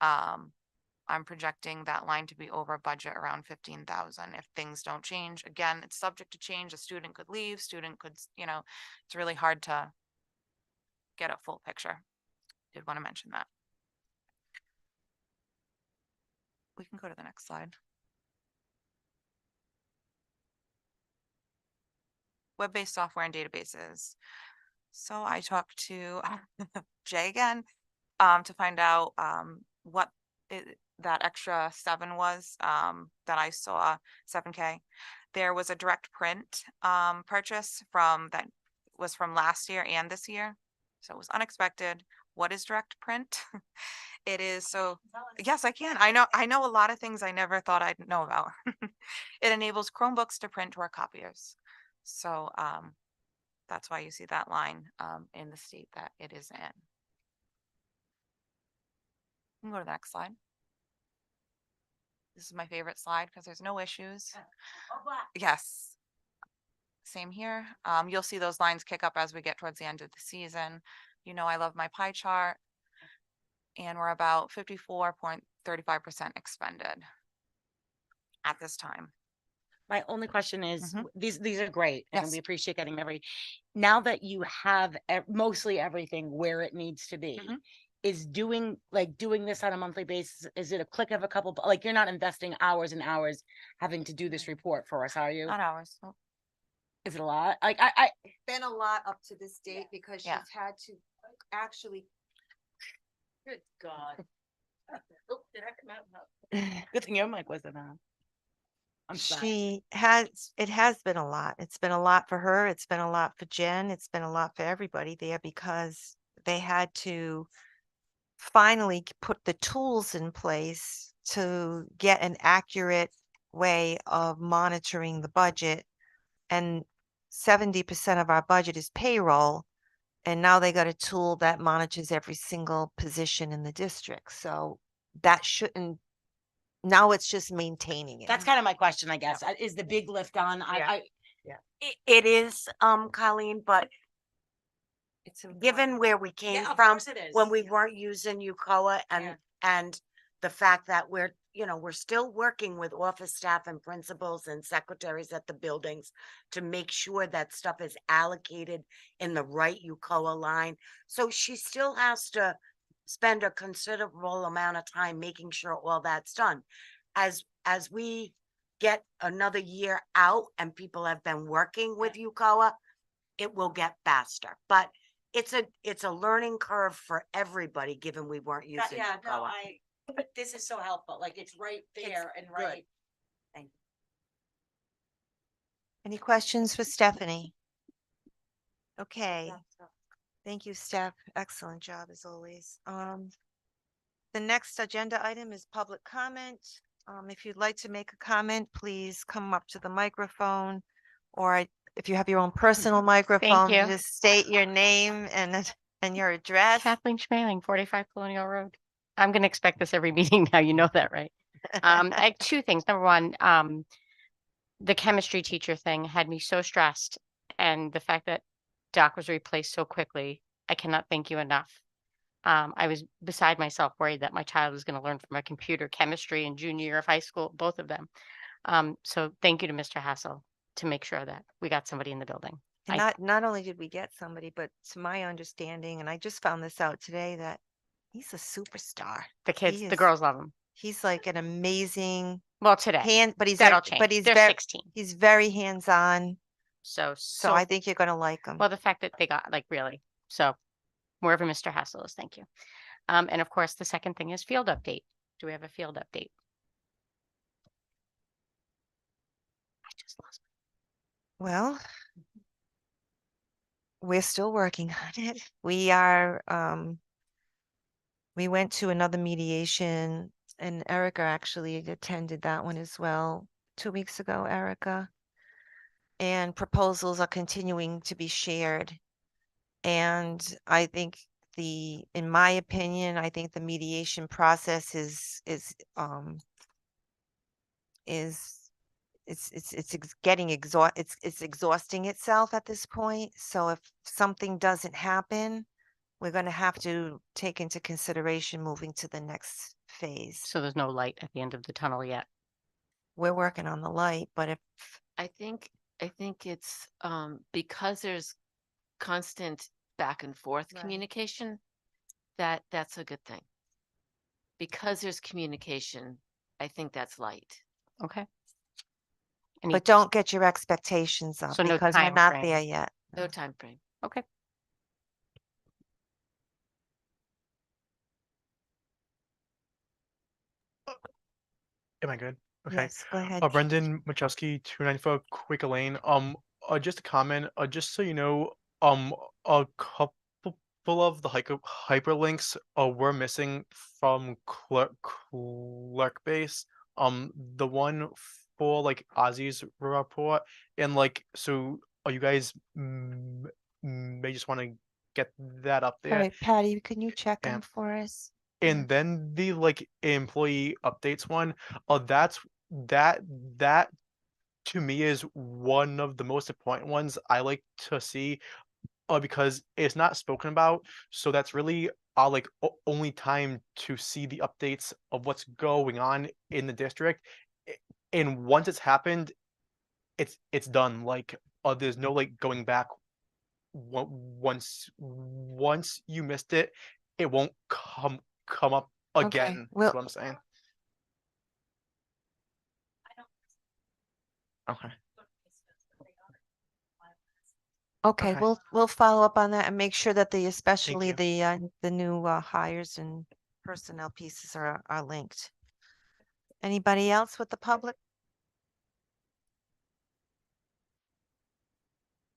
S18: I'm projecting that line to be over budget around 15,000 if things don't change. Again, it's subject to change. A student could leave, student could, it's really hard to get a full picture. Did want to mention that. We can go to the next slide. Web-based software and databases. So I talked to Jay again to find out what that extra 7 was that I saw, 7K. There was a direct print purchase that was from last year and this year. So it was unexpected. What is direct print? It is so, yes, I can. I know a lot of things I never thought I'd know about. It enables Chromebooks to print to our copiers. So that's why you see that line in the state that it is in. We can go to the next slide. This is my favorite slide because there's no issues. Yes. Same here. You'll see those lines kick up as we get towards the end of the season. I love my pie chart. And we're about 54.35% expended at this time.
S7: My only question is, these are great, and we appreciate getting now that you have mostly everything where it needs to be, is doing this on a monthly basis, is it a click of a couple, like you're not investing hours and hours having to do this report for us, are you?
S18: Not ours. Nope.
S7: Is it a lot? Like I
S1: It's been a lot up to this date because she's
S18: Yeah.
S1: had to actually.
S7: Good God. Oh, did I come out? Good thing your mic wasn't on. I'm sorry.
S1: It has been a lot. It's been a lot for her. It's been a lot for Jen. It's been a lot for everybody there because they had to finally put the tools in place to get an accurate way of monitoring the budget. And 70% of our budget is payroll. And now they got a tool that monitors every single position in the district. So that shouldn't, now it's just maintaining it.
S7: That's kind of my question, I guess. Is the big lift on?
S1: Yeah.
S8: It is, Colleen, but
S1: It's
S8: given where we came
S7: Yeah, of
S8: from,
S7: course it is.
S8: when we weren't using UCOA and the fact that we're still working with office staff and principals and secretaries at the buildings to make sure that stuff is allocated in the right UCOA line. So she still has to spend a considerable amount of time making sure all that's done. As we get another year out and people have been working with UCOA, it will get faster. But it's a learning curve for everybody, given we weren't using
S7: Yeah, no,
S8: UCOA.
S7: but this is so helpful. Like it's right there and
S8: good.
S7: right.
S1: Any questions for Stephanie? Okay. Thank you, Steph. Excellent job as always. The next agenda item is public comment. If you'd like to make a comment, please come up to the microphone, or if you have your own personal microphone,
S5: you.
S1: just state your name and your address.
S5: Kathleen Schmaling, 45 Colonial Road. I'm going to expect this every meeting now. You know that, right? I have two things. Number one, the chemistry teacher thing had me so stressed. And the fact that Doc was replaced so quickly, I cannot thank you enough. I was beside myself worried that my child was going to learn from a computer chemistry in junior year of high school, both of them. So thank you to Mr. Hassel to make sure that we got somebody in the building.
S1: And not only did we get somebody, but to my understanding, and I just found this out today, that he's a superstar.
S5: The kids,
S1: He
S5: the
S1: is-
S5: girls love him.
S1: He's like an amazing
S5: Well, today,
S1: but he's
S5: that'll
S1: very,
S5: change.
S1: but he's
S5: They're
S1: very,
S5: 16.
S1: he's very hands-on.
S5: So
S1: So I think you're gonna like him.
S5: well, the fact that they got like really, so wherever Mr. Hassel is, thank you. And of course, the second thing is field update. Do we have a field update? I just lost.
S1: Well, we're still working on it. We are, we went to another mediation and Erica actually attended that one as well 2 weeks ago, Erica. And proposals are continuing to be shared. And I think in my opinion, I think the mediation process is getting it's exhausting itself at this point. So if something doesn't happen, we're going to have to take into consideration moving to the next phase.
S5: So there's no light at the end of the tunnel yet.
S1: We're working on the light, but if
S6: I think it's because there's constant back and forth
S1: Right.
S6: communication, that's a good thing. Because there's communication, I think that's light.
S5: Okay.
S1: but don't get your expectations up
S5: So no
S1: because we're
S5: time
S1: not
S5: frame.
S1: there yet.
S6: No time frame.
S5: Okay.
S17: Am I good? Okay.
S1: Yes, go ahead.
S17: Brendan Machowski, 294 Quaker Lane. Just a comment. Just so you know, a couple of the hyperlinks were missing from Clerk Base. The one for like Ozzy's report, and like so, you guys may just want to get that up
S1: All
S17: there.
S1: right, Patty, can you check them
S17: And-
S1: for us?
S17: And then the like employee updates one, that to me is one of the most important ones I like to see, because it's not spoken about. So that's really like only time to see the updates of what's going on in the district. And once it's happened, it's done. Like there's no like going back. Once you missed it, it won't come up
S1: Okay,
S17: again.
S1: well-
S17: Is what I'm saying. Okay.
S1: Okay,
S17: Okay.
S1: we'll follow up on that and make sure that especially the new hires and personnel pieces are linked. Anybody else with the public?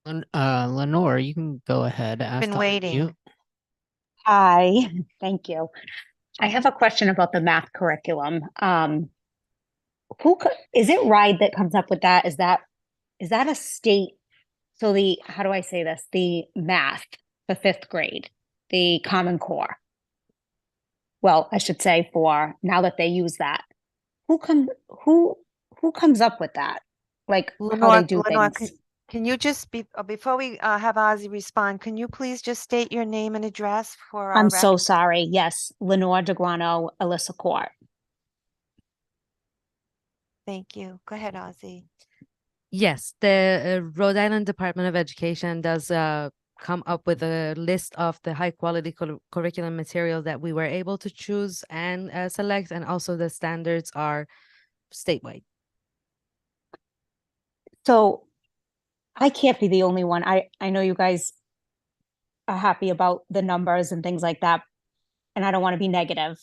S9: Lenore, you can go ahead.
S1: Been waiting.
S12: Hi, thank you. I have a question about the math curriculum. Is it RIDE that comes up with that? Is that a state? So how do I say this? The math for 5th grade, the Common Core. Well, I should say for now that they use that, who comes up with that? Like how
S1: Lenore,
S12: they do
S1: Lenore,
S12: things?
S1: can you just before we have Ozzy respond, can you please just state your name and address for our
S12: I'm so
S1: record?
S12: sorry. Yes, Lenore DeGrano, Alyssa Court.
S1: Thank you. Go ahead, Ozzy.
S16: Yes, the Rhode Island Department of Education does come up with a list of the high quality curriculum material that we were able to choose and select, and also the standards are statewide.
S12: So I can't be the only one. I know you guys are happy about the numbers and things like that, and I don't want to be negative,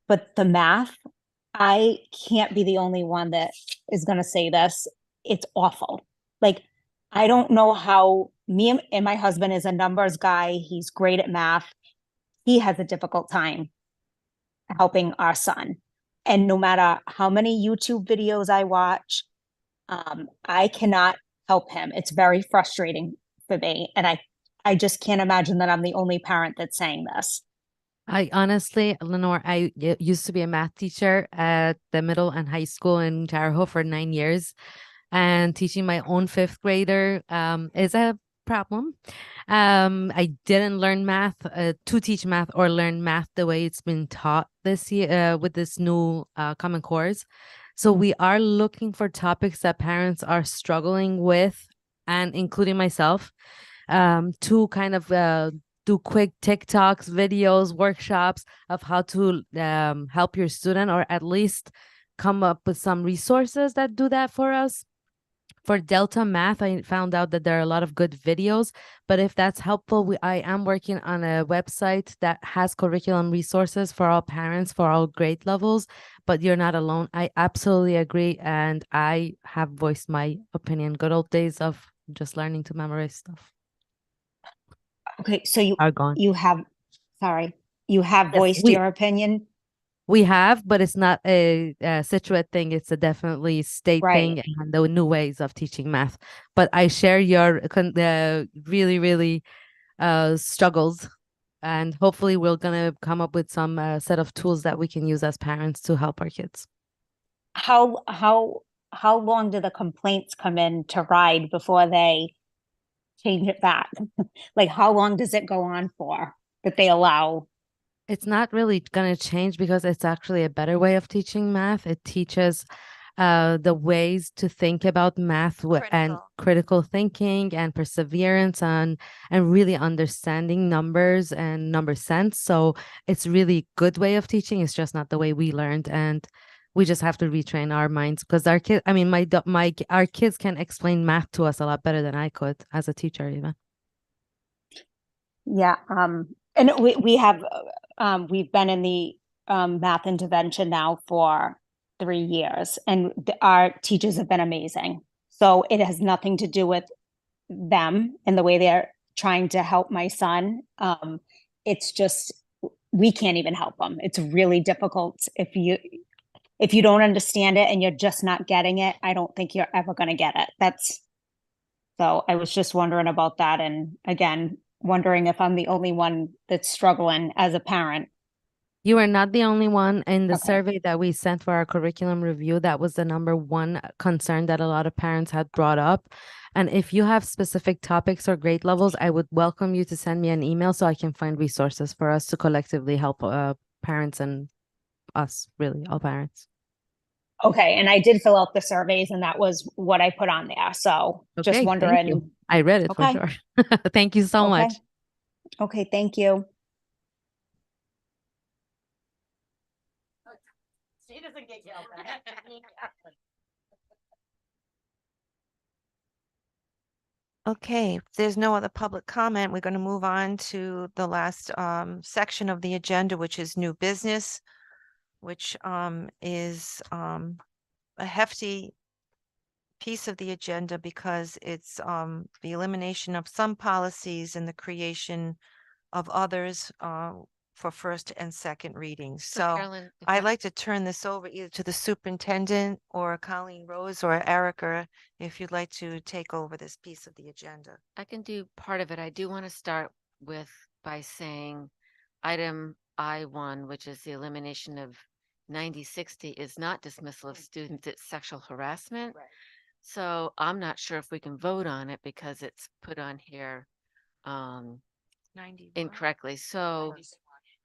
S12: but the math, I can't be the only one that is going to say this. It's awful. Like, I don't know how and my husband is a numbers guy. He's great at math. He has a difficult time helping our son. And no matter how many YouTube videos I watch, I cannot help him. It's very frustrating for me. And I just can't imagine that I'm the only parent that's saying this.
S16: I honestly, Lenore, I used to be a math teacher at the middle and high school in Terre Haute for 9 years, and teaching my own 5th grader is a problem. I didn't learn math to teach math or learn math the way it's been taught this year with this new Common Cores. So we are looking for topics that parents are struggling with, and including myself, to kind of do quick TikToks, videos, workshops of how to help your student, or at least come up with some resources that do that for us. For Delta Math, I found out that there are a lot of good videos, but if that's helpful, I am working on a website that has curriculum resources for all parents, for all grade levels, but you're not alone. I absolutely agree, and I have voiced my opinion. Good old days of just learning to memorize stuff
S12: Okay, so you
S16: are gone.
S12: you have
S16: Yes,
S12: voiced your opinion.
S16: We have, but it's not a Situate thing. It's a definitely state thing, and the new ways of teaching math. But I share your really, really struggles, and hopefully we're gonna come up with some set of tools that we can use as parents to help our kids.
S12: How long do the complaints come in to RIDE before they change it back? Like, how long does it go on for that they allow?
S16: It's not really going to change because it's actually a better way of teaching math. It teaches the ways to think about math and critical thinking and perseverance and really understanding numbers and number sense. So it's really good way of teaching. It's just not the way we learned, and we just have to retrain our minds, because our kids, I mean, our kids can explain math to us a lot better than I could as a teacher even.
S12: Yeah, and we have we've been in the math intervention now for 3 years, and our teachers have been amazing. So it has nothing to do with them and the way they're trying to help my son. It's just we can't even help them. It's really difficult if you don't understand it and you're just not getting it. I don't think you're ever going to get it. So I was just wondering about that, and again, wondering if I'm the only one that's struggling as a parent.
S16: You are not the only one. In the survey that we sent for our curriculum review, that was the #1 concern that a lot of parents had brought up. And if you have specific topics or grade levels, I would welcome you to send me an email so I can find resources for us to collectively help parents and us, really, all parents.
S12: Okay, and I did fill out the surveys, and that was what I put on there. So just
S16: Okay,
S12: wondering.
S16: thank you. I read it for sure. Thank you so much.
S12: Okay, thank you.
S2: She doesn't get yelled at.
S1: Okay, if there's no other public comment, we're going to move on to the last section of the agenda, which is new business, which is a hefty piece of the agenda because it's the elimination of some policies and the creation of others for first and second readings. So
S6: Carolyn, if
S1: I'd like to turn this over either to the superintendent or Colleen Rose or Erica, if you'd like to take over this piece of the agenda.
S6: I can do part of it. I do want to start with by saying item I1, which is the elimination of 9060 is not dismissal of students, it's sexual harassment. So I'm not sure if we can vote on it because it's put on here
S1: 91.
S6: incorrectly. So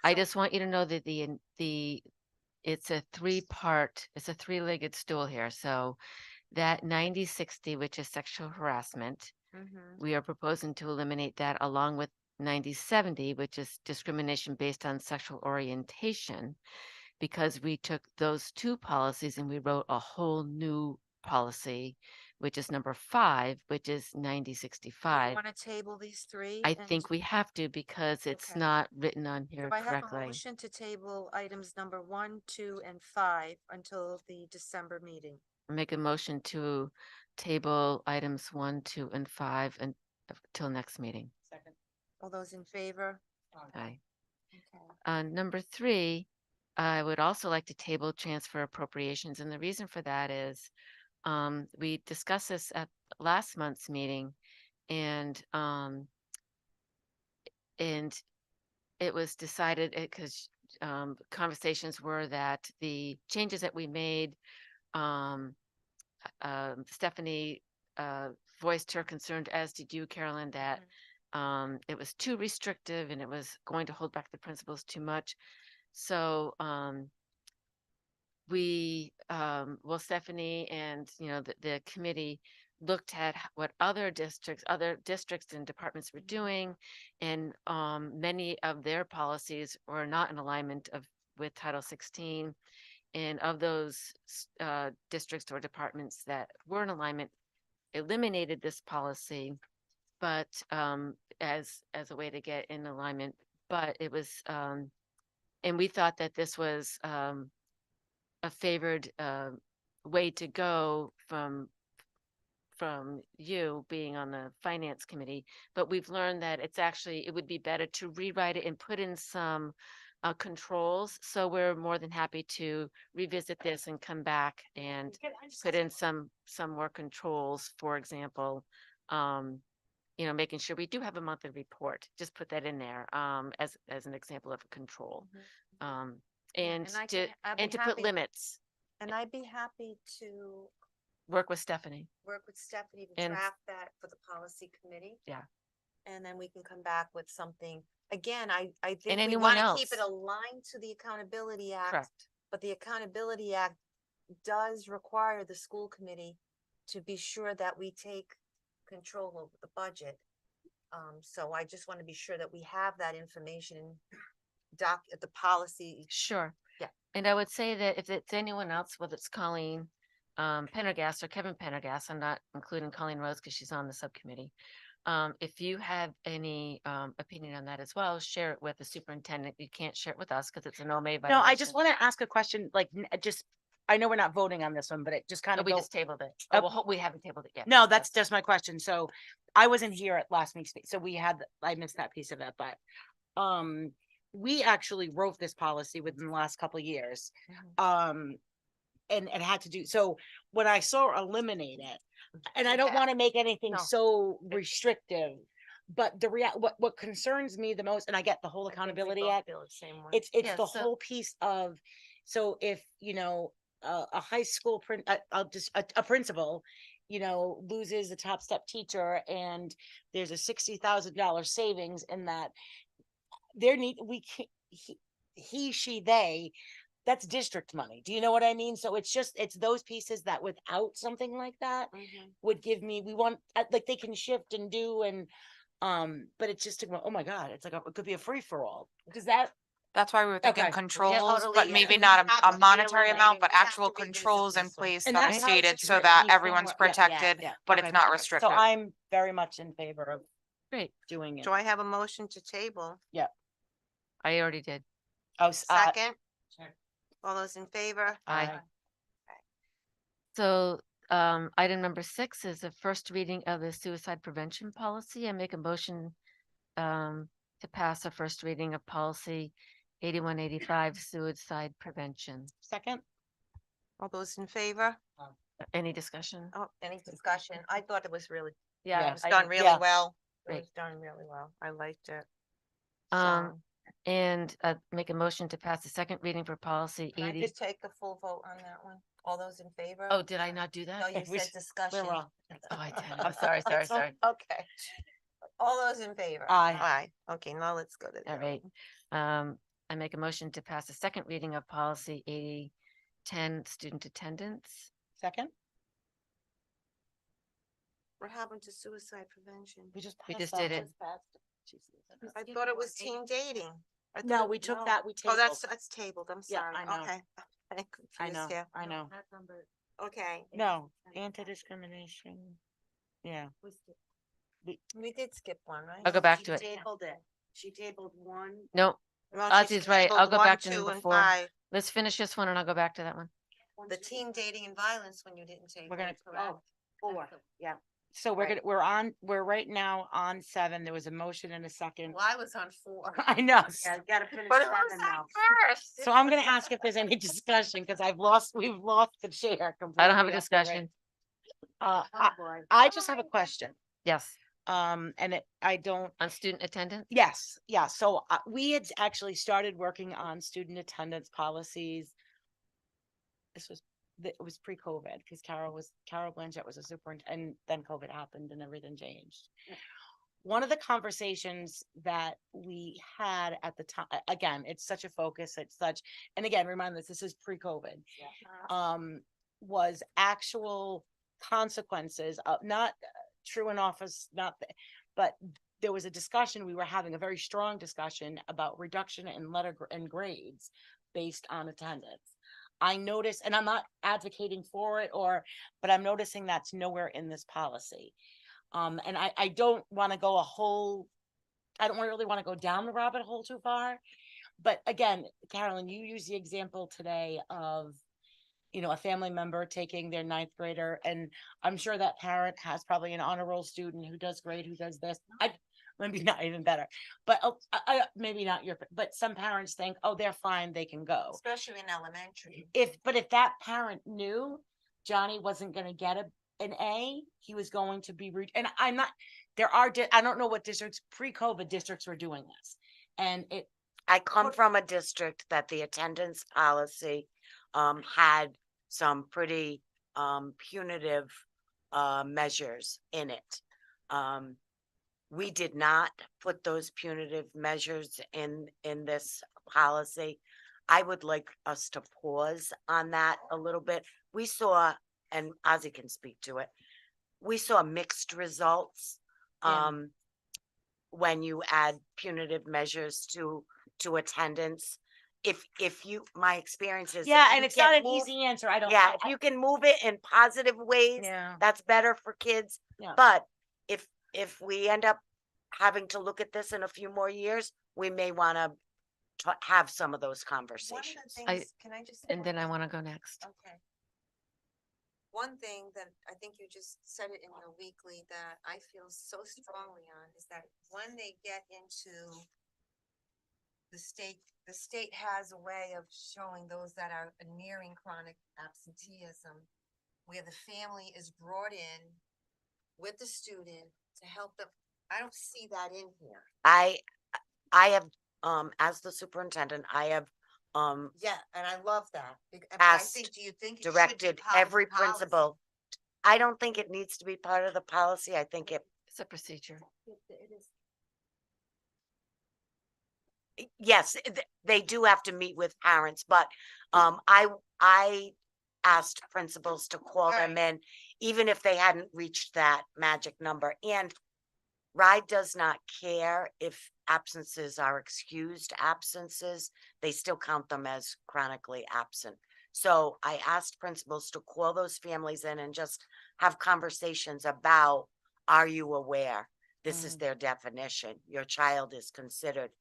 S6: I just want you to know that it's a three-legged stool here. So that 9060, which is sexual harassment, we are proposing to eliminate that along with 9070, which is discrimination based on sexual orientation, because we took those two policies and we wrote a whole new policy, which is number 5, which is 9065.
S1: Want to table these three?
S6: I think we have to because it's
S1: Okay.
S6: not written on here
S1: Do I have a
S6: correctly.
S1: motion to table items number 1, 2, and 5 until the December meeting?
S6: Make a motion to table items 1, 2, and 5 until next meeting.
S1: All those in favor?
S6: Aye.
S1: Okay.
S6: Number 3, I would also like to table transfer appropriations, and the reason for that is we discussed this at last month's meeting, and it was decided because conversations were that the changes that we made, Stephanie voiced her concern, as did you, Carolyn, that it was too restrictive and it was going to hold back the principals too much. So Stephanie and the committee looked at what other districts and departments were doing, and many of their policies were not in alignment with Title 16. And of those districts or departments that were in alignment, eliminated this policy, but as a way to get in alignment. But it was, and we thought that this was a favored way to go from you being on the finance committee. But we've learned that it would be better to rewrite it and put in some controls. So we're more than happy to revisit this and come back and put in some more controls. For example, making sure we do have a monthly report. Just put that in there as an example of a control. And to put limits.
S1: And I'd be happy to
S6: Work with Stephanie.
S1: work with Stephanie to
S6: And-
S1: draft that for the policy committee.
S6: Yeah.
S1: And then we can come back with something. Again, I think
S6: And
S1: we
S6: anyone
S1: want to keep it
S6: else.
S1: aligned to the Accountability Act.
S6: Correct.
S1: But the Accountability Act does require the school committee to be sure that we take control over the budget. So I just want to be sure that we have that information at the policy.
S6: Sure.
S1: Yeah.
S6: And I would say that if it's anyone else, whether it's Colleen Pendergast or Kevin Pendergast, I'm not including Colleen Rose because she's on the subcommittee. If you have any opinion on that as well, share it with the superintendent. You can't share it with us because it's an OMA violation.
S7: No, I just want to ask a question, I know we're not voting on this one, but it just kind
S6: Oh,
S7: of
S6: we just tabled it.
S7: Oh.
S6: Oh, well, we haven't tabled it yet.
S7: No, that's just my question. So I wasn't here at last week's, so I missed that piece of it, but we actually wrote this policy within the last couple of years. And it had to do, so when I saw eliminate it, and I don't want to make anything
S1: No.
S7: so restrictive, but what concerns me the most, and I get the whole Accountability Act, it's
S6: Yeah,
S7: the
S6: so-
S7: whole piece of, so if, a high school a principal, loses a top step teacher and there's a $60,000 savings in that, they, that's district money. Do you know what I mean? So it's those pieces that without something like that would give me, we want, like, they can shift and do, and, but it's just, oh my God, it's like, it could be a free for all. Does that
S18: That's why we were thinking
S7: Okay.
S18: controls,
S8: totally,
S18: but
S8: yeah.
S18: maybe
S8: We
S18: not
S8: have
S18: a
S8: to
S18: monetary
S8: really-
S18: amount, but
S8: we have to
S18: actual
S8: revisit
S18: controls in
S8: this one.
S18: place
S7: And
S18: that are
S7: that's how it's
S18: stated so
S7: written
S18: that
S7: before.
S18: everyone's
S7: Yeah, yeah,
S18: protected,
S7: yeah.
S18: but
S7: Okay.
S18: it's not
S7: So
S18: restricted.
S7: I'm very much in favor of
S6: Great.
S7: doing it.
S1: Do I have a motion to table?
S6: I already did.
S7: Oh,
S1: Second? All those in favor?
S6: Aye. So, item number 6 is a first reading of the suicide prevention policy. I make a motion to pass a first reading of policy 8185 suicide prevention.
S7: Second?
S1: All those in favor?
S6: Any discussion?
S1: Oh, any discussion? I thought it was really,
S7: Yeah,
S1: it was
S6: I
S1: done
S6: did.
S1: really
S7: Yeah.
S1: well. It
S6: Great.
S1: was done really well. I liked it.
S6: Um,
S1: So,
S6: and make a motion to pass the second reading for policy
S1: can I
S6: 80.
S1: just take a full vote on that one? All those in favor?
S6: Oh, did I not do
S1: No,
S6: that?
S1: you
S7: we
S1: said
S7: s-
S1: discussion.
S7: wrong.
S6: Oh, I did. I'm sorry.
S1: Okay. All those in favor?
S7: Aye.
S1: Aye. Okay, now let's go to. the
S6: All
S1: other
S6: right.
S1: one.
S6: I make a motion to pass the second reading of policy 8010 student attendance.
S7: Second?
S1: What happened to suicide prevention?
S7: We just
S6: did it.
S1: I thought it was team dating. I thought
S7: No,
S1: it-
S7: we took
S1: no.
S7: that, we
S1: Oh,
S7: tabled.
S1: that's tabled. I'm
S7: Yeah,
S1: sorry.
S7: I know.
S1: Okay. I'm
S7: I
S1: confused
S7: know,
S1: here.
S7: I know.
S1: Okay.
S7: No, anti-discrimination. Yeah.
S1: We did skip one, right?
S6: I'll go back
S8: She
S6: to it.
S8: tabled it. She tabled one.
S6: No,
S1: Well,
S6: Ozzy's
S1: she
S6: right. I'll
S1: tabled
S6: go
S1: 1,
S6: back to
S1: 2,
S6: number
S1: and
S6: 4.
S1: 5.
S6: Let's finish this one and I'll go back to that one.
S1: The team dating and violence when you didn't take.
S7: We're gonna,
S1: correct?
S8: Four, yeah.
S7: so we're
S8: Right.
S7: gonna, we're right now on 7. There was a motion and a second.
S1: Well, I was on 4.
S7: I know.
S8: Yeah, you gotta finish
S1: But who's
S8: seven
S1: on
S8: now.
S1: first?
S7: So I'm gonna ask if there's any discussion, because we've lost the chair completely.
S6: I don't have a
S7: up there, right?
S6: discussion.
S7: I just have a question.
S6: Yes.
S7: And I don't,
S6: On student attendance?
S7: yes, yeah, so we had actually started working on student attendance policies. It was pre-COVID, because Carol Blanchett was a superintendent, and then COVID happened and everything changed. One of the conversations that we had at the time, again, it's such a focus, and again, remind this is pre-COVID. Was actual consequences of not true in office, but there was a discussion, we were having a very strong discussion about reduction in and grades based on attendance. I noticed, and I'm not advocating for it but I'm noticing that's nowhere in this policy. And I don't want to go I don't really want to go down the rabbit hole too far. But again, Carolyn, you used the example today of, a family member taking their 9th grader, and I'm sure that parent has probably an honor roll student who does great, who does this. Maybe not even better, but maybe not but some parents think, oh, they're fine, they can go.
S1: Especially in elementary.
S7: If that parent knew Johnny wasn't gonna get an A, he was going to be and I'm not, I don't know what districts, pre-COVID districts were doing this. And
S8: I come from a district that the attendance policy had some pretty punitive measures in it. We did not put those punitive measures in this policy. I would like us to pause on that a little bit. We saw, and Ozzy can speak to it, we saw mixed results when you add punitive measures to attendance. If you, my experience is.
S7: yeah,
S8: if
S7: and
S8: you
S7: it's not
S8: can
S7: an
S8: move-
S7: easy answer. I don't.
S8: Yeah, if you can move it in positive ways,
S7: Yeah.
S8: that's better for kids.
S7: Yeah.
S8: But if we end up having to look at this in a few more years, we may want to have some of those
S1: One of
S8: conversations.
S1: the things, can I just?
S6: And then I want to go next.
S1: Okay. One thing that I think you just said it in your weekly that I feel so strongly on is that when they get into the state has a way of showing those that are nearing chronic absenteeism, where the family is brought in with the student to help them. I don't see that in here.
S8: I have, as the superintendent, I have,
S1: Yeah, and I love that. But I
S8: asked,
S1: think, do you think it should be
S8: directed
S1: part of the
S8: every
S1: policy?
S8: principal. I don't think it needs to be part of the policy. I think
S6: It's a procedure.
S8: yes, they do have to meet with parents, but, I asked principals to call them in, even if they hadn't reached that magic number. And RIDE does not care if absences are excused absences, they still count them as chronically absent. So I asked principals to call those families in and just have conversations about, are you aware? This is their definition. Your child is considered.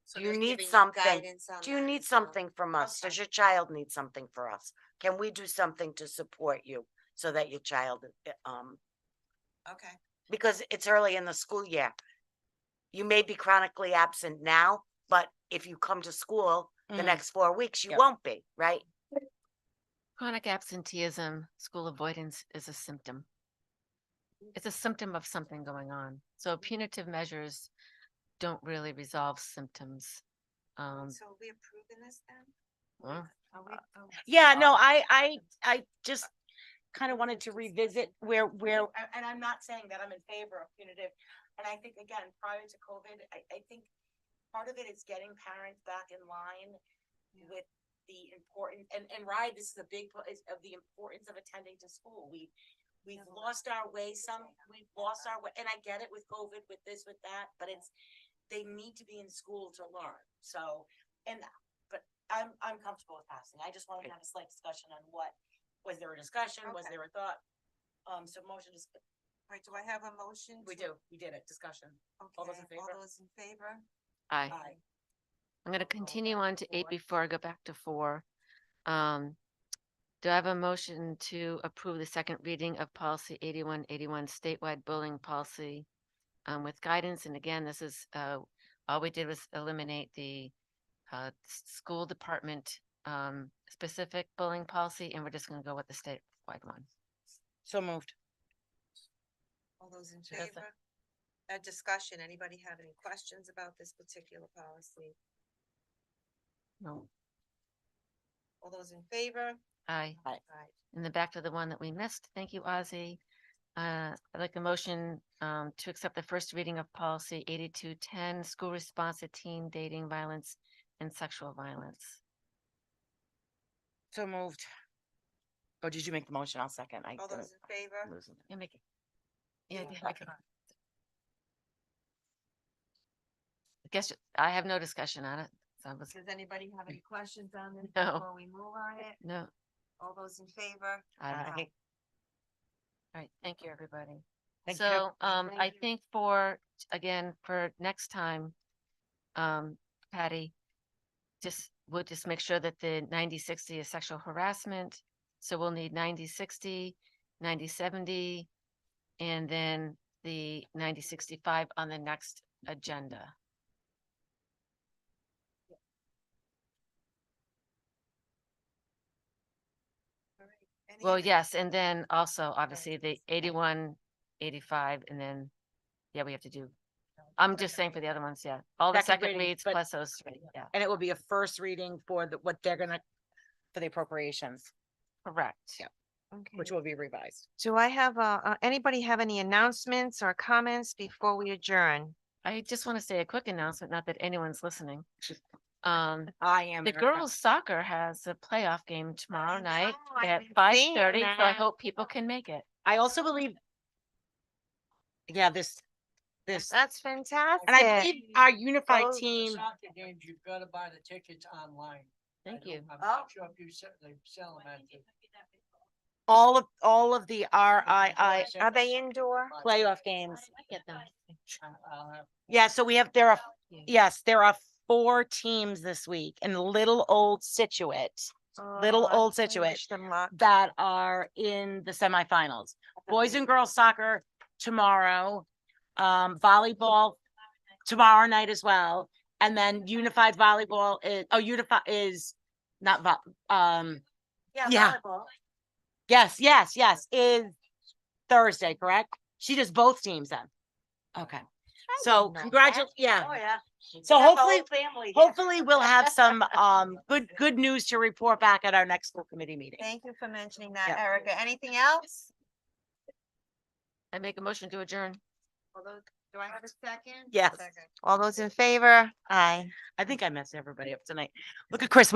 S1: So
S8: Do you
S1: they're
S8: need
S1: giving you
S8: something?
S1: guidance on
S8: Do you
S1: that
S8: need
S1: as well?
S8: something from us? Does your child need something for us? Can we do something to support you so that your child,
S1: Okay.
S8: because it's early in the school year. You may be chronically absent now, but if you come to school the
S7: Mhm.
S8: next 4 weeks, you
S7: Yep.
S8: won't be, right?
S6: Chronic absenteeism, school avoidance is a symptom. It's a symptom of something going on. So punitive measures don't really resolve symptoms.
S1: So are we approving this then?
S6: Well,
S7: Yeah, no, I just kind of wanted to revisit where,
S2: And I'm not saying that I'm in favor of punitive. And I think, again, prior to COVID, I think part of it is getting parents back in line with the important, and Ryan, this is a big, is of the importance of attending to school. We've lost our way we've lost our way, and I get it with COVID, with this, with that, but they need to be in school to learn. So, but I'm comfortable with passing. I just wanted to have a slight discussion on was there a discussion? Was there a thought? So motion is,
S1: All right, do I have a motion?
S2: we did it, discussion. All those in
S1: Okay, all
S2: favor?
S1: those in favor?
S6: aye.
S2: Aye.
S6: I'm gonna continue on to 8 before I go back to 4. Do I have a motion to approve the second reading of policy 8181 statewide bullying policy with guidance? And again, this is, all we did was eliminate the school department specific bullying policy, and we're just gonna go with the statewide one.
S7: so moved.
S1: All those in
S6: Yes, sir.
S1: favor? A discussion, anybody have any questions about this particular policy?
S6: No.
S1: All those in favor?
S6: Aye.
S7: Aye.
S1: Aye.
S6: And then back to the one that we missed. Thank you, Ozzy. I'd like a motion to accept the first reading of policy 8210, school response to teen dating violence and sexual violence.
S7: So moved. Oh, did you make the motion? I'll second.
S1: All those in favor?
S6: You make it. Yeah, I can. I guess I have no discussion on it. So I was,
S1: Does anybody have any questions on this
S6: No.
S1: before we move on it?
S6: no,
S1: All those in favor?
S6: all right, thank you, everybody.
S7: Thank you.
S6: So, I
S1: Thank you.
S6: think again, for next time, Patty, we'll just make sure that the 90-60 is sexual harassment. So we'll need 90-60, 90-70, and then the 90-65 on the next agenda.
S1: All right. Any
S6: Well,
S1: other-
S6: yes, and then also obviously the 81, 85, and then, yeah, we have to do, I'm just saying for the other ones, yeah. All the
S7: Second
S6: second
S7: reading,
S6: reads
S7: but-
S6: plus those three, yeah,
S7: And it will be a first reading for what they're gonna, for the appropriations,
S6: correct.
S7: Yeah.
S1: Okay.
S7: which will be revised.
S1: Do I have, anybody have any announcements or comments before we adjourn?
S6: I just want to say a quick announcement, not that anyone's listening.
S7: I am.
S6: The
S7: Erica.
S6: girls soccer has a playoff game tomorrow night
S1: I've
S6: at
S1: been seeing
S6: 5:30, so I
S1: that.
S6: hope people can make it.
S7: I also believe. Yeah, this,
S1: That's fantastic.
S7: and I believe our unified
S1: Oh,
S7: team,
S14: Soccer games, you've got to buy the tickets online.
S6: Thank you.
S14: I'm
S1: Oh.
S14: not sure if they sell them at the.
S7: all of the RII
S1: Are they indoor?
S7: playoff games.
S6: Get them.
S14: I'll have.
S7: Yeah, so there are 4 teams this week in Little Old Situate Little
S1: Oh,
S7: Old
S1: I
S7: Situate
S1: wish them luck.
S7: that are in the semifinals. Boys and girls soccer tomorrow, volleyball tomorrow night as well. And then unified volleyball is not yeah.
S1: volleyball.
S7: Yes, is Thursday, correct? She does both teams then. Okay. So
S1: know
S7: congratulations,
S1: that.
S7: yeah.
S1: Oh, yeah.
S7: So
S1: Got the whole
S7: hopefully,
S1: family here.
S7: hopefully we'll have some good news to report back at our next school committee meeting.
S1: Thank you for mentioning that,
S7: Yeah.
S1: Erica. Anything else?
S6: I make a motion to adjourn.
S1: Do I have a second?
S7: Yes.
S1: All those in favor? Aye.
S7: I think I messed everybody up tonight. Look at Chris.